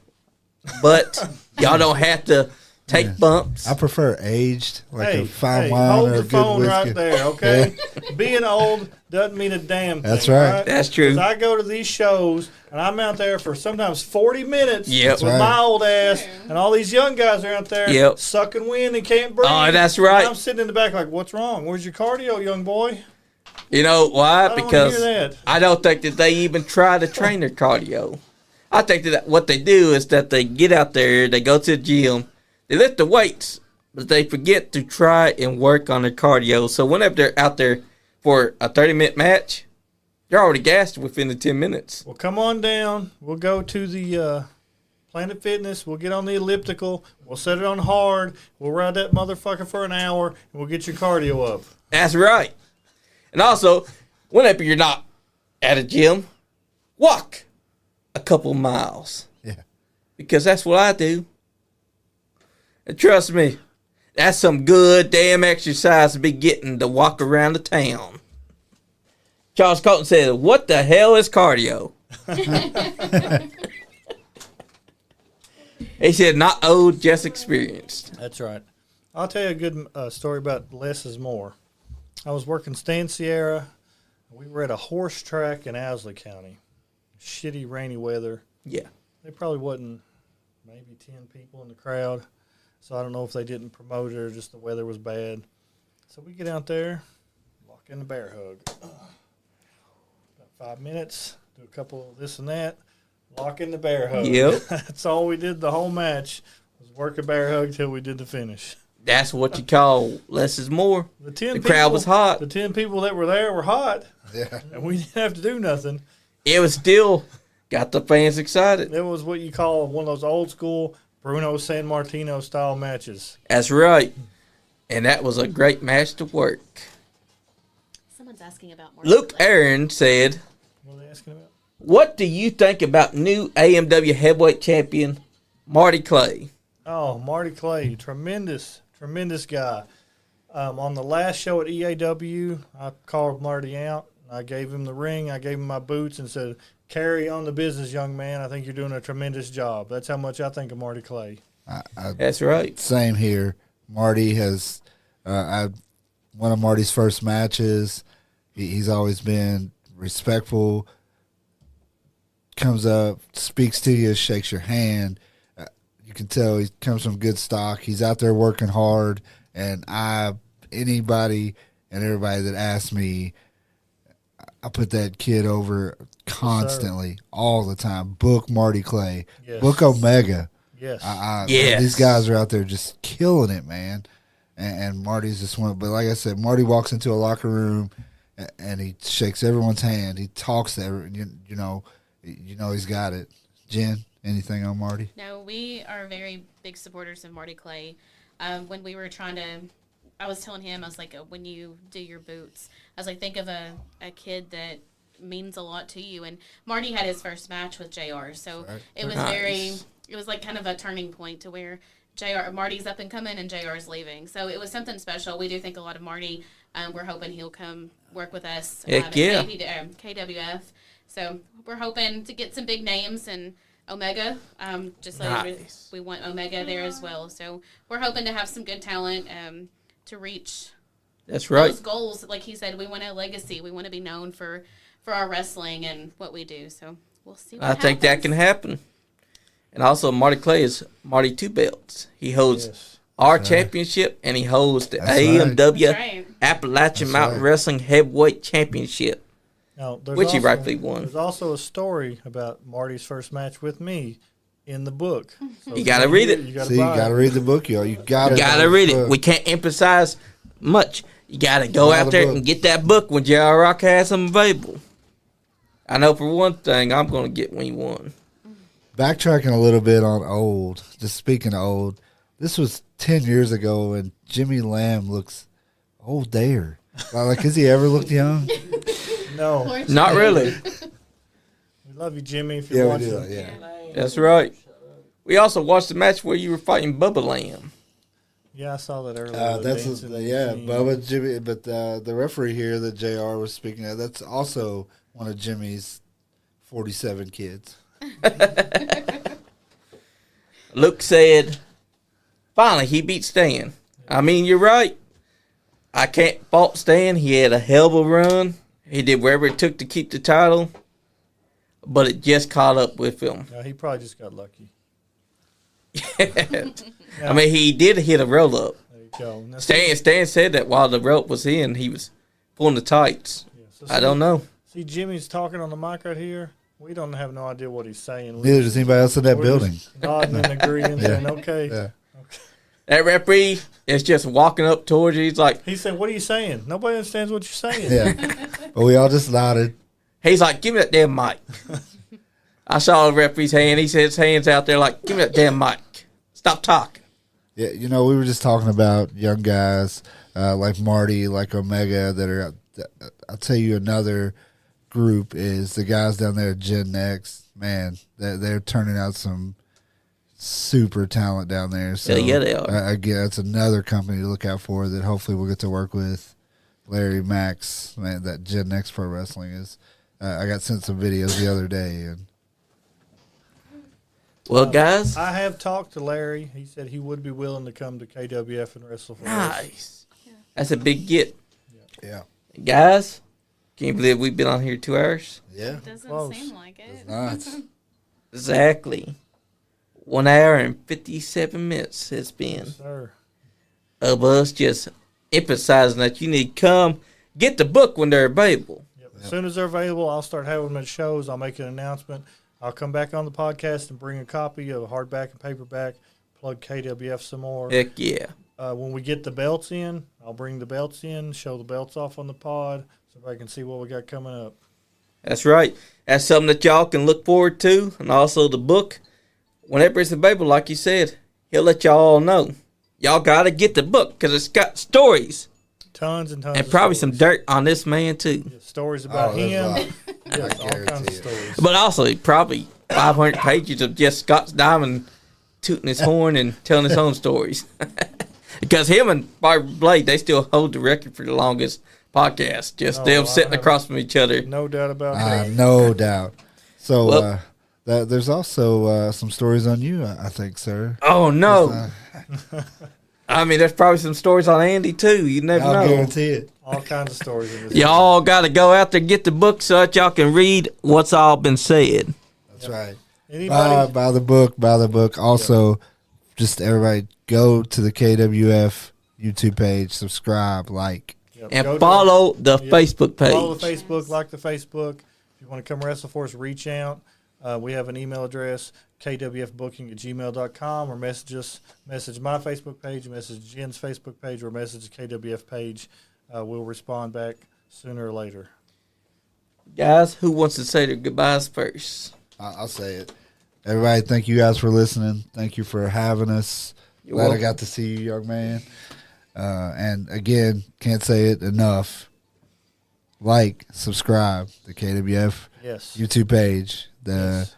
but y'all don't have to take bumps. I prefer aged, like Hey, a fine hey, wine hold or a the good phone whiskey. right there, okay? Being old doesn't mean a damn thing. That's right. That's true. 'Cause I go to these shows and I'm out there for sometimes 40 minutes Yep. with That's right. my old ass, and all these young guys are out there Yep. sucking wind and can't breathe. Oh, that's right. And I'm sitting in the back like, what's wrong? Where's your cardio, young boy? You know why? I don't Because wanna hear that. I don't think that they even try to train their cardio. I think that what they do is that they get out there, they go to the gym, they lift the weights, but they forget to try and work on their cardio. So whenever they're out there for a 30-minute match, they're already gassed within the 10 minutes. Well, come on down. We'll go to the Planet Fitness. We'll get on the elliptical. We'll set it on hard. We'll ride that motherfucker for an hour, and we'll get your cardio up. That's right. And also, whenever you're not at a gym, walk a couple miles. Yeah. Because that's what I do. And trust me, that's some good damn exercise to be getting to walk around the town. Charles Colton said, "What the hell is cardio?" He said, "Not old, just experienced." That's right. I'll tell you a good story about less is more. I was working Stan Sierra. We were at a horse track in Owsley County. Shitty, rainy weather. Yeah. There probably wasn't maybe 10 people in the crowd. So I don't know if they didn't promote it or just the weather was bad. So we get out there, lock in the bear hug. About 5 minutes, do a couple of this and that, lock in the bear hug. Yep. That's all we did the whole match was work a bear hug till we did the finish. That's what you call less is more. The crowd was hot. The 10 people that were there were hot, Yeah. and we didn't have to do nothing. It was still got the fans excited. It was what you call one of those old school Bruno San Martino style matches. That's right. And that was a great match to work. Someone's asking about more. Luke Aaron said, What are they asking about? "What do you think about new AMW heavyweight champion Marty Clay?" Oh, Marty Clay, tremendous guy. On the last show at EAW, I called Marty out. I gave him the ring. I gave him my boots and said, "Carry on the business, young man. I think you're doing a tremendous job." That's how much I think of Marty Clay. That's right. Same here. Marty has one of Marty's first matches. He's always been respectful. Comes up, speaks to you, shakes your hand. You can tell he comes from good stock. He's out there working hard. And anybody and everybody that asks me, I put that kid over constantly, all the time. Book Marty Clay. Yes. Book Omega. Yes. Yes. These guys are out there just killing it, man. And Marty's just one. But like I said, Marty walks into a locker room and he shakes everyone's hand. He talks to everyone. You know he's got it. Jen, anything on Marty? No, we are very big supporters of Marty Clay. When we were I was telling him, I was like, when you do your boots, I was like, think of a kid that means a lot to you. And Marty had his first match with JR, so it was it was like kind of a turning point to where Marty's up and coming and JR's leaving. So it was something special. We do think a lot of Marty. We're hoping he'll come work with us at KWF. So we're hoping to get some big names and Omega. Just like we want Omega there as well. So we're hoping to have some good talent to reach those goals. Like he said, we want a legacy. We want to be known for our wrestling and what we do. So we'll see what happens. I think that can happen. And also, Marty Clay is Marty Two Belts. He holds our championship, and he holds the AMW Appalachian Mountain Wrestling Heavyweight Championship, which he rightfully won. There's also a story about Marty's first match with me in the book. So you got to read it. You got to read the book, y'all. You got to read it. We can't emphasize much. You got to go out there and get that book when JR Rock has them available. I know for one thing, I'm going to get when he won. Backtracking a little bit on just speaking of old, this was 10 years ago, and Jimmy Lamb looks old there. Like, has he ever looked young? No. Not really. We love you, Jimmy, if you're watching. Yeah. That's right. We also watched the match where you were fighting Bubba Lamb. Yeah, I saw that earlier. Bubba, Jimmy, but the referee here that JR was speaking of, that's also one of Jimmy's 47 kids. Luke said, finally, he beat Stan. I mean, you're right. I can't fault Stan. He had a hell of a run. He did whatever it took to keep the title, but it just caught up with him. No, he probably just got lucky. I mean, he did hit a roll up. There you go. Now, Stan said that while the rope was in, he was pulling the tights. I don't know. See, Jimmy's talking on the mic right here. We don't have no idea what he's saying. Neither does anybody else in that building. Nodding and agreeing, saying, okay. Yeah. That referee is just walking up towards you. He's like, he said, what are you saying? Nobody understands what you're saying. Yeah. But we all just nodded. He's like, give me that damn mic. I saw the referee's hand. He said his hands out there like, give me that damn mic. Stop talking. Yeah, we were just talking about young guys like Marty, like Omega that are, I'll tell you another group is the guys down there at Gen Next. Man, they're turning out some super talent down there. So yeah, they are. Again, it's another company to look out for that hopefully we'll get to work with. Larry, Max, man, that Gen Next Pro Wrestling is. I got sent some videos the other day. And well, guys, I have talked to Larry. He said he would be willing to come to KWF and wrestle for us. Nice. That's a big get. Yeah. Guys, can you believe we've been on here 2 hours? Yeah. It doesn't Close. seem like it. It's nuts. Exactly. 1 hour and 57 minutes it's been. Yes, sir. Of us just emphasizing that you need to come get the book when they're available. Yep. As soon as they're available, I'll start having them at shows. I'll make an announcement. I'll come back on the podcast and bring a copy of hardback and paperback, plug KWF some more. Heck yeah. When we get the belts in, I'll bring the belts in, show the belts off on the pod so everybody can see what we got coming up. That's right. That's something that y'all can look forward to. And also the book, whenever it's available, like you said, he'll let y'all know. Y'all got to get the book because it's got stories. Tons and tons and of probably stories. some dirt on this man, too. Yeah, stories about him. Yes, all kinds of stories. But also probably 500 pages of just Scott's Diamond tooting his horn and telling his own stories. Because him and Barbara Blade, they still hold the record for the longest podcast. Just them sitting across from each other. No doubt about that. No doubt. So there's also some stories on you, I think, sir. Oh, no. I mean, there's probably some stories on Andy, too. You never know. I'll guarantee it. All kinds of stories in this. Y'all got to go out there and get the book so that y'all can read what's all been said. That's right. Anybody? Buy the book. Also, just everybody go to the KWF YouTube page, subscribe, like. Yep. And follow the Facebook page. Follow the Facebook, like the Facebook. If you want to come wrestle for us, reach out. We have an email address, kwfbooking@gmail.com, or message my Facebook page, message Jen's Facebook page, or message the KWF page. We'll respond back sooner or later. Guys, who wants to say their goodbyes first? I'll say it. Everybody, thank you guys for listening. Thank you for having us. You're Glad welcome. I got to see you, young man. And again, can't say it enough. Like, subscribe to KWF Yes. YouTube page, the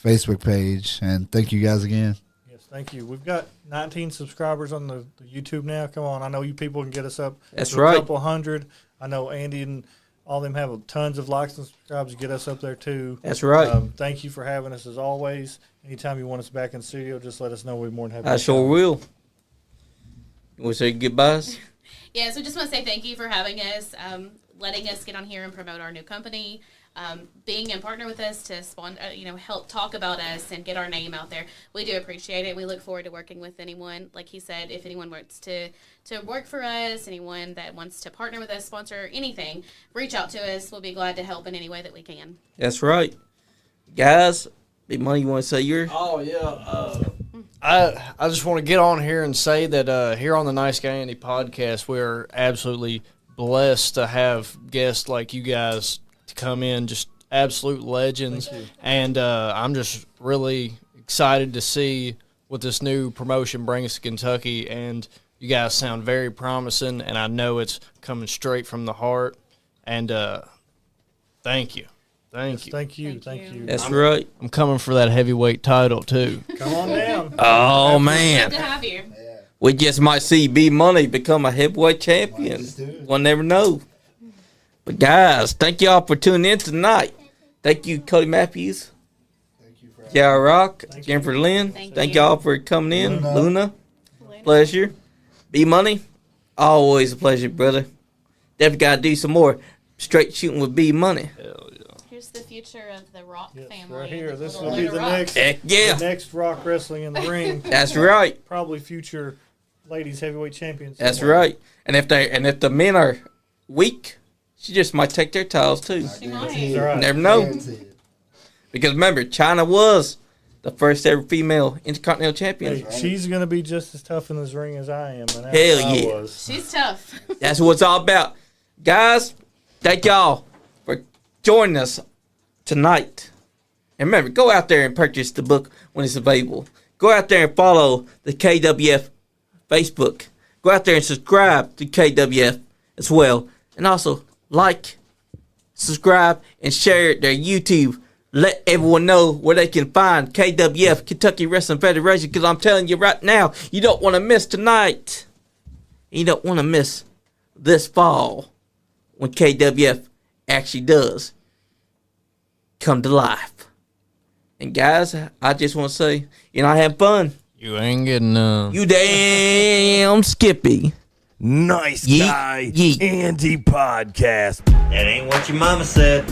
Facebook page, and thank you guys again. Yes, thank you. We've got 19 subscribers on the YouTube now. Come on, I know you people can get us up. That's to right. A couple hundred. I know Andy and all them have tons of likes and subscribes. Get us up there too. That's right. Thank you for having us as always. Anytime you want us back in the studio, just let us know. We're more than happy. I to sure come. will. You want to say goodbyes? Yeah, so just want to say thank you for having us, letting us get on here and promote our new company, being in partner with us to help talk about us and get our name out there. We do appreciate it. We look forward to working with anyone. Like he said, if anyone wants to work for us, anyone that wants to partner with us, sponsor anything, reach out to us. We'll be glad to help in any way that we can. That's right. Guys, Bmoney, you want to say yours? Oh yeah. I just want to get on here and say that here on the Nice Guy Andy podcast, we're absolutely blessed to have guests like you guys to come in, just absolute legends. And I'm just really excited to see what this new promotion brings to Kentucky. And you guys sound very promising, and I know it's coming straight from the heart. And thank you. Thank you. Thank you. Thank Thank you. you. That's right. I'm coming for that heavyweight title, too. Come on down. Oh, Good man. to have you. We just might see Bmoney become a heavyweight champion. just do it. We'll never know. But, guys, thank y'all for tuning in tonight. Thank you, Cody Matthews, Thank you for J.R. Rock, Thank Jennifer Lynn. Thank Thank you. y'all for coming in. Luna. Luna, pleasure. Bmoney, always a pleasure, brother. Definitely got to do some more straight shooting with Bmoney. Here's the future of the Rock Yes, family. right here. This Little will be Luna the Rock. next, Heck yeah. the next Rock Wrestling in the ring. That's right. Probably future ladies heavyweight champions. That's right. And if the men are weak, she just might take their titles too. She might. That's right. Never know. Guaranteed. Because remember, China was the first ever female intercontinental champion. Hey, she's gonna be just as tough in this ring as I am. And Hell I yeah. was. She's tough. That's what it's all about. Guys, thank y'all for joining us tonight. And remember, go out there and purchase the book when it's available. Go out there and follow the KWF Facebook. Go out there and subscribe to KWF as well. And also like, subscribe, and share their YouTube. Let everyone know where they can find KWF, Kentucky Wrestling Federation, because I'm telling you right now, you don't want to miss tonight. You don't want to miss this fall when KWF actually does come to life. And guys, I just want to say, I had fun. You ain't getting none. You damn Skippy. Nice Yeet, Guy yeet. Andy podcast. That ain't what your mama said.